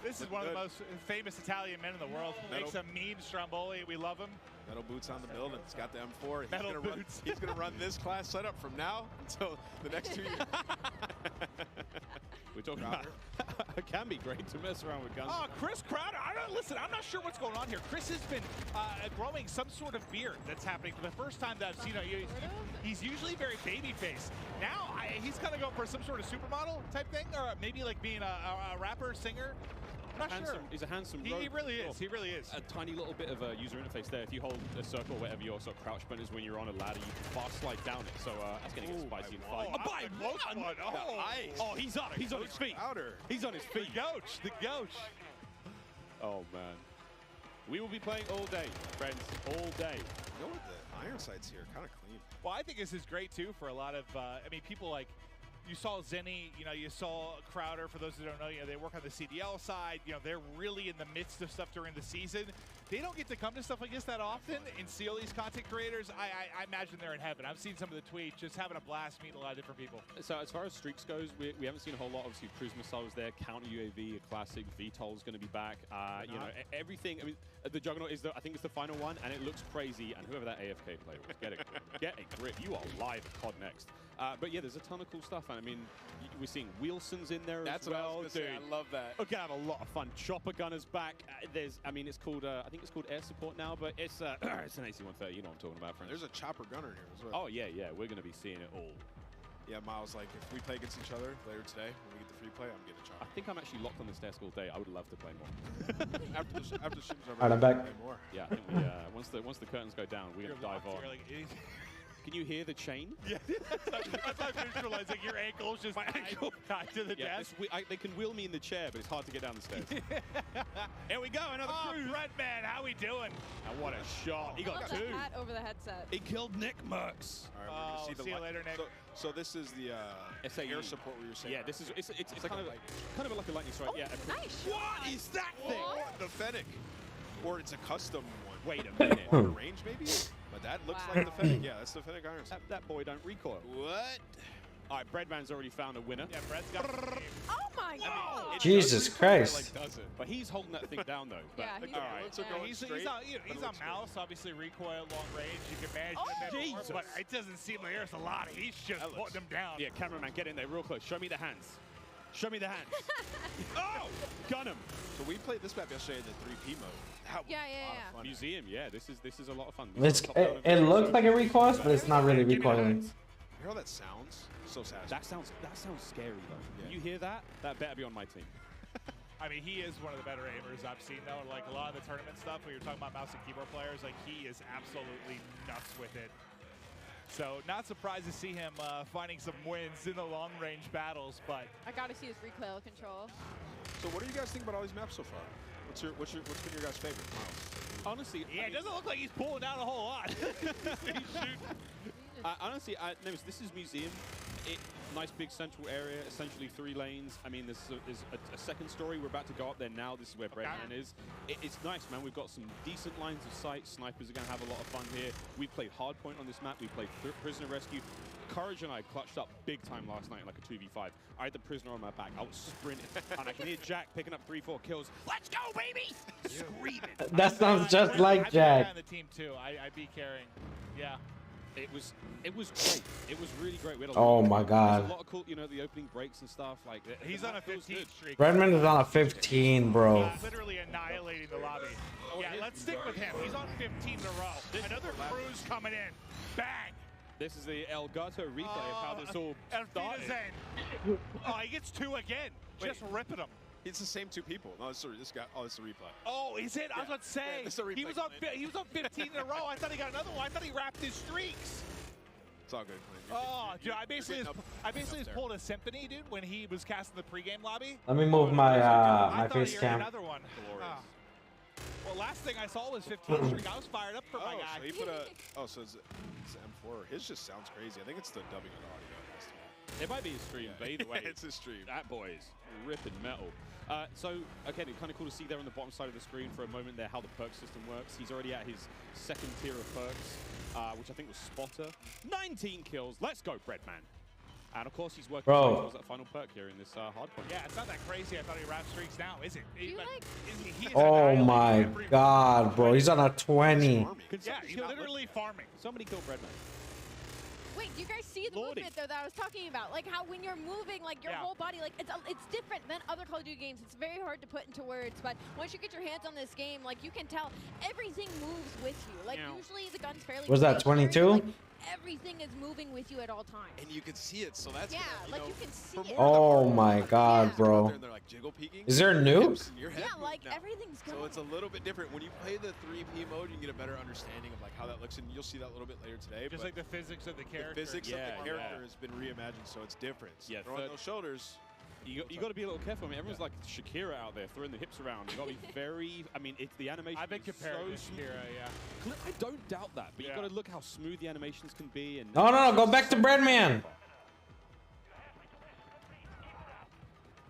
This is one of the most famous Italian men in the world. Makes a mean Stromboli. We love him. Metal boots on the building. He's got the M4. Metal boots. He's going to run this class setup from now until the next 2 years. We're talking about it can be great to mess around with guns. Oh, Chris Crowder. Listen, I'm not sure what's going on here. Chris has been growing some sort of beard that's happening for the first time that I've seen. He's usually very baby-faced. Now he's kind of going for some sort of supermodel type thing, or maybe like being a rapper, singer. I'm not sure. He's a handsome He really is. He really is. A tiny little bit of a user interface there. If you hold a circle, whatever your sort of crouch button is when you're on a ladder, you can fast slide down it. So that's going to get spicy in the fight. Oh, he's up. He's on his feet. He's on his feet. The Gouch. Oh, man. We will be playing all day, friends. All day. You know what? The iron sights here kind of clean. Well, I think this is great, too, for a lot of, people like, you saw Zenny, you saw Crowder. For those who don't know, they work on the CDL side. They're really in the midst of stuff during the season. They don't get to come to stuff like this that often and see all these content creators. I imagine they're in heaven. I've seen some of the tweets, just having a blast, meeting a lot of different people. So as far as streaks goes, we haven't seen a whole lot. Obviously, Cruise Missile was there, Counter UAV, a classic, VTOL is going to be back. Everything. I mean, the Juggernaut is I think it's the final one, and it looks crazy. And whoever that AFK player was, get a grip. You are live at COD next. But yeah, there's a ton of cool stuff. And I mean, we're seeing Wilson's in there as well. What I was gonna say. I love that. We're gonna have a lot of fun. Chopper Gunner's back. It's called I think it's called air support now, but it's it's an AC-130. You know what I'm talking about, friends. There's a chopper gunner here as well. Oh yeah, we're gonna be seeing it all. Yeah, Miles, like if we play against each other later today, when we get the free play, I'm getting a chopper. I think I'm actually locked on this desk all day. I would love to play more. after the ship's over, Alright, I'm back. play more. Yeah, I think we, once the curtains go down, we're gonna dive on. Can you hear the chain? Yeah, that's how I visualize like your ankles just tied to the desk. They can wheel me in the chair, but it's hard to get down the stairs. Here we go, another cruise. Breadman, how we doing? And what a shot. He got two. Hat over the headset. He killed Nick Merckx. All right, see you later, Nick. So this is the air support we were saying. Yeah, this is it's like kind of like a lightning strike. Yeah. Nice. What is that thing? The Fennec. Or it's a custom one. Wait a minute. Longer range, maybe? But that looks like the Fennec. Yeah, that's the Fennec iron sight. That boy don't recoil. What? All right, Breadman's already found a winner. Yeah, Bread's got Oh my God. Jesus Christ. But he's holding that thing down, though. But, Yeah, he's all right. So going he's straight, on mouse, obviously recoil, long range. You can manage him a bit more, but it doesn't seem like there's a lot. He's just putting them down. Yeah, cameraman, get in there real close. Show me the hands. Show me the hands. Oh, gun him. So we played this map yesterday in the 3P mode. That was Yeah. a lot of fun. Museum, yeah, this is a lot of fun. It looks like it recoils, but it's not really recoiling. You hear how that sounds? So satisfying. That sounds scary though. Yeah. You hear that? That better be on my team. I mean, he is one of the better aimers I've seen, though. Like a lot of the tournament stuff, when you're talking about mouse and keyboard players, like he is absolutely nuts with it. So not surprised to see him finding some wins in the long-range battles, but I gotta see his recoil control. So what do you guys think about all these maps so far? What's been your guys' favorite, Miles? Honestly, yeah, it doesn't look like he's pulling down a whole lot. Honestly, this is Museum. Nice big central area, essentially 3 lanes. I mean, there's a second story. We're about to go up there now. This is where Breadman is. It's nice, man. We've got some decent lines of sight. Snipers are going to have a lot of fun here. We played Hardpoint on this map. We played Prisoner Rescue. Courage and I clutched up big time last night in like a 2v5. I had the Prisoner on my back. I was sprinting. And I can hear Jack picking up 3-4 kills. Let's go, baby! Screaming. That sounds just like Jack. On the team too. I'd be carrying. Yeah. It was great. It was really great. We had Oh my God. a lot of cool, the opening breaks and stuff. Like he's on a 15 streak. Redmond is on a 15, bro. Literally annihilating the lobby. Yeah, let's stick with him. He's on 15 in a row. Another cruise coming in. Bang. This is the Elgato replay of how this all started. Oh, he gets 2 again. Just ripping him. It's the same 2 people. No, sorry, this guy. Oh, it's a replay. Oh, is it? I was about to say. Yeah, he was on 15 in a row. I thought he got another one. I thought he wrapped his streaks. It's all good. Oh, dude, I basically just pulled a symphony, dude, when he was casting the pregame lobby. Let me move my my face I cam. another one. Well, last thing I saw was 15 streak. I was fired up for my guy. So he put a. So it's M4. His just sounds crazy. I think it's the dubbing of the audio. It might be his stream, but either way, it's his stream. That boy is ripping metal. So, again, it's kind of cool to see there on the bottom side of the screen for a moment there how the perk system works. He's already at his 2nd tier of perks, which I think was Spotter. 19 kills. Let's go, Breadman. And of course, he's working Bro. towards that final perk here in this hard point. Yeah, it's not that crazy. I thought he wrapped streaks now, is it? He is Oh annihilating my every God, bro. He's on a 20. Yeah, he's literally farming. Somebody kill Breadman. Wait, do you guys see the movement though that I was talking about? Like how when you're moving, like your whole body, like it's different than other Call of Duty games. It's very hard to put into words, but once you get your hands on this game, like you can tell everything moves with you. Like usually the gun's fairly. Was that stationary, 22? like, everything is moving with you at all times. And you can see it, so that's yeah, gonna, like you can see it. Oh my God, bro. They're like jiggle peeking. Is there a nuke? Yeah, like everything's going. So it's a little bit different. When you play the 3P mode, you get a better understanding of like how that looks, and you'll see that a little bit later today. Just but like the physics of the character. The physics of the character has been reimagined, so it's different. Yeah, throwing those shoulders. You got to be a little careful. I mean, everyone's like Shakira out there throwing the hips around. You got to be very. I mean, it's the animation. I've been compared to so Shakira, yeah. I don't doubt that, but you got to look how smooth the animations can be. And No, go back to Breadman.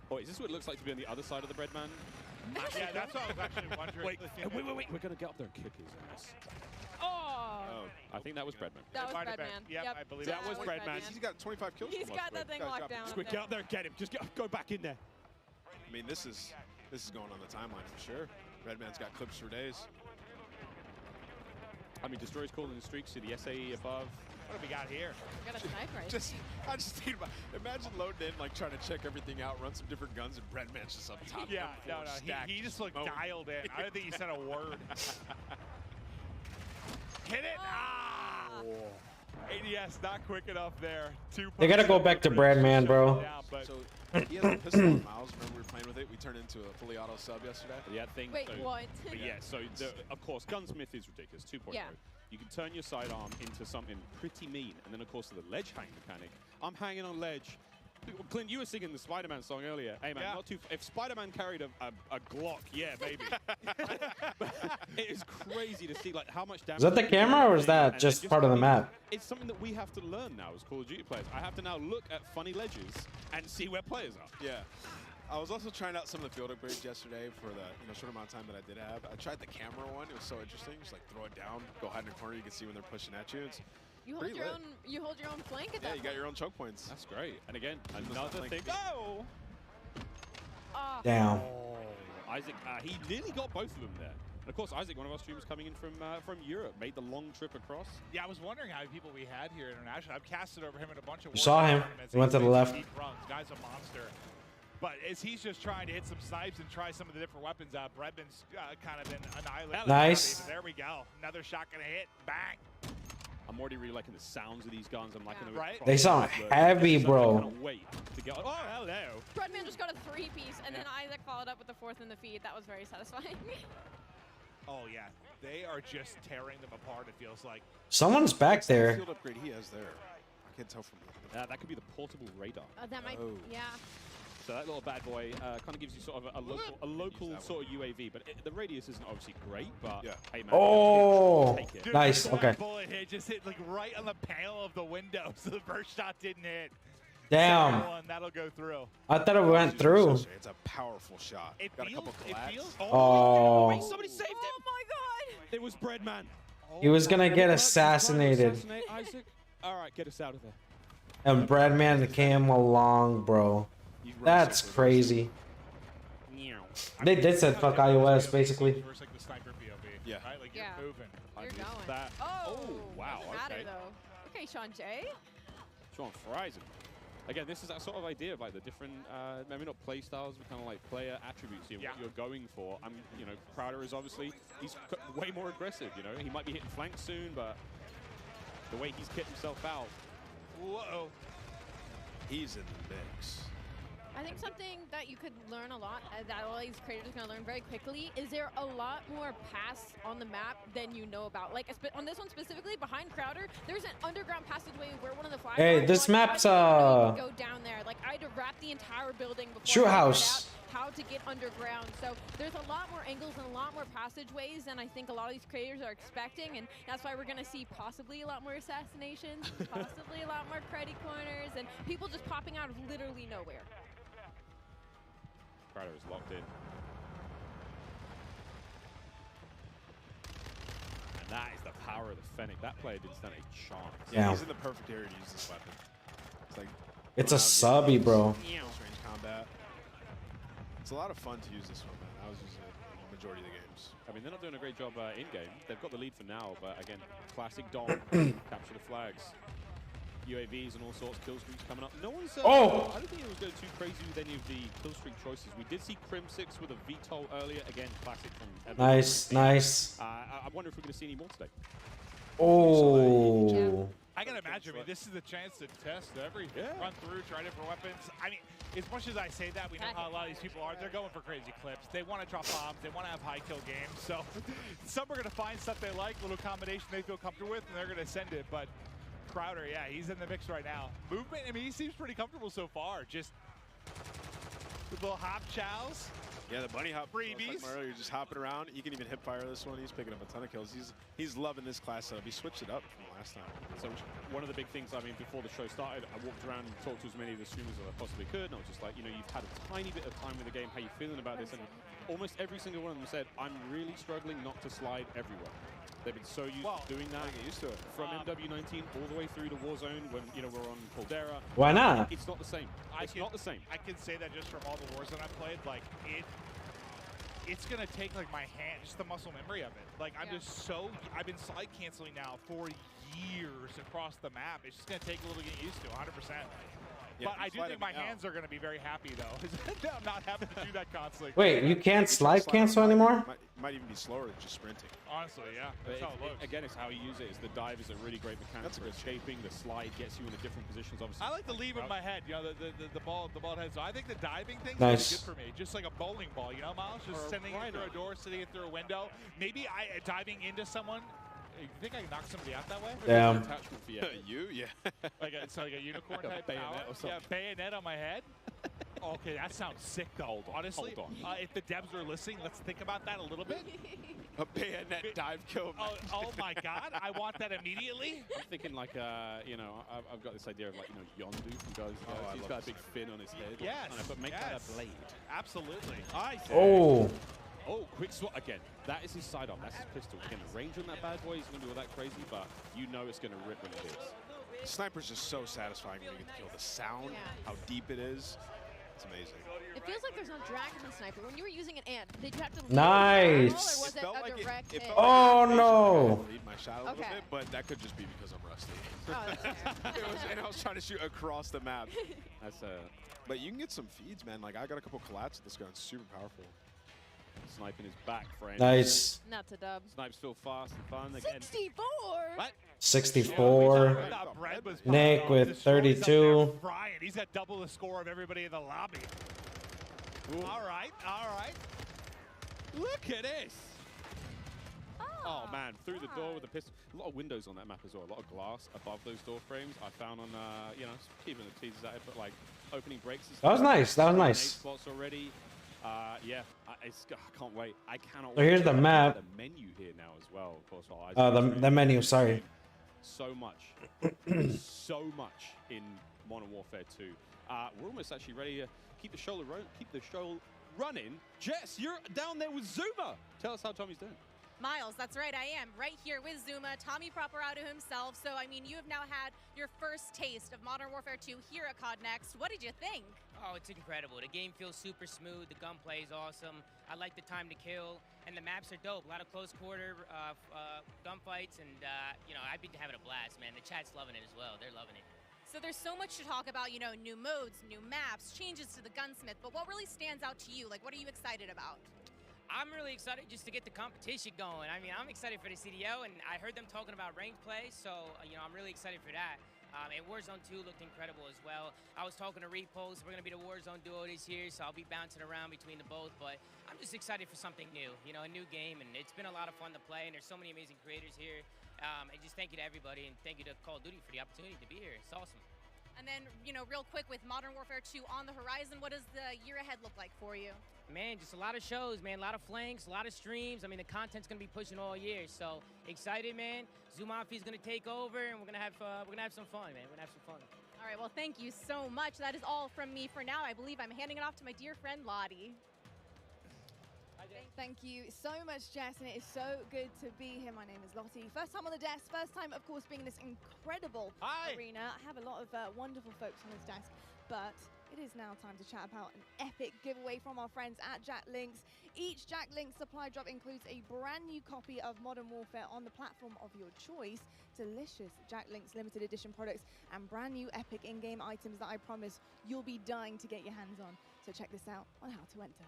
Oh, is this what it looks like to be on the other side of the Breadman? Yeah, that's what I was actually wondering. Wait. We're gonna get up there and kick his ass. Oh. I think that was Breadman. That was Breadman. Yep, I believe that was Breadman. He's got 25 kills. He's got that thing locked down. Squid, get up there and get him. Just go back in there. I mean, this is going on the timeline for sure. Redman's got clips for days. I mean, Destroyer's calling the streaks to the SAE above. What have we got here? We got a sniper. I just think about, imagine loading in, like trying to check everything out, run some different guns, and Breadman's just up top. Yeah, no, he just looked dialed in. I don't think he said a word. Hit it! Ah! ADS not quick enough there. They gotta go back to Breadman, bro. So he has a pistol on Miles. Remember we were playing with it? We turned into a fully auto sub yesterday. Yeah, thing. Wait, what? But yeah, so of course, Gunsmith is ridiculous. 2.0. Yeah. You can turn your sidearm into something pretty mean, and then of course the ledge hang mechanic. I'm hanging on ledge. Clint, you were singing the Spider-Man song earlier. Hey man, not too. If Spider-Man carried a Glock, yeah, baby. It is crazy to see like how much damage. Is that the camera or is that just part of the map? It's something that we have to learn now as Call of Duty players. I have to now look at funny ledges and see where players are. Yeah. I was also trying out some of the field upgrades yesterday for the short amount of time that I did have. I tried the camera one. It was so interesting. Just like throw it down, go hide in the corner. You can see when they're pushing at you. It's You hold your own. You hold your own flank at that. Yeah, you got your own choke points. That's great. And again, another thing. Oh! Damn. Isaac, he nearly got both of them there. And of course, Isaac, one of our streamers coming in from Europe, made the long trip across. Yeah, I was wondering how many people we had here internationally. I've casted over him in a bunch of. You saw him. He went to the left. Runs. Guy's a monster. But as he's just trying to hit some snipes and try some of the different weapons out, Breadman's kind of been annihilated. Nice. There we go. Another shot gonna hit. Bang. I'm already really liking the sounds of these guns. I'm liking them. Right? They sound heavy, bro. I can't wait to get. Oh, hello. Breadman just got a 3-piece, and then Isaac followed up with the 4th in the feed. That was very satisfying. Oh yeah, they are just tearing them apart. It feels like. Someone's back there. Field upgrade he has there. I can't tell from that could be the portable radar. That might. Yeah. So that little bad boy kind of gives you sort of a local sort of UAV, but the radius isn't obviously great. But hey man, Oh, take it. Dude, nice. that Okay. Bullet hit just hit like right on the panel of the window, so the first shot didn't hit. Damn. Second one, that'll go through. I thought it went through. It's a powerful shot. It got feels, a couple collabs. Oh. Wait, somebody saved him. Oh my God! It was Breadman. He was gonna get assassinated. Assassinate Isaac. All right, get us out of there. And Breadman came along, bro. That's crazy. They did said fuck iOS, basically. Versus like the sniper POV. Yeah. Right? Like you're moving. You're going. That. Oh, wow. doesn't matter Okay. though. Okay, Sean J. Sean fries him. Again, this is that sort of idea of like the different, maybe not play styles, but kind of like player attributes here, what you're going for. You know, Crowder is obviously, he's way more aggressive, you know. He might be hitting flanks soon, but the way he's kicked himself out. Whoa. He's in the mix. I think something that you could learn a lot, that all these creators are going to learn very quickly, is there a lot more paths on the map than you know about. Like, on this one specifically, behind Crowder, there's an underground passageway where one of the flags. Hey, this map's go down there. Like, I had to wrap the entire building before Shoot I figured house. out how to get underground. So there's a lot more angles and a lot more passageways than I think a lot of these creators are expecting, and that's why we're going to see possibly a lot more assassinations, possibly a lot more cruddy corners, and people just popping out of literally nowhere. Crowder is locked in. And that is the power of the Fennec. That player didn't stand a chance. Yeah, he's in the perfect area to use this weapon. It's like It's a subby, bro. Close range combat. It's a lot of fun to use this one, man. I was using it the majority of the games. I mean, they're not doing a great job in-game. They've got the lead for now, but again, classic Dom, capture the flags. UAVs and all sorts, kill streaks coming up. No one's... Oh! I don't think it was going too crazy with any of the kill streak choices. We did see Crim6 with a VTOL earlier. Again, classic from... Nice, nice. I wonder if we're going to see any more today. Oh. I can imagine. I mean, this is the chance to test everything. Run through, try different weapons. I mean, as much as I say that, we know how a lot of these people are. They're going for crazy clips. They want to drop bombs. They want to have high kill games. So some are going to find stuff they like, little combination they feel comfortable with, and they're going to send it. But Crowder, yeah, he's in the mix right now. Movement, I mean, he seems pretty comfortable so far. Just the little hop chows. Yeah, the bunny hop. Freebies. Like earlier, just hopping around. You can even hip fire this one. He's picking up a ton of kills. He's loving this class setup. He switched it up from last time. So one of the big things, I mean, before the show started, I walked around and talked to as many of the streamers as I possibly could, and I was just like, you know, you've had a tiny bit of time with the game. How you feeling about this? And almost every single one of them said, I'm really struggling not to slide everywhere. They've been so used to doing that. Get used to it. From MW19 all the way through to Warzone when, you know, we're on Caldera. Why not? It's not the same. It's not the same. I can say that just from all the Warzone I've played, like, it's gonna take like my hand, just the muscle memory of it. Like I'm just so, I've been slide canceling now for years across the map. It's just gonna take a little to get used to, 100%. Yeah, but I do think my hands are gonna be very happy though. I'm not having to do that constantly. Wait, you can't slide cancel anymore? Might even be slower than just sprinting. Honestly, yeah. That's how it looks. Again, it's how you use it. Is the dive is a really great mechanic for escaping. The slide gets you into different positions. Obviously, I like to leave in my head, you know, the ball head. So I think the diving thing Nice. is good for me. Just like a bowling ball, you know, Miles? Just sending it through a door, sitting it through a window. Maybe diving into someone. You think I can knock somebody out that way? Damn. Attachment for you. You? Yeah. It's like a unicorn Like a type bayonet power. or something. Yeah, bayonet on my head. Okay, that sounds sick though. Honestly, Hold on. if the devs are listening, let's think about that a little bit. A bayonet dive kill. Oh my God, I want that immediately. I'm thinking like, you know, I've got this idea of like, you know, Yondu from Guys. He's got a big fin on his head. Yes. But make that a blade. Absolutely. Oh. Oh, quick swat again. That is his sidearm. That's his pistol. Again, the range on that bad boy is going to be all that crazy, but you know it's going to rip when it hits. The sniper's just so satisfying when you get to kill. The sound, how deep it is. It's amazing. It feels like there's no drag in the sniper. When you were using an ant, did you have to Nice. or was it a direct hit? Oh no. I lead my shot a little bit, but that could just be because I'm rusty. And I was trying to shoot across the map. That's But you can get some feeds, man. Like I got a couple collats with this gun. It's super powerful. Sniping is back, friend. Nice. Not to dub. Snipe's still fast and fun. Again. 64. What? 64. Nick with 32. Brian, he's got double the score of everybody in the lobby. All right, all right. Look at this. Oh man, through the door with the pistol. A lot of windows on that map as well. A lot of glass above those door frames. I found on, you know, keeping the teasers at it, but like opening breaks. That was nice. That was nice. Spots already. Yeah, I can't wait. I cannot So wait. here's the map. The menu here now as well, of course. The menu, sorry. So much. So much in Modern Warfare 2. We're almost actually ready to keep the show running. Jess, you're down there with Zuma. Tell us how Tommy's doing. Miles, that's right, I am right here with Zuma, Tommy Properado himself. So, I mean, you have now had your first taste of Modern Warfare 2 here at COD Next. What did you think? Oh, it's incredible. The game feels super smooth. The gunplay is awesome. I like the time to kill, and the maps are dope. A lot of close quarter gunfights, and you know, I've been having a blast, man. The chat's loving it as well. They're loving it. So there's so much to talk about, you know, new modes, new maps, changes to the gunsmith, but what really stands out to you? Like, what are you excited about? I'm really excited just to get the competition going. I mean, I'm excited for the CDO, and I heard them talking about ranked play, so, you know, I'm really excited for that. And Warzone 2 looked incredible as well. I was talking to Repulse. We're going to be the Warzone duo this year, so I'll be bouncing around between the both, but I'm just excited for something new, you know, a new game, and it's been a lot of fun to play, and there's so many amazing creators here. And just thank you to everybody, and thank you to Call of Duty for the opportunity to be here. It's awesome. And then, you know, real quick, with Modern Warfare 2 on the horizon, what does the year ahead look like for you? Man, just a lot of shows, man. A lot of flanks, a lot of streams. I mean, the content's gonna be pushing all year, so excited, man. Zumafi's gonna take over, and we're gonna have some fun, man. We're gonna have some fun. All right, well, thank you so much. That is all from me for now. I believe I'm handing it off to my dear friend Lottie. Hi, Jay. Thank you so much, Jess, and it is so good to be here. My name is Lottie. First time on the desk, first time, of course, being in this incredible arena. I have a lot of wonderful folks on this desk, but it is now time to chat about an epic giveaway from our friends at Jack Links. Each Jack Links supply drop includes a brand new copy of Modern Warfare on the platform of your choice, delicious Jack Links limited edition products, and brand new epic in-game items that I promise you'll be dying to get your hands on. So check this out on how to enter.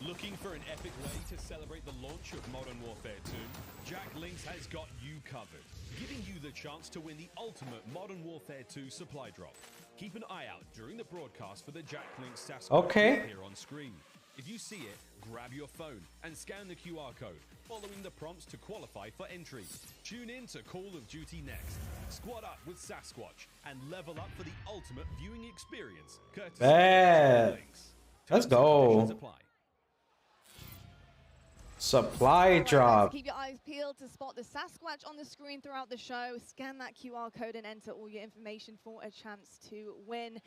Looking for an epic way to celebrate the launch of Modern Warfare 2? Jack Links has got you covered, giving you the chance to win the ultimate Modern Warfare 2 supply drop. Keep an eye out during the broadcast for the Jack Links Sasquatch here on screen. If you see it, grab your phone and scan the QR code, following the prompts to qualify for entry. Tune in to Call of Duty next. Squad up with Sasquatch and level up for the ultimate viewing experience. Courtesy of Jack Links. Let's go. Supply drop. Keep your eyes peeled to spot the Sasquatch on the screen throughout the show. Scan that QR code and enter all your information for a chance to win.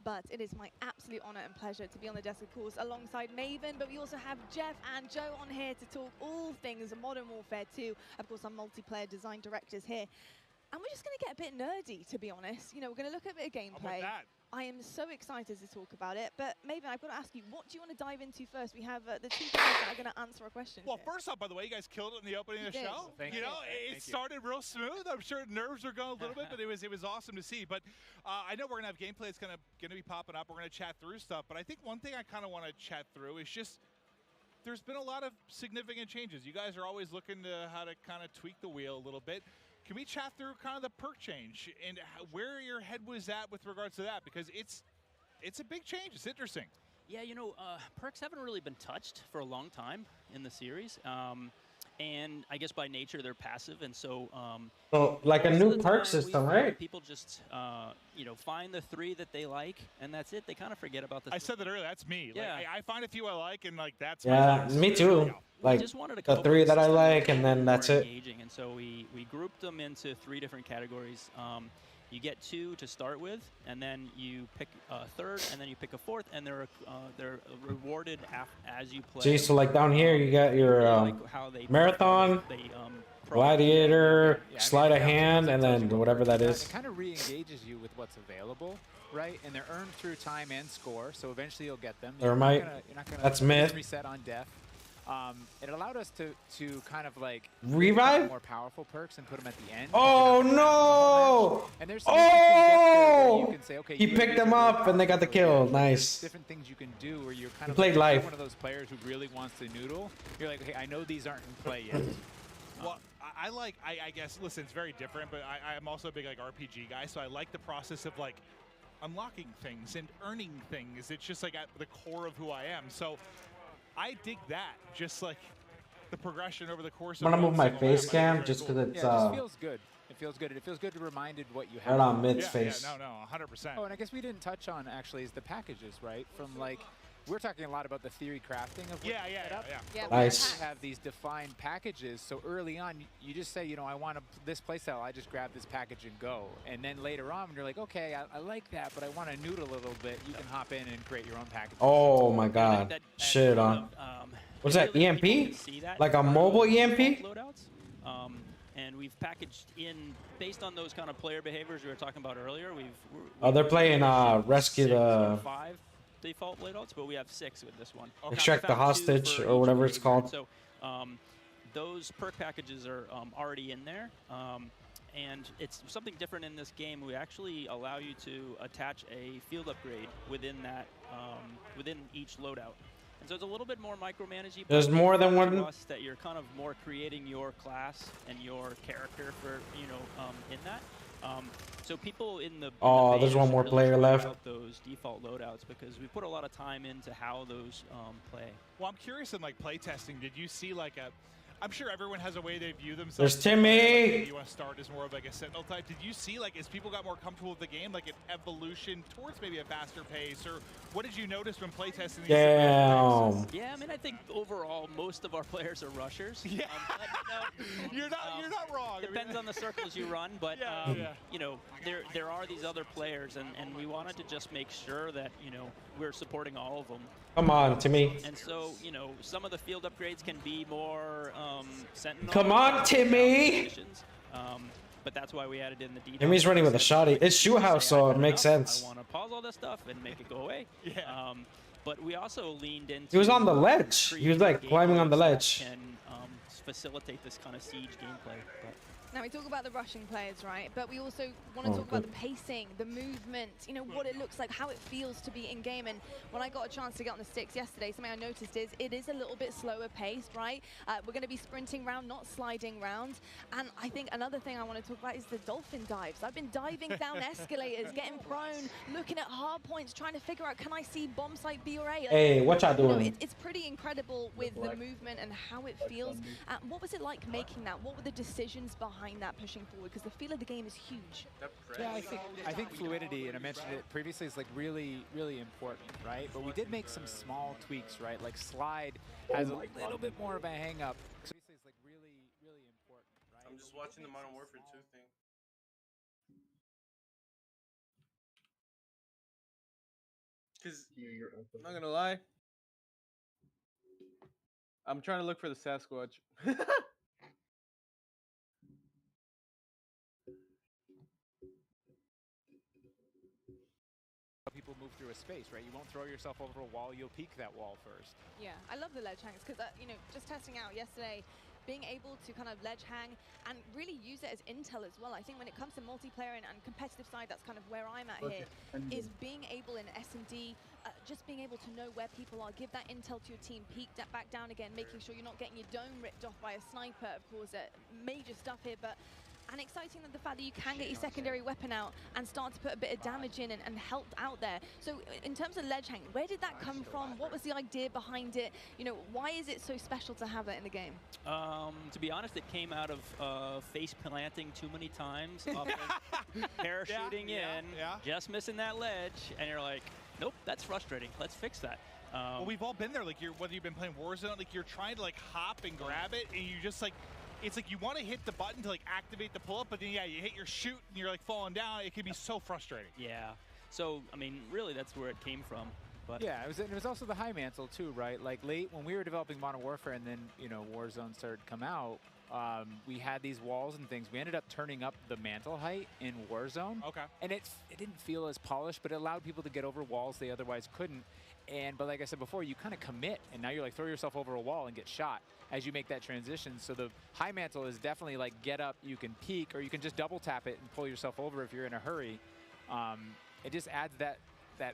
But it is my absolute honor and pleasure to be on the desk, of course, alongside Maven. But we also have Jeff and Joe on here to talk all things Modern Warfare 2. Of course, our multiplayer design directors here. And we're just going to get a bit nerdy, to be honest. You know, we're going to look at a bit of gameplay. I am so excited to talk about it. But Maven, I've got to ask you, what do you want to dive into first? We have the two guys that are going to answer a question. Well, first off, by the way, you guys killed it in the opening of the show. Thank you. Know, it started real smooth. I'm sure nerves were going a little bit, but it was awesome to see. But I know we're going to have gameplay that's going to be popping up. We're going to chat through stuff. But I think one thing I kind of want to chat through is just there's been a lot of significant changes. You guys are always looking to how to kind of tweak the wheel a little bit. Can we chat through kind of the perk change and where your head was at with regards to that? Because it's a big change. It's interesting. Yeah, you know, perks haven't really been touched for a long time in the series. And I guess by nature they're passive, and so like a new perk system, right? People just you know, find the 3 that they like, and that's it. They kind of forget about the. I said that earlier. That's me. Yeah. Like, I find a few I like, and like that's. Yeah, me too. Like the 3 that I like, and then that's it. Engaging, and so we grouped them into 3 different categories. You get 2 to start with, and then you pick a 3rd, and then you pick a 4th, and they're rewarded as you play. See, so like down here, you got your marathon, gladiator, sleight of hand, and then whatever that is. It kind of re-engages you with what's available, right? And they're earned through time and score, so eventually you'll get them. Thermite. That's myth. Reset on death. It allowed us to kind of like revive more powerful perks and put them at the end. Oh no! And there's some you can say, okay, he picked them up and they got the kill. Nice. Different things you can do where you're kind of played life. One of those players who really wants to noodle. You're like, okay, I know these aren't in play yet. Well, I guess, listen, it's very different, but I'm also a big like RPG guy, so I like the process of like unlocking things and earning things. It's just like at the core of who I am. So I dig that, just like the progression over the course of. I'm gonna move my face cam just because it's. Yeah, it just feels good. It feels good. It feels good to reminded what you have. Right on Mid's face. Yeah, no, 100%. Oh, and I guess we didn't touch on actually is the packages, right? From like, we're talking a lot about the theory crafting of what you set up. Yeah. Nice. We have these defined packages, so early on you just say, you know, I want this playstyle. I just grab this package and go. And then later on, when you're like, okay, I like that, but I want to noodle a little bit. You can hop in and create your own package. Oh my God! Shit on. What's that? EMP? Like a mobile EMP? And we've packaged in based on those kind of player behaviors we were talking about earlier. Oh, they're playing rescue the. 5 default loadouts, but we have 6 with this one. Extract the hostage or whatever it's called. So those perk packages are already in there. And it's something different in this game. We actually allow you to attach a field upgrade within that, within each loadout. And so it's a little bit more micromanaging. There's more than one. That you're kind of more creating your class and your character for, you know, in that. So people in the there's one more player left. Those default loadouts because we put a lot of time into how those play. Well, I'm curious in like play testing. Did you see like I'm sure everyone has a way they view themselves. There's Timmy. Like, you want to start as more of like a sentinel type. Did you see, like, as people got more comfortable with the game, like an evolution towards maybe a faster pace, or what did you notice when playtesting these? Damn. Yeah, I mean, I think overall most of our players are rushers. Yeah. But, you're not wrong. Depends on the circles you run, but you know, there are these other players, and we wanted to just make sure that we're supporting all of them. Come on, Timmy. And so, some of the field upgrades can be more sentinel. Come on, Timmy. But that's why we added in the details. Timmy's running with a shotty. It's shoe house, so it makes sense. I want to pause all this stuff and make it go away. Yeah. But we also leaned into. He was on the ledge. He was like climbing on the ledge. And facilitate this kind of siege gameplay. But. Now we talk about the rushing players, right? But we also want to talk about the pacing, the movement, what it looks like, how it feels to be in game. And when I got a chance to get on the sticks yesterday, something I noticed is it is a little bit slower paced, right? We're going to be sprinting round, not sliding round. And I think another thing I want to talk about is the dolphin dives. I've been diving down escalators, getting prone, looking at hard points, trying to figure out, can I see bomb site B or A? Like, hey, what y'all doing? It's pretty incredible with the movement and how it feels. What was it like making that? What were the decisions behind that pushing forward, because the feel of the game is huge? Yeah, I think fluidity, and I mentioned it previously, is like really important, right? But we did make some small tweaks, right? Like slide has a little bit more of a hang up. So it's like really important, right? I'm just watching the Modern Warfare 2 thing. Cause I'm not gonna lie, I'm trying to look for the Sasquatch. People move through a space, right? You won't throw yourself over a wall, you'll peek that wall first. Yeah, I love the ledge hangs because, just testing out yesterday, being able to kind of ledge hang and really use it as intel as well. I think when it comes to multiplayer and competitive side, that's kind of where I'm at here, is being able in S&D, just being able to know where people are, give that intel to your team, peek that back down again, making sure you're not getting your dome ripped off by a sniper, of course, major stuff here, but and exciting that the fact that you can get your secondary weapon out and start to put a bit of damage in and help out there. So in terms of ledge hang, where did that come from? What was the idea behind it? Why is it so special to have that in the game? To be honest, it came out of face planting too many times, up and parachuting in, just missing that ledge, and you're like, nope, that's frustrating. Let's fix that. Well, we've all been there. Like, whether you've been playing Warzone, like you're trying to like hop and grab it, and you just like. It's like you want to hit the button to like activate the pull-up, but then you hit your shoot and you're like falling down. It can be so frustrating. Yeah. So I mean, really, that's where it came from. But yeah, it was also the high mantle too, right? Like late when we were developing Modern Warfare, and then Warzone started to come out. We had these walls and things. We ended up turning up the mantle height in Warzone. Okay. And it didn't feel as polished, but it allowed people to get over walls they otherwise couldn't. But like I said before, you kind of commit, and now you're like throw yourself over a wall and get shot as you make that transition. So the high mantle is definitely like get up, you can peek, or you can just double tap it and pull yourself over if you're in a hurry. It just adds that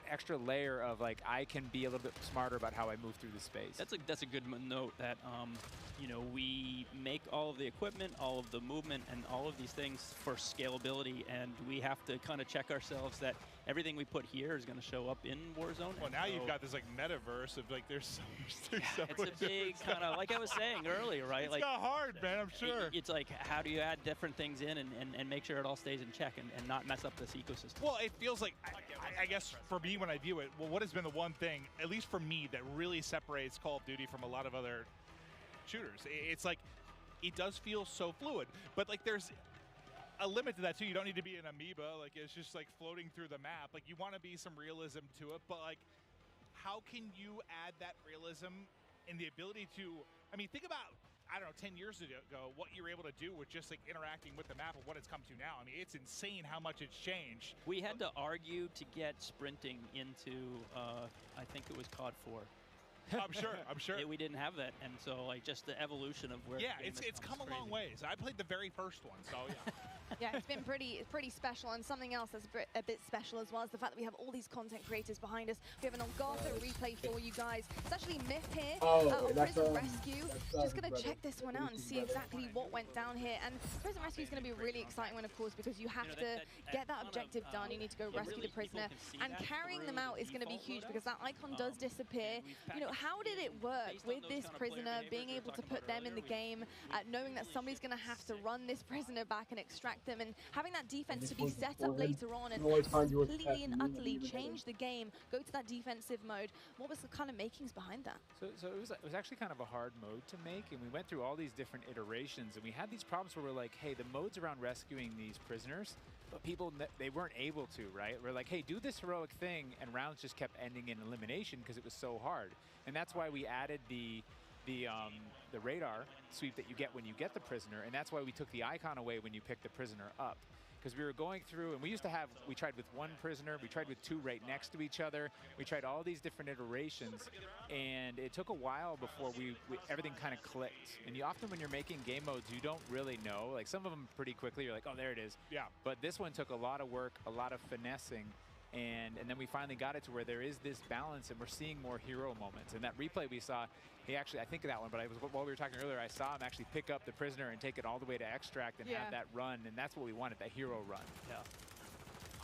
extra layer of like I can be a little bit smarter about how I move through the space. That's a good note that we make all of the equipment, all of the movement, and all of these things for scalability, and we have to kind of check ourselves that everything we put here is going to show up in Warzone. Well, now you've got this like metaverse of like there's so it's a big kind of like I was saying earlier, right? It's like not hard, man. I'm sure. It's like how do you add different things in and make sure it all stays in check and not mess up this ecosystem? Well, it feels like I guess for me when I view it, well, what has been the one thing, at least for me, that really separates Call of Duty from a lot of other shooters? It's like it does feel so fluid, but like there's a limit to that too. You don't need to be an amoeba, like it's just like floating through the map. Like you want to be some realism to it, but like how can you add that realism and the ability to, I mean, think about, I don't know, 10 years ago, what you were able to do with just like interacting with the map and what it's come to now. I mean, it's insane how much it's changed. We had to argue to get sprinting into, I think it was COD 4. I'm sure. We didn't have that, and so like just the evolution of where. Yeah, it's come a long ways. I played the very first one, so yeah. Yeah, it's been pretty special, and something else that's a bit special as well is the fact that we have all these content creators behind us. We have an Elgato replay for you guys. It's actually Myth here on Prison Rescue. Just going to check this one out and see exactly what went down here. And Prison Rescue is going to be a really exciting one, of course, because you have to get that objective done. You need to go rescue the prisoner, and carrying them out is going to be huge because that icon does disappear. how did it work with this prisoner, being able to put them in the game, knowing that somebody's going to have to run this prisoner back and extract them, and having that defense to be set up later on and completely and utterly change the game, go to that defensive mode? What was the kind of makings behind that? So it was actually kind of a hard mode to make, and we went through all these different iterations, and we had these problems where we're like, hey, the modes around rescuing these prisoners, but people, they weren't able to, right? We're like, hey, do this heroic thing, and rounds just kept ending in elimination because it was so hard. And that's why we added the radar sweep that you get when you get the prisoner, and that's why we took the icon away when you pick the prisoner up. Because we were going through, and we tried with one prisoner, we tried with two right next to each other, we tried all these different iterations, and it took a while before everything kind of clicked. And often when you're making game modes, you don't really know. Like some of them pretty quickly, you're like, oh, there it is. Yeah. But this one took a lot of work, a lot of finessing, and then we finally got it to where there is this balance, and we're seeing more hero moments. And that replay we saw, I think of that one, but while we were talking earlier, I saw him actually pick up the prisoner and take it all the way to extract and have that run, and that's what we wanted, that hero run. Yeah.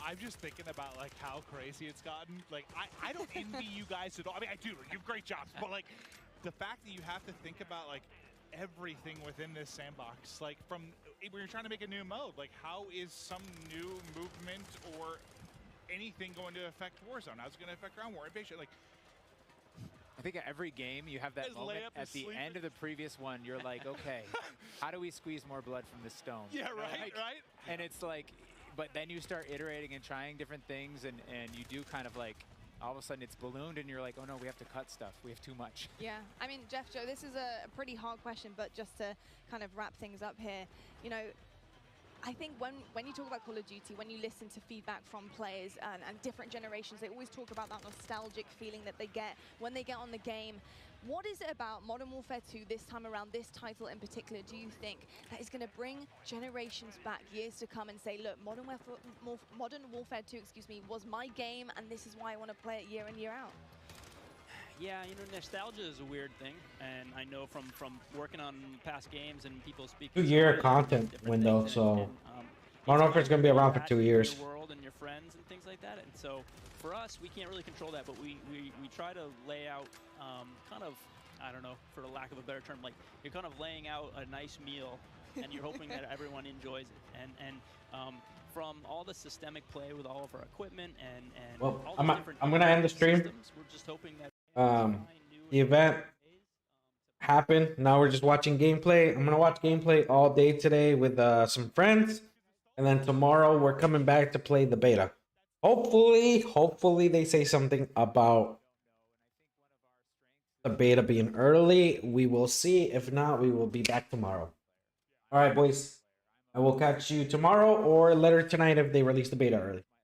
I'm just thinking about like how crazy it's gotten. Like I don't envy you guys at all. I mean, I do. You have great jobs, but like the fact that you have to think about like everything within this sandbox, like from when you're trying to make a new mode, like how is some new movement or anything going to affect Warzone? How's it going to affect Ground War? Like, I think every game you have that moment at the end of the previous one, you're like, okay, how do we squeeze more blood from this stone? Yeah, right, right. And it's like, but then you start iterating and trying different things, and you do kind of like, all of a sudden it's ballooned, and you're like, oh no, we have to cut stuff. We have too much. Yeah, I mean, Jeff, Joe, this is a pretty hard question, but just to kind of wrap things up here, you know, I think when you talk about Call of Duty, when you listen to feedback from players and different generations, they always talk about that nostalgic feeling that they get when they get on the game. What is it about Modern Warfare 2 this time around, this title in particular, do you think that is going to bring generations back years to come and say, look, Modern Warfare 2, was my game, and this is why I want to play it year in, year out? Yeah, you know, nostalgia is a weird thing, and I know from working on past games and people speaking. 2-year content window, so Modern Warfare is going to be around for 2 years. Your world and your friends and things like that, and so for us, we can't really control that, but we try to lay out kind of, I don't know, for the lack of a better term, like you're kind of laying out a nice meal, and you're hoping that everyone enjoys it, and from all the systemic play with all of our equipment and Well, all I'm gonna end the stream. systems, we're just hoping that The event happened. Now we're just watching gameplay. I'm gonna watch gameplay all day today with some friends, and then tomorrow we're coming back to play the beta. Hopefully they say something about the beta being early. We will see. If not, we will be back tomorrow. All right, boys. I will catch you tomorrow or later tonight if they release the beta early.